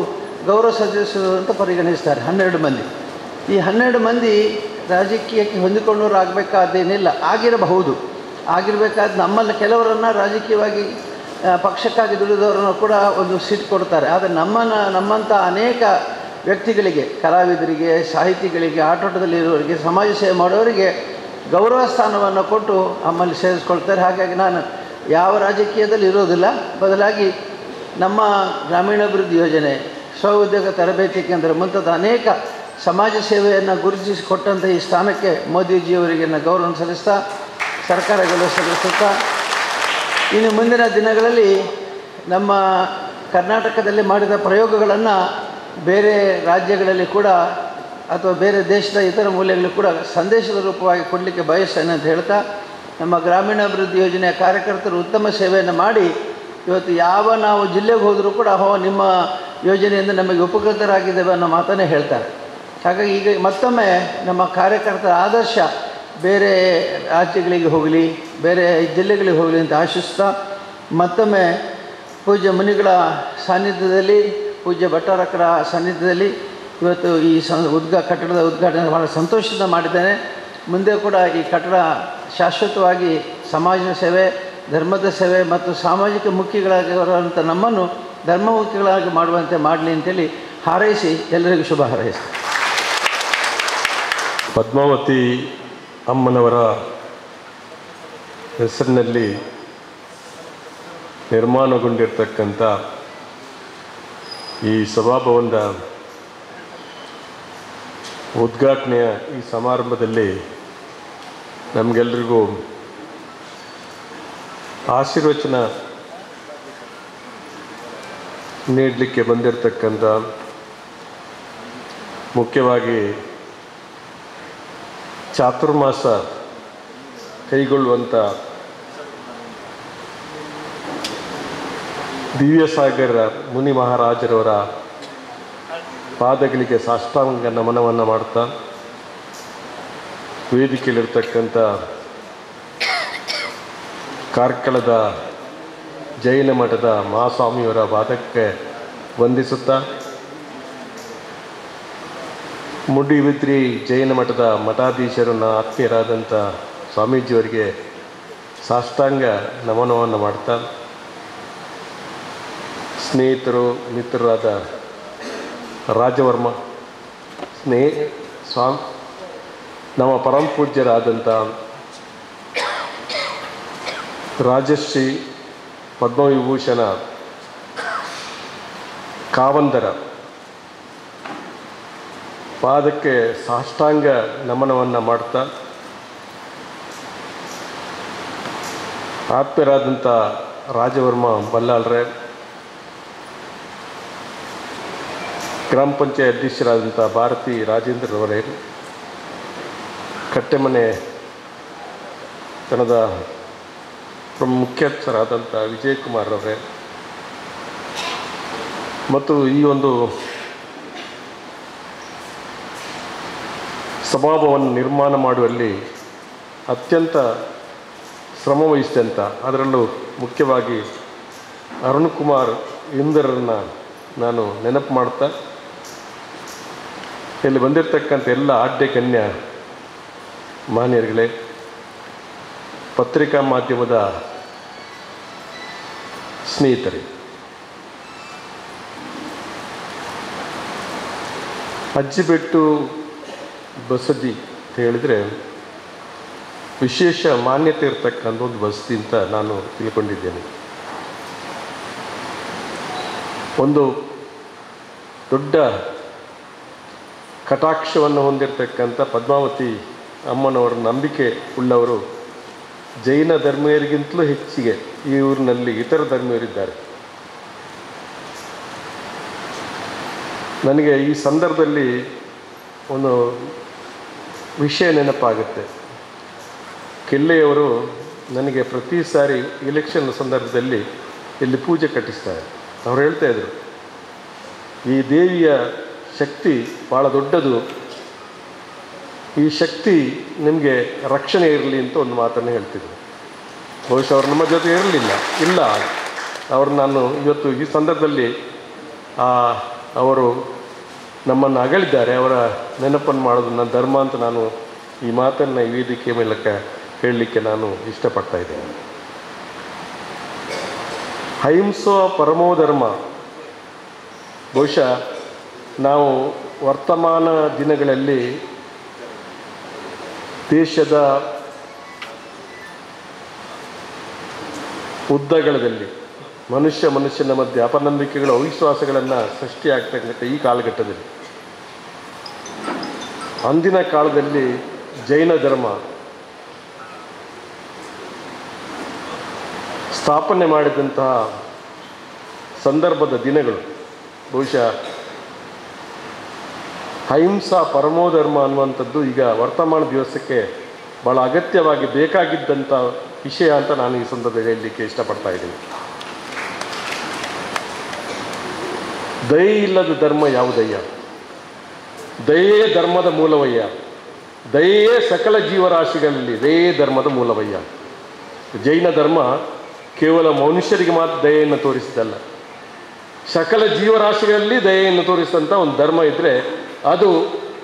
ಗೌರವ ಸದಸ್ಯರು ಅಂತ ಪರಿಗಣಿಸ್ತಾರೆ. 12 ಮಂದಿ. ಈ 12 ಮಂದಿ ರಾಜಕೀಯಕ್ಕೆ ಹೊಂದಿಕೊಂಡವರು ಆಗಬೇಕಾದ್ದೇನಿಲ್ಲ, ಆಗಿರಬೇಕಾದ ನಮ್ಮಲ್ಲಿ ಕೆಲವರನ್ನು ರಾಜಕೀಯವಾಗಿ ಪಕ್ಷಕ್ಕಾಗಿ ದುಡಿದವರನ್ನು ಕೂಡ ಒಂದು ಸೀಟ್ ಕೊಡ್ತಾರೆ. ಆದರೆ ನಮ್ಮಂಥ ಅನೇಕ ವ್ಯಕ್ತಿಗಳಿಗೆ, ಕಲಾವಿದರಿಗೆ, ಸಾಹಿತಿಗಳಿಗೆ, ಆಟೋಟದಲ್ಲಿರುವವರಿಗೆ, ಸಮಾಜ ಸೇವೆ ಮಾಡೋರಿಗೆ ಗೌರವ ಸ್ಥಾನವನ್ನು ಕೊಟ್ಟು ನಮ್ಮಲ್ಲಿ ಸೇರಿಸ್ಕೊಳ್ತಾರೆ. ಹಾಗಾಗಿ ನಾನು ಯಾವ ರಾಜಕೀಯದಲ್ಲಿ ಇರೋದಿಲ್ಲ, ಬದಲಾಗಿ ನಮ್ಮ ಗ್ರಾಮೀಣಾಭಿವೃದ್ಧಿ ಯೋಜನೆ, ಸ್ವ ಉದ್ಯೋಗ ತರಬೇತಿ ಕೇಂದ್ರ ಮುಂತಾದ ಅನೇಕ ಸಮಾಜ ಸೇವೆಯನ್ನು ಗುರುತಿಸಿಕೊಟ್ಟಂಥ ಈ ಸ್ಥಾನಕ್ಕೆ ಮೋದಿಜಿಯವರಿಗೆ ಗೌರವ ಸಲ್ಲಿಸ್ತಾ, ಸರ್ಕಾರಗಳು ಸಲ್ಲಿಸುತ್ತಾ, ಇನ್ನು ಮುಂದಿನ ದಿನಗಳಲ್ಲಿ ನಮ್ಮ ಕರ್ನಾಟಕದಲ್ಲಿ ಮಾಡಿದ ಪ್ರಯೋಗಗಳನ್ನು ಬೇರೆ ರಾಜ್ಯಗಳಲ್ಲಿ ಕೂಡ ಅಥವಾ ಬೇರೆ ದೇಶದ ಇತರ ಮೂಲೆಗಳಲ್ಲಿ ಕೂಡ ಸಂದೇಶದ ರೂಪವಾಗಿ ಕೊಡಲಿಕ್ಕೆ ಬಯಸ್ತೇನೆ ಅಂತ ಹೇಳ್ತಾ, ನಮ್ಮ ಗ್ರಾಮೀಣಾಭಿವೃದ್ಧಿ ಯೋಜನೆಯ ಕಾರ್ಯಕರ್ತರು ಉತ್ತಮ ಸೇವೆಯನ್ನು ಮಾಡಿ ಇವತ್ತು ನಾವು ಜಿಲ್ಲೆಗೆ ಹೋದರೂ ಕೂಡ ನಿಮ್ಮ ಯೋಜನೆಯಿಂದ ನಮಗೆ ಉಪಕೃತರಾಗಿದ್ದೇವೆ ಅನ್ನೋ ಮಾತನ್ನೇ ಹೇಳ್ತಾರೆ. ಹಾಗಾಗಿ ಈಗ ಮತ್ತೊಮ್ಮೆ ನಮ್ಮ ಕಾರ್ಯಕರ್ತರ ಆದರ್ಶ ಬೇರೆ ರಾಜ್ಯಗಳಿಗೆ ಹೋಗಲಿ, ಬೇರೆ ಜಿಲ್ಲೆಗಳಿಗೆ ಹೋಗಲಿ ಅಂತ ಆಶಿಸ್ತಾ, ಮತ್ತೊಮ್ಮೆ ಪೂಜ್ಯ ಮುನಿಗಳ ಸಾನ್ನಿಧ್ಯದಲ್ಲಿ, ಪೂಜ್ಯ ಭಟ್ಟಾರಕರ ಸಾನ್ನಿಧ್ಯದಲ್ಲಿ ಇವತ್ತು ಈ ಕಟ್ಟಡದ ಉದ್ಘಾಟನೆ ಭಾಳ ಸಂತೋಷದಿಂದ ಮಾಡಿದ್ದೇನೆ. ಮುಂದೆ ಕೂಡ ಈ ಕಟ್ಟಡ ಶಾಶ್ವತವಾಗಿ ಸಮಾಜ ಸೇವೆ, ಧರ್ಮದ ಸೇವೆ ಮತ್ತು ಸಾಮಾಜಿಕ ಮುಖಿಗಳಾಗಿರುವಂಥ ನಮ್ಮನ್ನು ಧರ್ಮಮುಖಿಗಳಾಗಿ ಮಾಡುವಂತೆ ಮಾಡಲಿ ಅಂತೇಳಿ ಹಾರೈಸಿ ಎಲ್ಲರಿಗೂ ಶುಭ ಹಾರೈಸಿ. ಪದ್ಮಾವತಿ ಅಮ್ಮನವರ ಹೆಸರಿನಲ್ಲಿ ನಿರ್ಮಾಣಗೊಂಡಿರ್ತಕ್ಕಂಥ ಈ ಸಭಾಭವನದ ಉದ್ಘಾಟನೆಯ ಈ ಸಮಾರಂಭದಲ್ಲಿ ನಮಗೆಲ್ಲರಿಗೂ ಆಶೀರ್ವಚನ ನೀಡಲಿಕ್ಕೆ ಬಂದಿರತಕ್ಕಂಥ ಮುಖ್ಯವಾಗಿ ಚಾತುರ್ಮಾಸ ಕೈಗೊಳ್ಳುವಂಥ ದಿವ್ಯಸಾಗರ ಮುನಿ ಮಹಾರಾಜರವರ ಪಾದಗಳಿಗೆ ಸಾಷ್ಟಾಂಗ ನಮನವನ್ನು ಮಾಡ್ತಾ, ವೇದಿಕೆಯಲ್ಲಿರ್ತಕ್ಕಂಥ ಕಾರ್ಕಳದ ಜೈನ ಮಠದ ಮಹಾಸ್ವಾಮಿಯವರ ಪಾದಕ್ಕೆ ವಂದಿಸುತ್ತಾ, ಮುಡಿಬಿದ್ರಿ ಜೈನ ಮಠದ ಮಠಾಧೀಶರನ್ನ ಆತ್ಮೀಯರಾದಂಥ ಸ್ವಾಮೀಜಿಯವರಿಗೆ ಸಾಷ್ಟಾಂಗ ನಮನವನ್ನು ಮಾಡ್ತಾ, ಸ್ನೇಹಿತರು ಮಿತ್ರರಾದ ರಾಜವರ್ಮ ನಮ್ಮ ಪರಮ ಪೂಜ್ಯರಾದಂಥ ರಾಜಶ್ರೀ ಪದ್ಮವಿಭೂಷಣ ಕಾವಂದರ ಪಾದಕ್ಕೆ ಸಾಷ್ಟಾಂಗ ನಮನವನ್ನು ಮಾಡ್ತಾ, ಆತ್ಮೀಯರಾದಂಥ ರಾಜವರ್ಮ ಬಲ್ಲಾಳ್ರೆ, ಗ್ರಾಮ ಪಂಚಾಯತ್ ಅಧ್ಯಕ್ಷರಾದಂಥ ಭಾರತಿ ರಾಜೇಂದ್ರರವರೇ, ಕಟ್ಟೆಮನೆ ತನದ ಮುಖ್ಯಸ್ಥರಾದಂಥ ವಿಜಯಕುಮಾರ್ ಅವರೇ, ಮತ್ತು ಈ ಒಂದು ಸಭಾಭವನ ನಿರ್ಮಾಣ ಮಾಡುವಲ್ಲಿ ಅತ್ಯಂತ ಶ್ರಮವಹಿಸಿದಂಥ, ಅದರಲ್ಲೂ ಮುಖ್ಯವಾಗಿ ಅರುಣ್ ಕುಮಾರ್ ಇಂದರನ್ನು ನಾನು ನೆನಪು ಮಾಡ್ತಾ, ಇಲ್ಲಿ ಬಂದಿರತಕ್ಕಂಥ ಎಲ್ಲ ಆದ್ಯ ಗಣ್ಯ ಮಾನ್ಯರುಗಳೇ, ಪತ್ರಿಕಾ ಮಾಧ್ಯಮದ ಸ್ನೇಹಿತರೆ, ಅಜ್ಜಿಬೆಟ್ಟು ಬಸದಿ ಅಂತ ಹೇಳಿದರೆ ವಿಶೇಷ ಮಾನ್ಯತೆ ಇರತಕ್ಕಂಥ ಒಂದು ಬಸದಿ ಅಂತ ನಾನು ತಿಳ್ಕೊಂಡಿದ್ದೇನೆ. ಒಂದು ದೊಡ್ಡ ಕಟಾಕ್ಷವನ್ನು ಹೊಂದಿರತಕ್ಕಂಥ ಪದ್ಮಾವತಿ ಅಮ್ಮನವರ ನಂಬಿಕೆ ಉಳ್ಳವರು ಜೈನ ಧರ್ಮೀಯರಿಗಿಂತಲೂ ಹೆಚ್ಚಿಗೆ ಈ ಊರಿನಲ್ಲಿ ಇತರ ಧರ್ಮೀಯರಿದ್ದಾರೆ. ನನಗೆ ಈ ಸಂದರ್ಭದಲ್ಲಿ ಒಂದು ವಿಷಯ ನೆನಪಾಗುತ್ತೆ. ಕೆಲ್ಲೆಯವರು ನನಗೆ ಪ್ರತಿ ಸಾರಿ ಎಲೆಕ್ಷನ್ ಸಂದರ್ಭದಲ್ಲಿ ಇಲ್ಲಿ ಪೂಜೆ ಕಟ್ಟಿಸ್ತಾರೆ. ಅವ್ರು ಹೇಳ್ತಾಯಿದ್ರು, ಈ ದೇವಿಯ ಶಕ್ತಿ ಭಾಳ ದೊಡ್ಡದು, ಈ ಶಕ್ತಿ ನಿಮಗೆ ರಕ್ಷಣೆ ಇರಲಿ ಅಂತ ಒಂದು ಮಾತನ್ನು ಹೇಳ್ತಿದ್ರು. ಬಹುಶಃ ಅವ್ರು ನಮ್ಮ ಜೊತೆ ಇಲ್ಲ ಅವ್ರು ನಾನು ಇವತ್ತು ಈ ಸಂದರ್ಭದಲ್ಲಿ ಅವರು ನಮ್ಮನ್ನು ಅಗಲಿದ್ದಾರೆ, ಅವರ ನೆನಪನ್ನು ಮಾಡೋದು ನನ್ನ ಧರ್ಮ ಅಂತ ನಾನು ಈ ಮಾತನ್ನು ಈ ವೇದಿಕೆ ಮೂಲಕ ಹೇಳಲಿಕ್ಕೆ ನಾನು ಇಷ್ಟಪಡ್ತಾ ಇದ್ದೇನೆ. ಅಹಿಂಸೋ ಪರಮೋ ಧರ್ಮ. ಬಹುಶಃ ನಾವು ವರ್ತಮಾನ ದಿನಗಳಲ್ಲಿ ದೇಶದ ಉದ್ದಗಲದಲ್ಲಿ ಮನುಷ್ಯನ ಮಧ್ಯೆ ಅಪನಂಬಿಕೆಗಳು, ಅವಿಶ್ವಾಸಗಳನ್ನು ಸೃಷ್ಟಿಯಾಗ್ತಕ್ಕಂಥ ಈ ಕಾಲಘಟ್ಟದಲ್ಲಿ, ಅಂದಿನ ಕಾಲದಲ್ಲಿ ಜೈನ ಧರ್ಮ ಸ್ಥಾಪನೆ ಮಾಡಿದಂತಹ ಸಂದರ್ಭದ ದಿನಗಳು, ಬಹುಶಃ ಅಹಿಂಸಾ ಪರಮೋಧರ್ಮ ಅನ್ನುವಂಥದ್ದು ಈಗ ವರ್ತಮಾನ ದಿವಸಕ್ಕೆ ಭಾಳ ಅಗತ್ಯವಾಗಿ ಬೇಕಾಗಿದ್ದಂಥ ವಿಷಯ ಅಂತ ನಾನು ಈ ಸಂದರ್ಭದಲ್ಲಿ ಹೇಳಲಿಕ್ಕೆ ಇಷ್ಟಪಡ್ತಾ ಇದ್ದೀನಿ. ದಯೆ ಇಲ್ಲದ ಧರ್ಮ ಯಾವುದಯ್ಯ? ದಯೆಯೇ ಧರ್ಮದ ಮೂಲವಯ್ಯ. ದಯೆಯೇ ಸಕಲ ಜೀವರಾಶಿಗಳಲ್ಲಿ ದಯೆ ಧರ್ಮದ ಮೂಲವಯ್ಯ. ಜೈನ ಧರ್ಮ ಕೇವಲ ಮನುಷ್ಯರಿಗೆ ಮಾತ್ರ ದಯೆಯನ್ನು ತೋರಿಸಿದಲ್ಲ, ಸಕಲ ಜೀವರಾಶಿಗಳಲ್ಲಿ ದಯೆಯನ್ನು ತೋರಿಸಿದಂಥ ಒಂದು ಧರ್ಮ ಇದ್ದರೆ ಅದು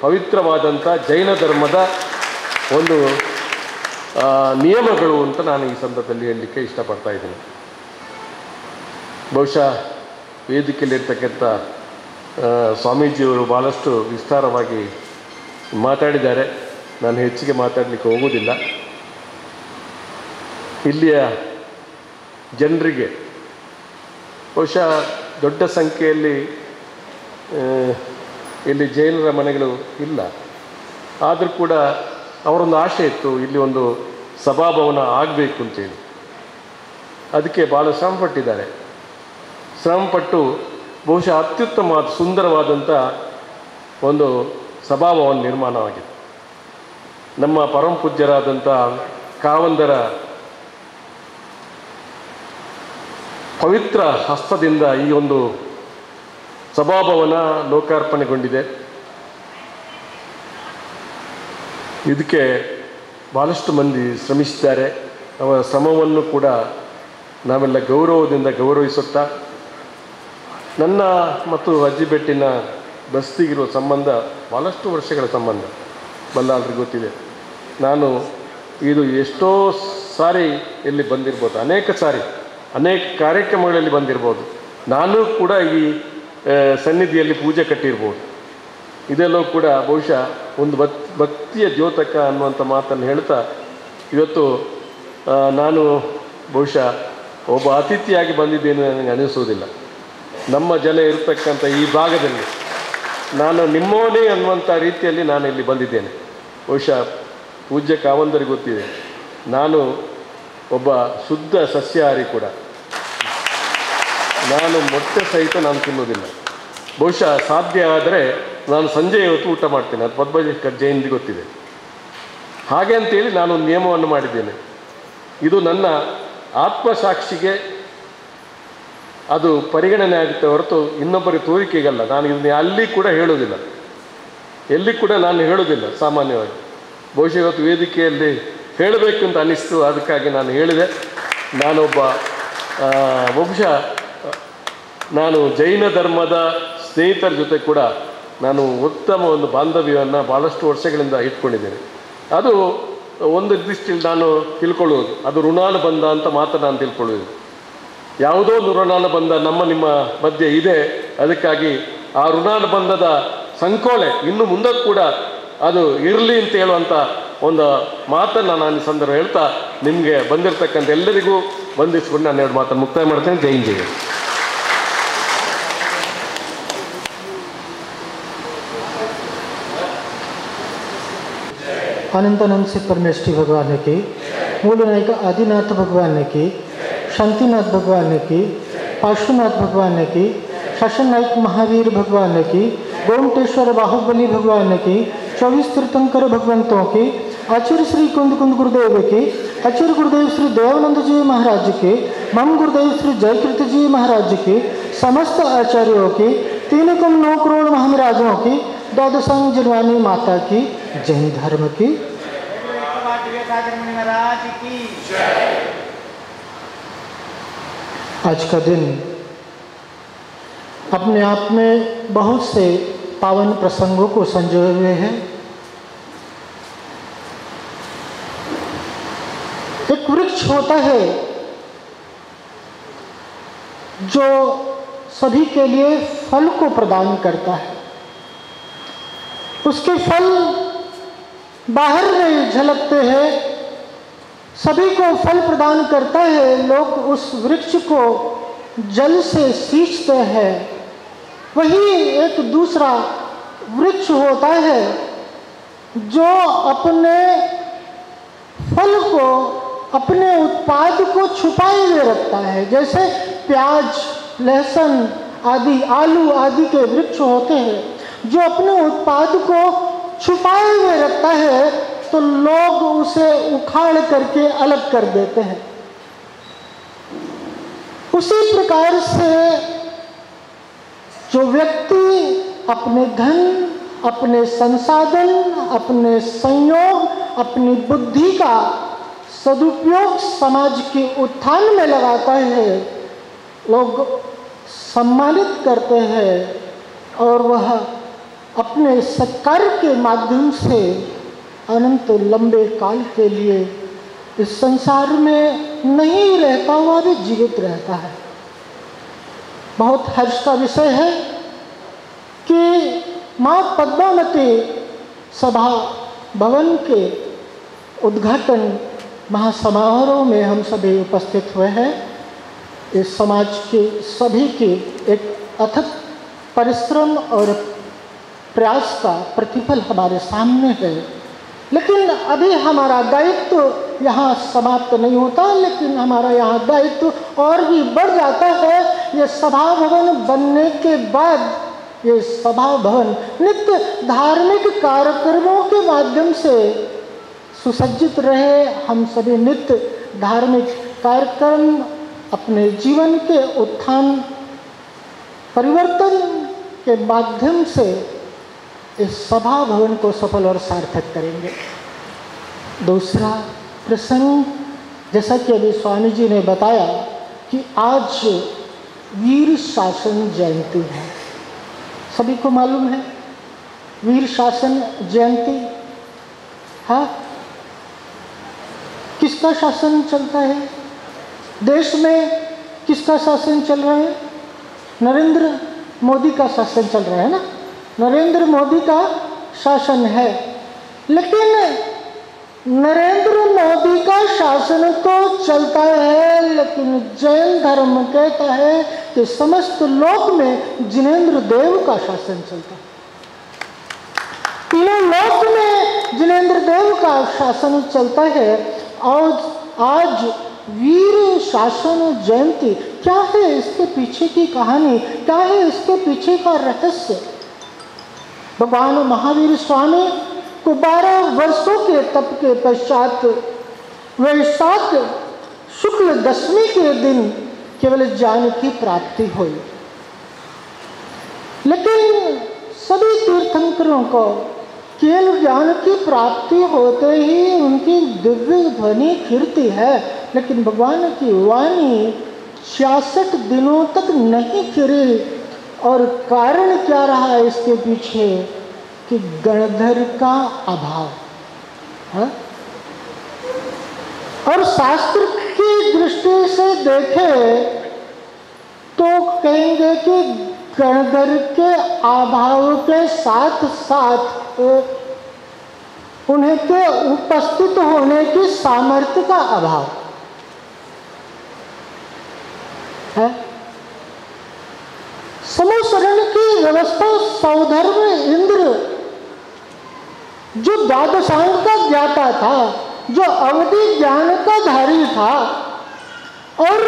ಪವಿತ್ರವಾದಂಥ ಜೈನ ಧರ್ಮದ ಒಂದು ನಿಯಮಗಳು ಅಂತ ನಾನು ಈ ಸಂದರ್ಭದಲ್ಲಿ ಹೇಳಲಿಕ್ಕೆ ಇಷ್ಟಪಡ್ತಾ ಇದ್ದೀನಿ. ಬಹುಶಃ ವೇದಿಕೆಯಲ್ಲಿರ್ತಕ್ಕಂಥ ಸ್ವಾಮೀಜಿಯವರು ಭಾಳಷ್ಟು ವಿಸ್ತಾರವಾಗಿ ಮಾತಾಡಿದ್ದಾರೆ. ನಾನು ಹೆಚ್ಚಿಗೆ ಮಾತಾಡಲಿಕ್ಕೆ ಹೋಗೋದಿಲ್ಲ. ಇಲ್ಲಿಯ ಜನರಿಗೆ ಬಹುಶಃ ದೊಡ್ಡ ಸಂಖ್ಯೆಯಲ್ಲಿ ಇಲ್ಲಿ ಜೈನರ ಮನೆಗಳು ಇಲ್ಲ, ಆದರೂ ಕೂಡ ಅವರೊಂದು ಆಸೆ ಇತ್ತು ಇಲ್ಲಿ ಒಂದು ಸಭಾಭವನ ಆಗಬೇಕು ಅಂತೇಳಿ. ಅದಕ್ಕೆ ಭಾಳ ಶ್ರಮಪಟ್ಟಿದ್ದಾರೆ. ಶ್ರಮಪಟ್ಟು ಬಹುಶಃ ಅತ್ಯುತ್ತಮವಾದ ಸುಂದರವಾದಂಥ ಒಂದು ಸಭಾಭವನ ನಿರ್ಮಾಣವಾಗಿದೆ. ನಮ್ಮ ಪರಮ ಪೂಜ್ಯರಾದಂಥ ಕಾವಂದರ ಪವಿತ್ರ ಹಸ್ತದಿಂದ ಈ ಒಂದು ಸಭಾಭವನ ಲೋಕಾರ್ಪಣೆಗೊಂಡಿದೆ. ಇದಕ್ಕೆ ಭಾಳಷ್ಟು ಮಂದಿ ಶ್ರಮಿಸಿದ್ದಾರೆ. ಅವರ ಶ್ರಮವನ್ನು ಕೂಡ ನಾವೆಲ್ಲ ಗೌರವದಿಂದ ಗೌರವಿಸುತ್ತಾ, ನನ್ನ ಮತ್ತು ಅಜ್ಜಿಬೆಟ್ಟಿನ ಬಸ್ತಿಗಿರುವ ಸಂಬಂಧ ಭಾಳಷ್ಟು ವರ್ಷಗಳ ಸಂಬಂಧ ಬಲ್ಲಾಲ್ರಿಗೆ ಗೊತ್ತಿದೆ. ನಾನು ಇದು ಎಷ್ಟೋ ಸಾರಿ ಇಲ್ಲಿ ಬಂದಿರ್ಬೋದು, ಅನೇಕ ಸಾರಿ ಅನೇಕ ಕಾರ್ಯಕ್ರಮಗಳಲ್ಲಿ ಬಂದಿರ್ಬೋದು. ನಾನು ಕೂಡ ಈ ಸನ್ನಿಧಿಯಲ್ಲಿ ಪೂಜೆ ಕಟ್ಟಿರ್ಬೋದು. ಇದೆಲ್ಲವೂ ಕೂಡ ಬಹುಶಃ ಒಂದು ಭಕ್ತಿಯ ದ್ಯೋತಕ ಅನ್ನುವಂಥ ಮಾತನ್ನು ಹೇಳ್ತಾ, ಇವತ್ತು ನಾನು ಬಹುಶಃ ಒಬ್ಬ ಅತಿಥಿಯಾಗಿ ಬಂದಿದ್ದೇನೆ ನನಗೆ ಅನಿಸುವುದಿಲ್ಲ. ನಮ್ಮ ಜನ ಇರತಕ್ಕಂಥ ಈ ಭಾಗದಲ್ಲಿ ನಾನು ನಿಮ್ಮವನೇ ಅನ್ನುವಂಥ ರೀತಿಯಲ್ಲಿ ನಾನು ಇಲ್ಲಿ ಬಂದಿದ್ದೇನೆ. ಬಹುಶಃ ಪೂಜ್ಯ ಕಾವಂದರಿಗೆ ಗೊತ್ತಿದೆ, ನಾನು ಒಬ್ಬ ಶುದ್ಧ ಸಸ್ಯಾಹಾರಿ ಕೂಡ. ನಾನು ಮೊಟ್ಟೆ ಸಹಿತ ನಾನು ತಿನ್ನೋದಿಲ್ಲ. ಬಹುಶಃ ಸಾಧ್ಯ ಆದರೆ ನಾನು ಸಂಜೆ ಹೊತ್ತು ಊಟ ಮಾಡ್ತೇನೆ. ಅದು ಪದ್ಮಜ ಜೈನರಿಗೆ ಗೊತ್ತಿದೆ. ಹಾಗೆ ಅಂತೇಳಿ ನಾನೊಂದು ನಿಯಮವನ್ನು ಮಾಡಿದ್ದೇನೆ. ಇದು ನನ್ನ ಆತ್ಮಸಾಕ್ಷಿಗೆ ಅದು ಪರಿಗಣನೆ ಆಗುತ್ತೆ ಹೊರತು ಇನ್ನೊಬ್ಬರಿಗೆ ತೋರಿಕೆಗಲ್ಲ. ನಾನು ಇದನ್ನ ಅಲ್ಲಿ ಕೂಡ ಹೇಳೋದಿಲ್ಲ, ಎಲ್ಲಿ ಕೂಡ ನಾನು ಹೇಳೋದಿಲ್ಲ ಸಾಮಾನ್ಯವಾಗಿ. ಬಹುಶಃ ಇವತ್ತು ವೇದಿಕೆಯಲ್ಲಿ ಹೇಳಬೇಕು ಅಂತ ಅನ್ನಿಸ್ತು, ಅದಕ್ಕಾಗಿ ನಾನು ಹೇಳಿದೆ. ನಾನೊಬ್ಬ ಬಹುಶಃ ನಾನು ಜೈನ ಧರ್ಮದ ಸ್ನೇಹಿತರ ಜೊತೆ ಕೂಡ ನಾನು ಉತ್ತಮ ಒಂದು ಬಾಂಧವ್ಯವನ್ನು ಭಾಳಷ್ಟು ವರ್ಷಗಳಿಂದ ಇಟ್ಕೊಂಡಿದ್ದೇನೆ. ಅದು ಒಂದು ದೃಷ್ಟಿಯಲ್ಲಿ ನಾನು ತಿಳ್ಕೊಳ್ಳುವುದು, ಅದು ಋಣಾನುಬಂಧ ಅಂತ ಮಾತ್ರ ನಾನು ತಿಳ್ಕೊಳ್ಳುವುದು. ಯಾವುದೋ ಒಂದು ಋಣಾನುಬಂಧ ನಮ್ಮ ನಿಮ್ಮ ಮಧ್ಯೆ ಇದೆ. ಅದಕ್ಕಾಗಿ ಆ ಋಣಾನುಬಂಧದ ಸಂಕೋಲೆ ಇನ್ನು ಮುಂದೆ ಕೂಡ ಅದು ಇರಲಿ ಅಂತ ಹೇಳುವಂಥ ಒಂದು ಮಾತನ್ನು ನಾನು ಈ ಸಂದರ್ಭ ಹೇಳ್ತಾ ನಿಮಗೆ ಬಂದಿರತಕ್ಕಂಥ ಎಲ್ಲರಿಗೂ ಬಂಧಿಸ್ಕೊಂಡು ನಾನು ಎರಡು ಮಾತನ್ನು ಮುಕ್ತಾಯ ಮಾಡ್ತೇನೆ. ಜೈ ಹಿಂದ್. अनंतानंद से परमेष्ठी भगवान की, मूल नायक आदिनाथ भगवान की, शांतिनाथ भगवान की, पार्श्वनाथ भगवान की, शासन नायक महावीर भगवान की, गोमटेश्वर बाहुबली भगवान की, 24 तीर्थंकर भगवंतों की, आचार्य श्री कुंद कुंद गुरुदेव की, आचार्य गुरुदेव श्री देवानंद जी महाराज की, मम गुरुदेव श्री जयकृत जी महाराज की, समस्त आचार्यों की, 3.9 करोड़ महाराजों की, द्वादशांग जनवानी माता की, जैन धर्म की। आज का दिन अपने आप में बहुत से पावन प्रसंगों को संजोए हुए है। एक वृक्ष होता है जो सभी के लिए फल को प्रदान करता है। उसके फल बाहर नहीं झलकते हैं, सभी को फल प्रदान करता है। लोग उस वृक्ष को जल से सींचते हैं। वही एक दूसरा वृक्ष होता है जो अपने फल को, अपने उत्पाद को छुपाए हुए रखता है। जैसे प्याज, लहसुन आदि, आलू आदि के वृक्ष होते हैं जो अपने उत्पाद को छुपाए हुए रखता है, तो लोग उसे उखाड़ करके अलग कर देते हैं। उसी प्रकार से जो व्यक्ति अपने धन, अपने संसाधन, अपने संयोग, अपनी बुद्धि का सदुपयोग समाज के उत्थान में लगाता है, लोग सम्मानित करते हैं और वह अपने सत्कार के माध्यम से अनंत लंबे काल के लिए इस संसार में नहीं रहता हुआ भी जीवित रहता है। बहुत हर्ष का विषय है कि माँ पद्मावती सभा भवन के उद्घाटन महासमारोह में हम सभी उपस्थित हुए हैं। इस समाज के सभी के एक अथक परिश्रम और प्रयास का प्रतिफल हमारे सामने है। लेकिन अभी हमारा दायित्व यहाँ समाप्त नहीं होता, लेकिन हमारा यहाँ दायित्व और भी बढ़ जाता है। ये सभा भवन बनने के बाद ये सभा भवन नित्य धार्मिक कार्यक्रमों के माध्यम से सुसज्जित रहे। हम सभी नित्य धार्मिक कार्यक्रम अपने जीवन के उत्थान परिवर्तन के माध्यम से इस सभा भवन को सफल और सार्थक करेंगे। दूसरा प्रसंग, जैसा कि अभी स्वामी जी ने बताया कि आज वीर शासन जयंती है। सभी को मालूम है वीर शासन जयंती। हाँ, किसका शासन चलता है देश में? किसका शासन चल रहा है? नरेंद्र मोदी का शासन चल रहा है ना। नरेंद्र मोदी का शासन है, लेकिन नरेंद्र मोदी का शासन तो चलता है, लेकिन जैन धर्म कहता है कि समस्त लोक में जिनेंद्र देव का शासन चलता है। तीनों लोक में जिनेंद्र देव का शासन चलता है। और आज वीर शासन जयंती, क्या है इसके पीछे की कहानी, क्या है इसके पीछे का रहस्य? भगवान महावीर स्वामी को 12 वर्षों के तप के पश्चात वैशाख शुक्ल दशमी के दिन केवल ज्ञान की प्राप्ति हुई। लेकिन सभी तीर्थंकरों को केवल ज्ञान की प्राप्ति होते ही उनकी दिव्य ध्वनि खिरती है, लेकिन भगवान की वाणी 66 दिनों तक नहीं खिरी। और कारण क्या रहा इसके पीछे? कि गणधर का अभाव है। और शास्त्र की दृष्टि से देखें तो कहेंगे कि गणधर के अभाव के साथ साथ उन्हें के उपस्थित होने की सामर्थ्य का अभाव है। समूसरण की व्यवस्था सौधर्म इंद्र जो द्वादशांग का ज्ञाता था, जो अवधि ज्ञान का धारी था, और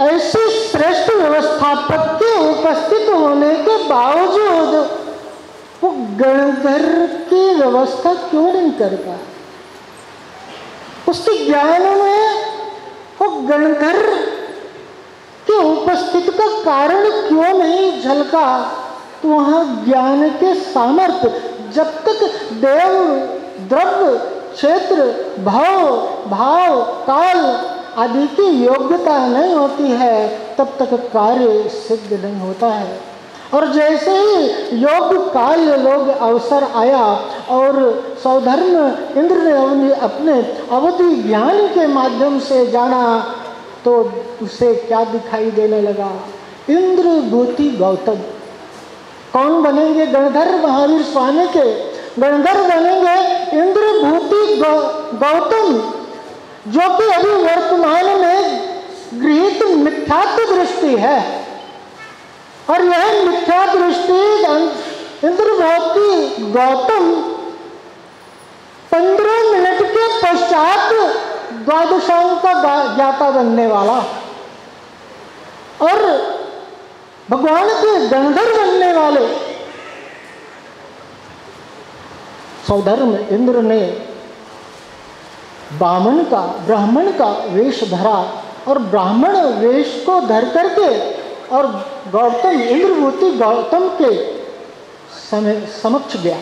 ऐसी श्रेष्ठ व्यवस्थापक के उपस्थित होने के बावजूद वो गणधर की व्यवस्था क्यों नहीं कर पाया? उसके ज्ञान में वो गणधर के उपस्थित का कारण क्यों नहीं झलका? तो वहाँ ज्ञान के सामर्थ्य, जब तक देव द्रव्य क्षेत्र भाव काल आदि की योग्यता नहीं होती है, तब तक कार्य सिद्ध नहीं होता है। और जैसे ही योग काल लोग अवसर आया और सौधर्म इंद्र ने अपने अवधि ज्ञान के माध्यम से जाना, तो उसे क्या दिखाई देने लगा? इंद्र भूति गौतम। कौन बनेंगे? गणधर महावीर स्वामी के गणधर बनेंगे इंद्र भूति गौतम, जो कि अभी वर्तमान में गृहीत मिथ्यात्व दृष्टि है। और यह मिथ्या दृष्टि इंद्र भूति गौतम 15 मिनट के पश्चात द्वादशांग का ज्ञाता बनने वाला और भगवान के गणधर बनने वाले सौधर्म इंद्र ने ब्राह्मण का वेश धरा और ब्राह्मण वेश को धर करके और गौतम इंद्रभूति गौतम के समक्ष गया।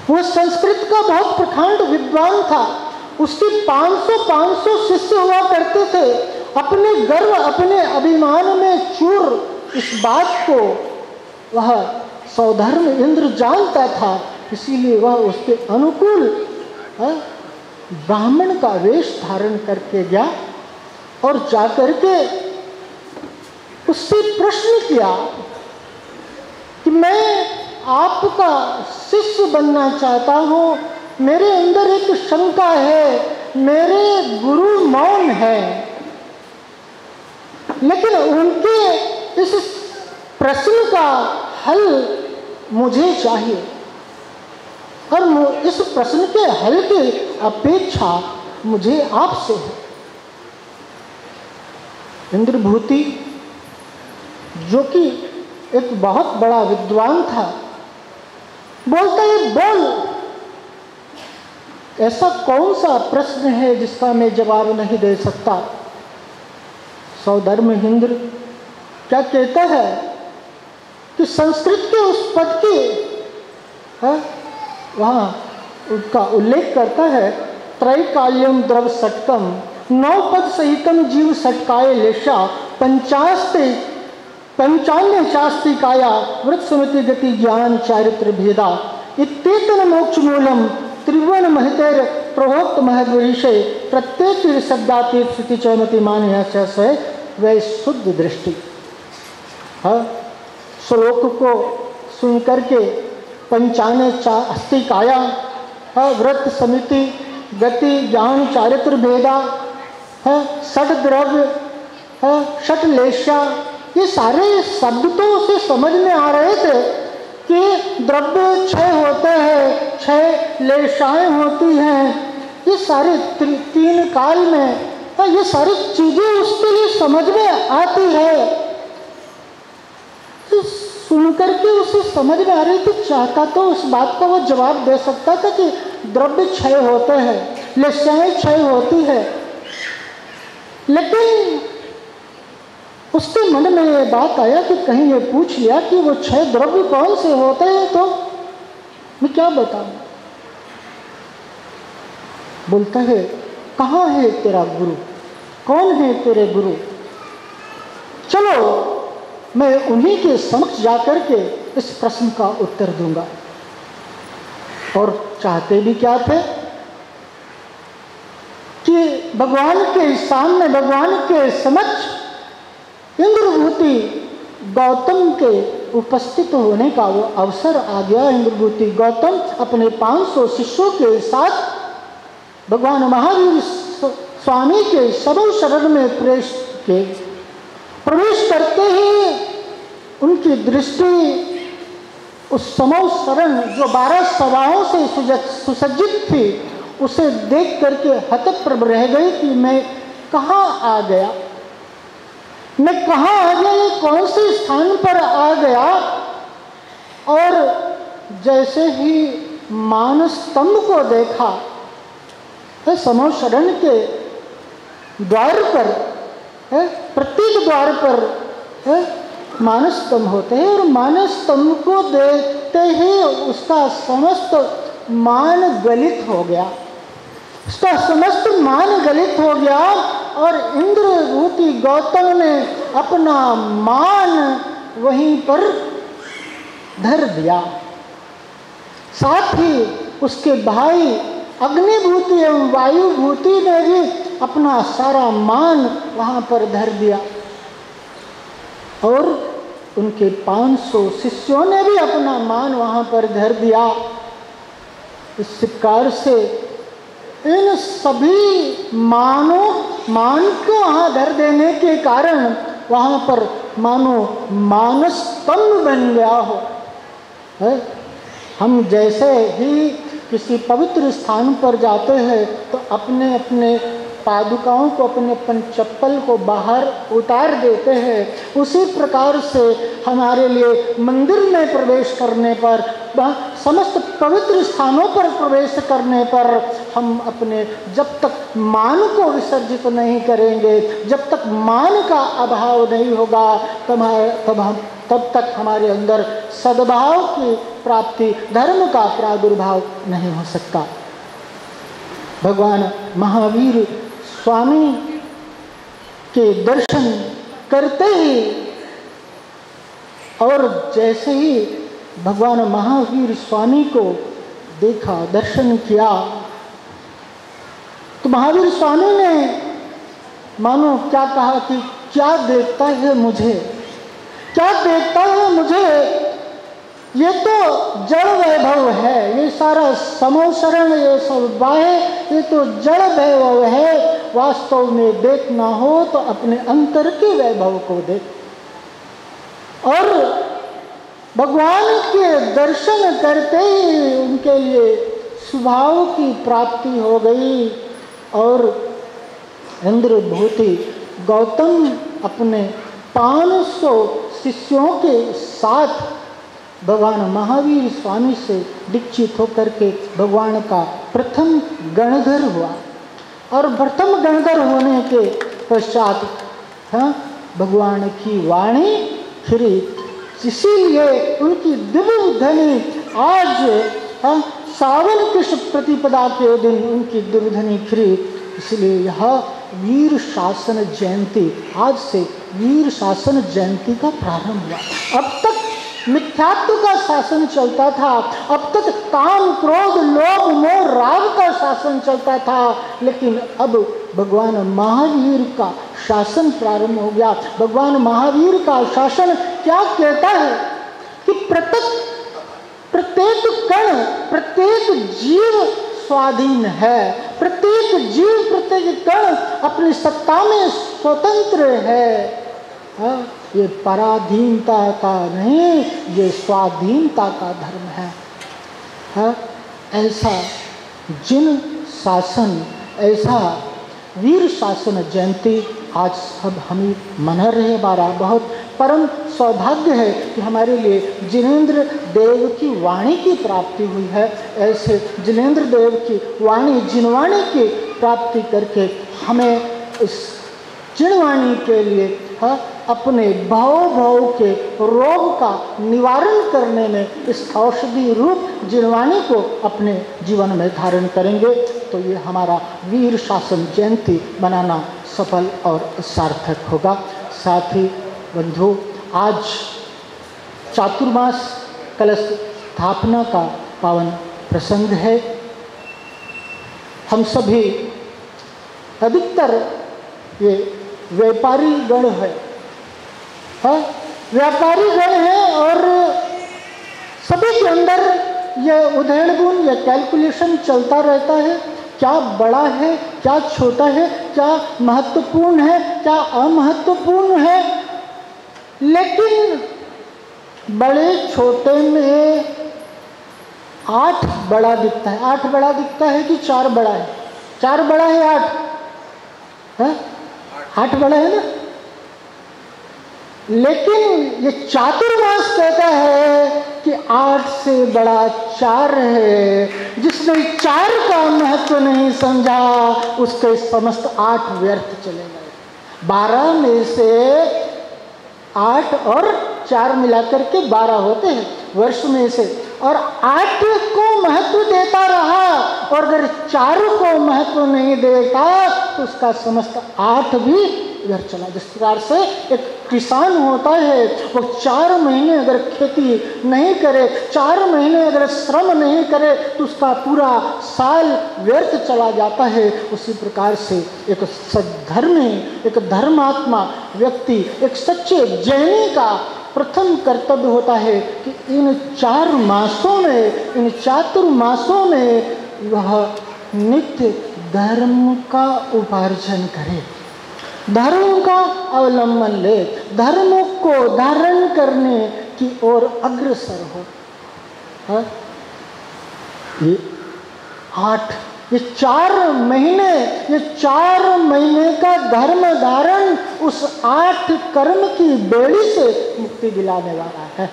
वो संस्कृत का बहुत प्रखंड विद्वान था। उसके 500 शिष्य हुआ करते थे। अपने गर्व, अपने अभिमान में चूर इस बात को वह सौधर्म इंद्र जानता था, इसीलिए वह उसके अनुकूल ब्राह्मण का वेश धारण करके गया और जाकर के उससे प्रश्न किया कि मैं आपका शिष्य बनना चाहता हूँ, मेरे अंदर एक शंका है, मेरे गुरु मौन है, लेकिन उनके इस प्रश्न का हल मुझे चाहिए और इस प्रश्न के हल की अपेक्षा मुझे आपसे है। इंद्रभूति जो कि एक बहुत बड़ा विद्वान था, बोलता है बोल, ऐसा कौन सा प्रश्न है जिसका मैं जवाब नहीं दे सकता। सौधर्म इंद्र क्या कहता है कि संस्कृत के उस पद के वहाँ उसका उल्लेख करता है, त्रैकाल्यम द्रव षटकम 9 पद सहितम जीव षटकाय लेशा 95 शास्त्री काया व्रत समिति गति ज्ञान चारित्र भेदा इत्येतन मोक्ष मूलम त्रिभुवन महतेर प्रभोक्त महद्विषय प्रत्येक शब्दातीत स्थिति चौमति मान से वह शुद्ध दृष्टि। श्लोक को सुन करके 95 शास्त्री काया, व्रत समिति गति ज्ञान चारित्र भेदा, षट द्रव्य, षट लेशा, ये सारे शब्द तो उसे समझ में आ रहे थे कि द्रव्य 6 होते हैं, 6 लेशाएं होती हैं, ये सारे 3 काल में ये सारी चीजें उसके लिए समझ में आती है। तो सुन करके उसे समझ में आ रही थी, चाहता तो उस बात का वो जवाब दे सकता था कि द्रव्य 6 होते हैं, लेशाएं 6 होती है, लेकिन उसके मन में ये बात आया कि कहीं ये पूछ लिया कि वो 6 द्रव्य कौन से होते हैं तो मैं क्या बताऊं। बोलता है कहाँ है तेरा गुरु, कौन है तेरे गुरु, चलो मैं उन्हीं के समक्ष जाकर के इस प्रश्न का उत्तर दूंगा। और चाहते भी क्या थे कि भगवान के सामने, भगवान के समक्ष इंद्रभूति गौतम के उपस्थित होने का वो अवसर आ गया। इंद्रभूति गौतम अपने 500 शिष्यों के साथ भगवान महावीर स्वामी के सबल शरण में प्रवेश करते ही उनकी दृष्टि उस समूह शरण जो 12 सभाओं से सुसज्जित थी उसे देख करके हतप्रभ रह गई कि मैं कहाँ आ गया, मैं कहाँ आ गया, ये कौन से स्थान पर आ गया। और जैसे ही मानस्तंभ को देखा, समूह शरण के द्वार पर, प्रत्येक द्वार पर मानस्तंभ होते हैं और मानस्तंभ को देखते ही उसका समस्त मान गलित हो गया, उसका समस्त मान गलित हो गया और इंद्रभूति गौतम ने अपना मान वहीं पर धर दिया। साथ ही उसके भाई अग्निभूति एवं वायुभूति ने भी अपना सारा मान वहाँ पर धर दिया और उनके 500 शिष्यों ने भी अपना मान वहाँ पर धर दिया। इस प्रकार से इन सभी मान को वहाँ धर देने के कारण वहाँ पर मानो मानस्तंभ बन गया हो। हम जैसे ही किसी पवित्र स्थान पर जाते हैं तो अपने अपने पादुकाओं को, अपने अपन चप्पल को बाहर उतार देते हैं, उसी प्रकार से हमारे लिए मंदिर में प्रवेश करने पर, समस्त पवित्र स्थानों पर प्रवेश करने पर हम अपने जब तक मान को विसर्जित नहीं करेंगे, जब तक मान का अभाव नहीं होगा, तब तक हमारे अंदर सद्भाव की प्राप्ति, धर्म का प्रादुर्भाव नहीं हो सकता। भगवान महावीर स्वामी के दर्शन करते ही और जैसे ही भगवान महावीर स्वामी को देखा, दर्शन किया, तो महावीर स्वामी ने मानो क्या कहा कि क्या देखता है मुझे, क्या देखता है मुझे, ये तो जड़ वैभव है, ये सारा समोसरण, ये सब बाहे, ये तो जड़ वैभव है। वास्तव में देखना हो तो अपने अंतर के वैभव को देख। और भगवान के दर्शन करते ही उनके लिए स्वभाव की प्राप्ति हो गई और इंद्रभूति गौतम अपने 500 शिष्यों के साथ भगवान महावीर स्वामी से दीक्षित होकर के भगवान का प्रथम गणधर हुआ। और प्रथम गणधर होने के पश्चात भगवान की वाणी खिरी, इसीलिए उनकी दिव्य ध्वनि आज सावन कृष्ण प्रतिपदा के दिन उनकी दिव्य ध्वनि खिरी। इसलिए यह वीर शासन जयंती, आज से वीर शासन जयंती का प्रारंभ हुआ। अब तक मिथ्यात्व का शासन चलता था, अब तक काम क्रोध लोभ मोह राग का शासन चलता था, लेकिन अब भगवान महावीर का शासन प्रारंभ हो गया। भगवान महावीर का शासन क्या कहता है कि प्रत्येक कण, प्रत्येक जीव स्वाधीन है, प्रत्येक जीव, प्रत्येक कण अपनी सत्ता में स्वतंत्र है। ये पराधीनता का नहीं, ये स्वाधीनता का धर्म है। ऐसा जिन शासन, ऐसा वीर शासन जयंती आज सब हम मना रहे। हमारा बहुत परम सौभाग्य है कि हमारे लिए जिनेंद्र देव की वाणी की प्राप्ति हुई है। ऐसे जिनेंद्र देव की वाणी, जिनवाणी की प्राप्ति करके हमें इस जिनवाणी के लिए अपने भाव के रोग का निवारण करने में इस औषधि रूप जिनवाणी को अपने जीवन में धारण करेंगे तो ये हमारा वीर शासन जयंती मनाना सफल और सार्थक होगा। साथ ही बंधु, आज चातुर्मास कलश स्थापना का पावन प्रसंग है। हम सभी अधिकतर ये व्यापारी गण है, व्यापारी गण है और सभी के अंदर ये उधेड़ गुण, ये कैलकुलेशन चलता रहता है। क्या बड़ा है, क्या छोटा है, क्या महत्वपूर्ण है, क्या अमहत्वपूर्ण है। लेकिन बड़े छोटे में 8 बड़ा दिखता है। 8 बड़ा दिखता है कि 4 बड़ा है? 4 बड़ा है, 8 है, 8 बड़ा है ना। लेकिन ये चातुर्मास कहता है कि 8 से बड़ा 4 है। जिसने 4 का महत्व नहीं समझा उसके समस्त 8 व्यर्थ चले गए। 12 में से 8 और 4 मिलाकर के 12 होते हैं वर्ष में से, और 8 को महत्व देता रहा और अगर 4 को महत्व नहीं देता तो उसका समस्त 8 भी इधर चला। जिस प्रकार से एक किसान होता है, वो 4 महीने अगर खेती नहीं करे, 4 महीने अगर श्रम नहीं करे तो उसका पूरा साल व्यर्थ चला जाता है। उसी प्रकार से एक सद्धर्मी, एक धर्मात्मा व्यक्ति, एक सच्चे जैनी का प्रथम कर्तव्य होता है कि इन 4 मासों में, इन चातुर्मासों में वह नित्य धर्म का उपार्जन करे, धर्म का अवलंबन ले, धर्म को धारण करने की ओर अग्रसर हो। ये 8, ये 4 महीने, ये 4 महीने का धर्म धारण उस 8 कर्म की बेड़ी से मुक्ति दिलाने वाला है।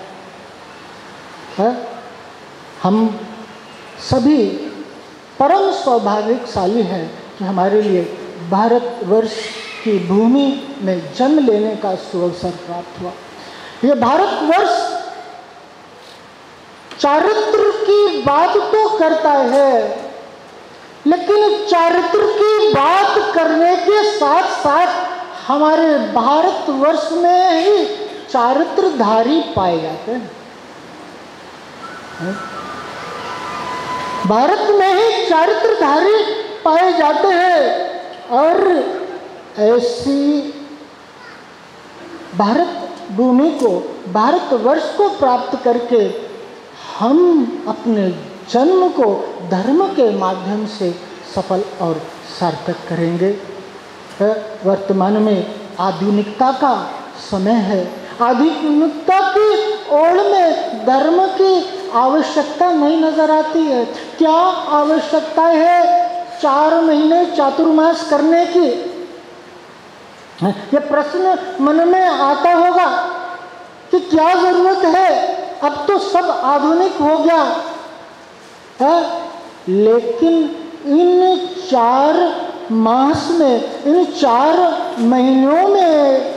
हम सभी परम सौभाग्यशाली है कि हमारे लिए भारतवर्ष की भूमि में जन्म लेने का सुअवसर प्राप्त हुआ। ये भारतवर्ष चारित्र की बात तो करता है, लेकिन चारित्र की बात करने के साथ साथ हमारे भारतवर्ष में ही चारित्रधारी पाए जाते हैं। भारत में ही चारित्रधारी पाए जाते हैं और ऐसी भारत भूमि को, भारतवर्ष को प्राप्त करके हम अपने जन्म को धर्म के माध्यम से सफल और सार्थक करेंगे। वर्तमान में आधुनिकता का समय है। आधुनिकता की ओर में धर्म की आवश्यकता नहीं नजर आती है। क्या आवश्यकता है 4 महीने चातुर्मास करने की? ये प्रश्न मन में आता होगा कि क्या जरूरत है, अब तो सब आधुनिक हो गया है। लेकिन इन 4 मास में, इन 4 महीनों में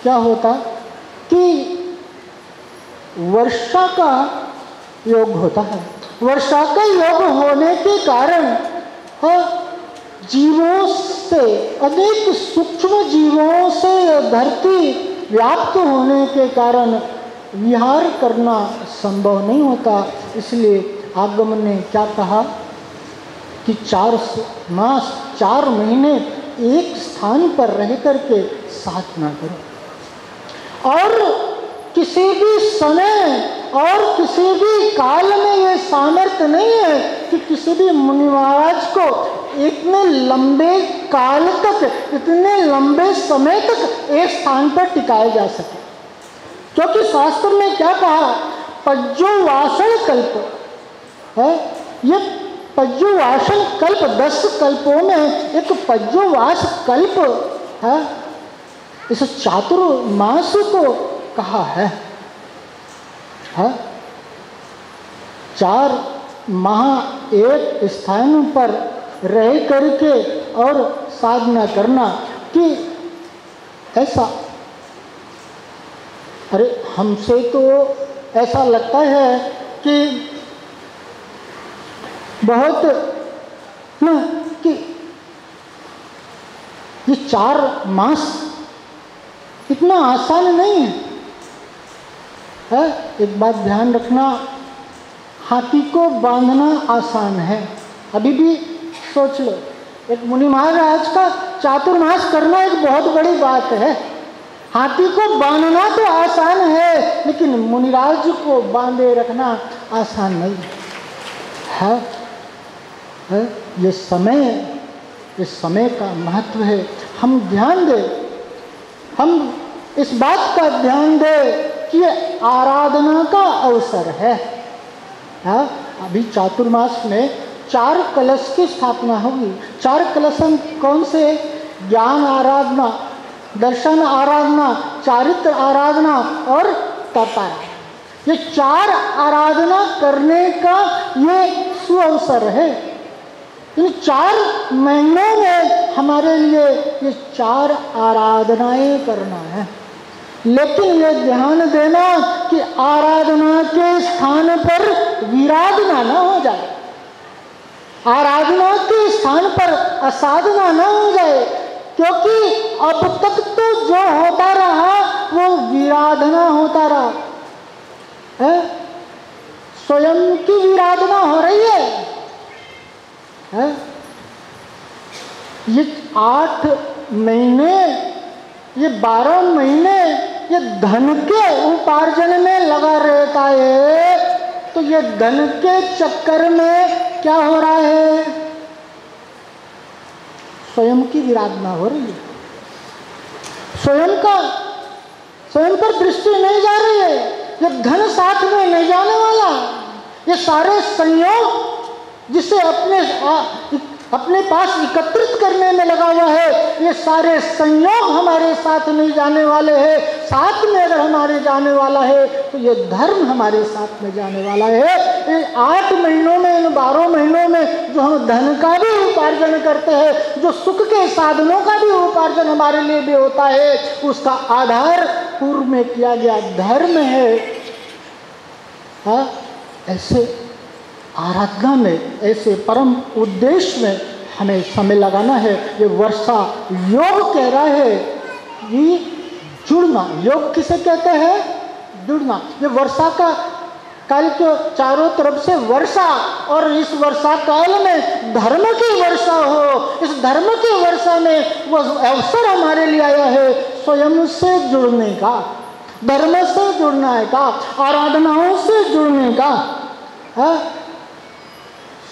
क्या होता कि वर्षा का योग होता है। वर्षा का योग होने के कारण जीवों से, अनेक सूक्ष्म जीवों से धरती व्याप्त होने के कारण विहार करना संभव नहीं होता। इसलिए आगम ने क्या कहा कि 4 मास 4 महीने एक स्थान पर रह करके साधना करो। और किसी भी समय और किसी भी काल में ये सामर्थ्य नहीं है कि किसी भी मुनि महाराज को इतने लंबे काल तक, इतने लंबे समय तक एक स्थान पर टिकाया जा सके। क्योंकि शास्त्र में क्या कहा, पज्जुवासन कल्प है। ये पज्जुवासन कल्प 10 कल्पों में एक पज्जुवास कल्प है। इस चातुर्मास को कहा है। 4 माह एक स्थान पर रह करके और साधना करना कि ऐसा, अरे हमसे तो ऐसा लगता है कि बहुत ना कि ये 4 मास इतना आसान नहीं है। एक बात ध्यान रखना, हाथी को बांधना आसान है। अभी भी सोच लो, एक मुनि महाराज का चातुर्मास करना एक बहुत बड़ी बात है। हाथी को बांधना तो आसान है, लेकिन मुनिराज को बांधे रखना आसान नहीं है। ये समय का महत्व है। हम ध्यान दें, हम इस बात का ध्यान दें कि ये आराधना का अवसर है। अभी चातुर्मास में 4 कलश की स्थापना होगी। 4 कलश कौन से? ज्ञान आराधना, दर्शन आराधना, चारित्र आराधना और तप आराधना। ये 4 आराधना करने का ये सुअवसर है। इन 4 महीनों में हमारे लिए ये 4 आराधनाएं करना है। लेकिन ये ध्यान देना कि आराधना के स्थान पर विराधना न हो जाए, आराधना के स्थान पर असाधना न हो जाए। क्योंकि अब तक तो जो होता रहा वो विराधना होता रहा है। स्वयं की विराधना हो रही है। ये 8 महीने, ये 12 महीने ये धन के उपार्जन में लगा रहता है। तो ये धन के चक्कर में क्या हो रहा है? स्वयं की विराधना हो रही है। स्वयं पर दृष्टि नहीं जा रही है। ये धन साथ में नहीं जाने वाला। ये सारे संयोग जिसे अपने पास एकत्रित करने में लगा हुआ है, ये सारे संयोग हमारे साथ नहीं जाने वाले हैं। साथ में अगर हमारे जाने वाला है तो ये धर्म हमारे साथ में जाने वाला है। इन 8 महीनों में, इन 12 महीनों में जो हम धन का भी उपार्जन करते हैं, जो सुख के साधनों का भी उपार्जन हमारे लिए भी होता है, उसका आधार पूर्व में किया गया धर्म है। हाँ, ऐसे आराधना में, ऐसे परम उद्देश्य में हमें समय लगाना है। ये वर्षा योग कह रहा है कि जुड़ना। योग किसे कहते हैं? जुड़ना। ये वर्षा का काल के चारों तरफ से वर्षा, और इस वर्षा काल में धर्म की वर्षा हो, इस धर्म की वर्षा में वो अवसर हमारे लिए आया है स्वयं से जुड़ने का, धर्म से जुड़ने का, आराधनाओं से जुड़ने का। हाँ,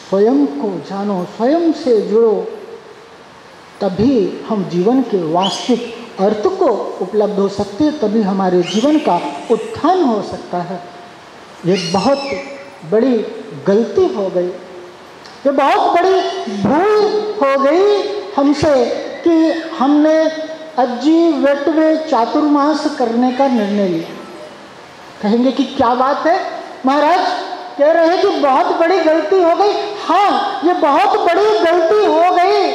स्वयं को जानो, स्वयं से जुड़ो, तभी हम जीवन के वास्तविक अर्थ को उपलब्ध हो सकते हैं, तभी हमारे जीवन का उत्थान हो सकता है। ये बहुत बड़ी गलती हो गई, ये बहुत बड़ी भूल हो गई हमसे कि हमने अज्जी वेटवे चातुर्मास करने का निर्णय लिया। कहेंगे कि क्या बात है महाराज, कह रहे हैं कि बहुत बड़ी गलती हो गई। हाँ, ये बहुत बड़ी गलती हो गई,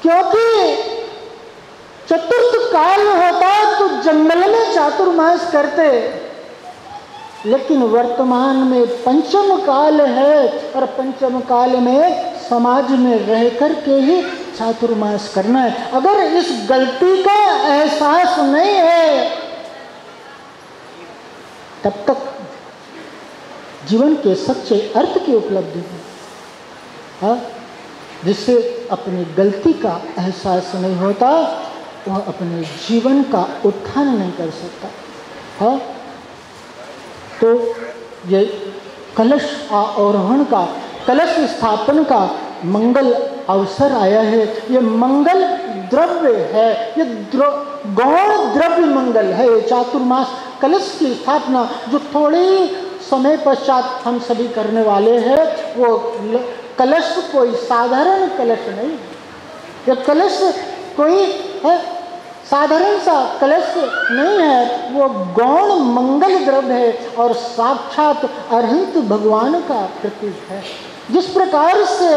क्योंकि चतुर्थ काल होता तो जंगल में चातुर्मास करते, लेकिन वर्तमान में पंचम काल है, और पंचम काल में समाज में रह कर के ही चातुर्मास करना है। अगर इस गलती का एहसास नहीं है, तब तक जीवन के सच्चे अर्थ की उपलब्धि है। हाँ, जिससे अपनी गलती का एहसास नहीं होता, वह अपने जीवन का उत्थान नहीं कर सकता। हाँ, तो ये कलश आरोहण का, कलश स्थापन का मंगल अवसर आया है। ये मंगल द्रव्य है, ये गौण द्रव्य मंगल है। ये चातुर्मास कलश की स्थापना जो थोड़ी समय पश्चात हम सभी करने वाले हैं, वो कलश कोई साधारण कलश नहीं, ये कलश कोई है साधारण सा कलश नहीं है, वो गौण मंगल द्रव्य है और साक्षात अरहंत भगवान का प्रतीक है। जिस प्रकार से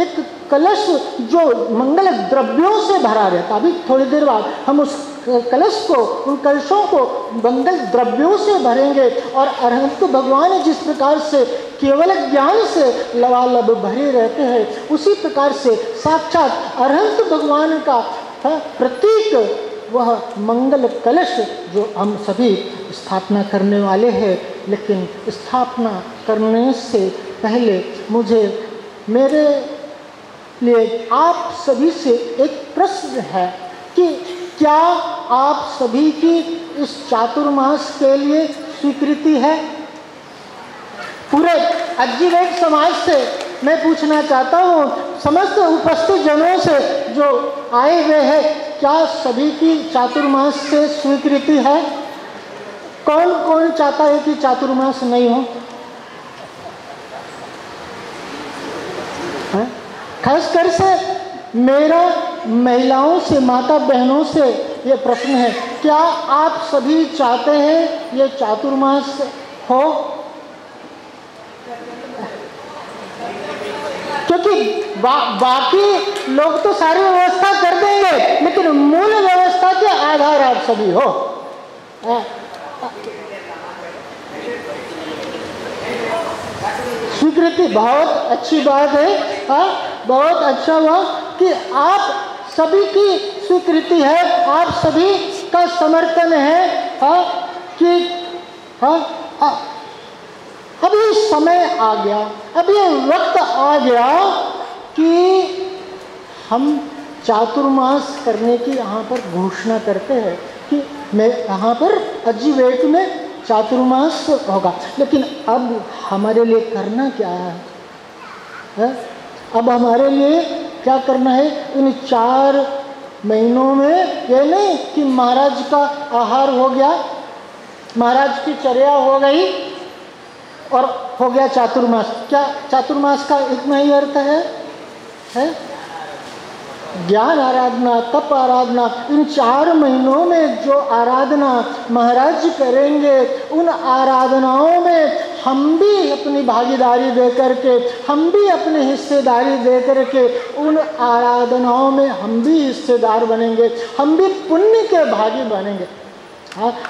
एक कलश जो मंगल द्रव्यों से भरा रहता, अभी थोड़ी देर बाद हम उस कलश को, उन कलशों को मंगल द्रव्यों से भरेंगे, और अरहंत भगवान जिस प्रकार से केवल ज्ञान से लबालब भरे रहते हैं, उसी प्रकार से साक्षात अरहंत भगवान का प्रतीक वह मंगल कलश जो हम सभी स्थापना करने वाले हैं। लेकिन स्थापना करने से पहले मुझे, मेरे लिए आप सभी से एक प्रश्न है कि क्या आप सभी की इस चातुर्मास के लिए स्वीकृति है? पूरे अज्जीवेट समाज से मैं पूछना चाहता हूँ, समस्त उपस्थित जनों से जो आए हुए हैं, क्या सभी की चातुर्मास से स्वीकृति है? कौन कौन चाहता है कि चातुर्मास नहीं हो? खासकर से मेरा महिलाओं से, माता बहनों से ये प्रश्न है, क्या आप सभी चाहते हैं ये चातुर्मास हो? क्योंकि बाकी लोग तो सारी व्यवस्था कर देंगे, लेकिन मूल व्यवस्था के आधार आप सभी हो। स्वीकृति बहुत अच्छी बात है। बहुत अच्छा हुआ कि आप सभी की स्वीकृति है, आप सभी का समर्थन है कि अभी समय आ गया, अभी वक्त आ गया कि हम चातुर्मास करने की यहाँ पर घोषणा करते हैं कि मैं यहाँ पर अज्जीवेट में चातुर्मास होगा। लेकिन अब हमारे लिए करना क्या है? अब हमारे लिए क्या करना है? इन 4 महीनों में ये नहीं कि महाराज का आहार हो गया, महाराज की चर्या हो गई और हो गया चातुर्मास। क्या चातुर्मास का इतना ही अर्थ है? ज्ञान आराधना, तप आराधना, इन 4 महीनों में जो आराधना महाराज जी करेंगे, उन आराधनाओं में हम भी अपनी भागीदारी दे करके, हम भी अपनी हिस्सेदारी दे करके उन आराधनाओं में हम भी हिस्सेदार बनेंगे, हम भी पुण्य के भागी बनेंगे।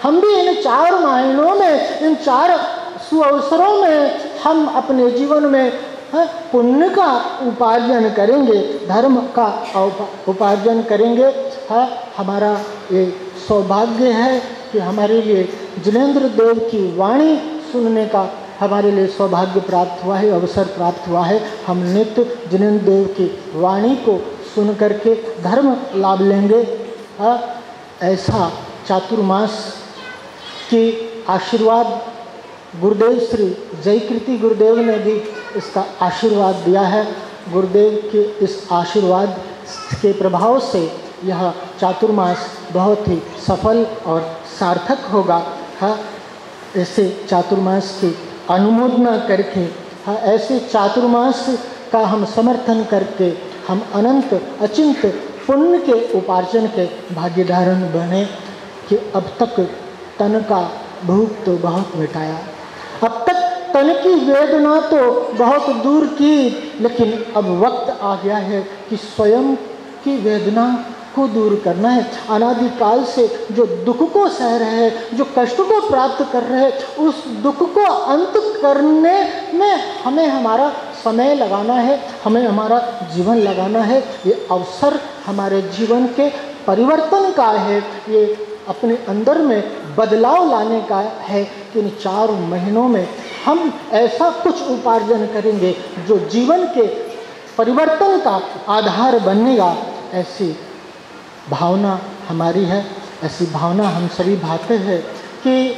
हम भी इन 4 महीनों में, इन 4 सुअवसरों में हम अपने जीवन में पुण्य का उपार्जन करेंगे, धर्म का उपार्जन करेंगे। हमारा ये सौभाग्य है कि हमारे लिए जिनेंद्र देव की वाणी सुनने का हमारे लिए सौभाग्य प्राप्त हुआ है, अवसर प्राप्त हुआ है। हम नित्य जिनेंद्र देव की वाणी को सुन करके धर्म लाभ लेंगे। ऐसा चातुर्मास के आशीर्वाद गुरुदेव श्री जयकृति गुरुदेव ने भी इसका आशीर्वाद दिया है। गुरुदेव के इस आशीर्वाद के प्रभाव से यह चातुर्मास बहुत ही सफल और सार्थक होगा। ऐसे चातुर्मास की अनुमोदना करके, ऐसे चातुर्मास का हम समर्थन करके हम अनंत अचिंत पुण्य के उपार्जन के भागीदार बने कि अब तक तन का भूख तो बहुत मिटाया, अब तक तन की वेदना तो बहुत दूर की, लेकिन अब वक्त आ गया है कि स्वयं की वेदना को दूर करना है। अनादिकाल से जो दुख को सह रहे हैं, जो कष्ट को प्राप्त कर रहे हैं, उस दुख को अंत करने में हमें हमारा समय लगाना है, हमें हमारा जीवन लगाना है। ये अवसर हमारे जीवन के परिवर्तन का है, ये अपने अंदर में बदलाव लाने का है कि इन 4 महीनों में हम ऐसा कुछ उपार्जन करेंगे जो जीवन के परिवर्तन का आधार बनेगा। ऐसी भावना हमारी है, ऐसी भावना हम सभी भाते हैं कि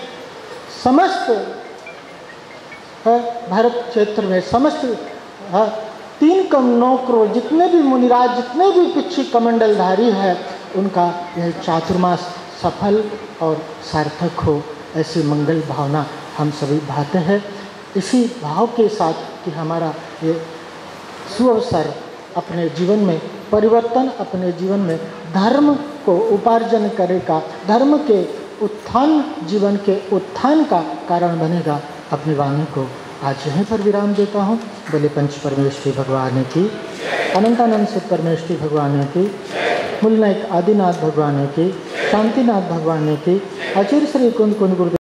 समस्त भारत क्षेत्र में समस्त 3 करोड़ जितने भी मुनिराज, जितने भी पिछी कमंडलधारी है, उनका यह चातुर्मास सफल और सार्थक हो, ऐसी मंगल भावना हम सभी भाते हैं। इसी भाव के साथ कि हमारा ये सुअवसर अपने जीवन में परिवर्तन, अपने जीवन में धर्म को उपार्जन करेगा, धर्म के उत्थान, जीवन के उत्थान का कारण बनेगा। अपनी वाणी को आज यहीं पर विराम देता हूँ। बोले पंच परमेश्वरी भगवान की, अनंतानंद से परमेश्वरी भगवान की, मूलनायक आदिनाथ भगवान की, शांतिनाथ भगवान की, आचार्य श्री कुंद कुंद गुरुदेव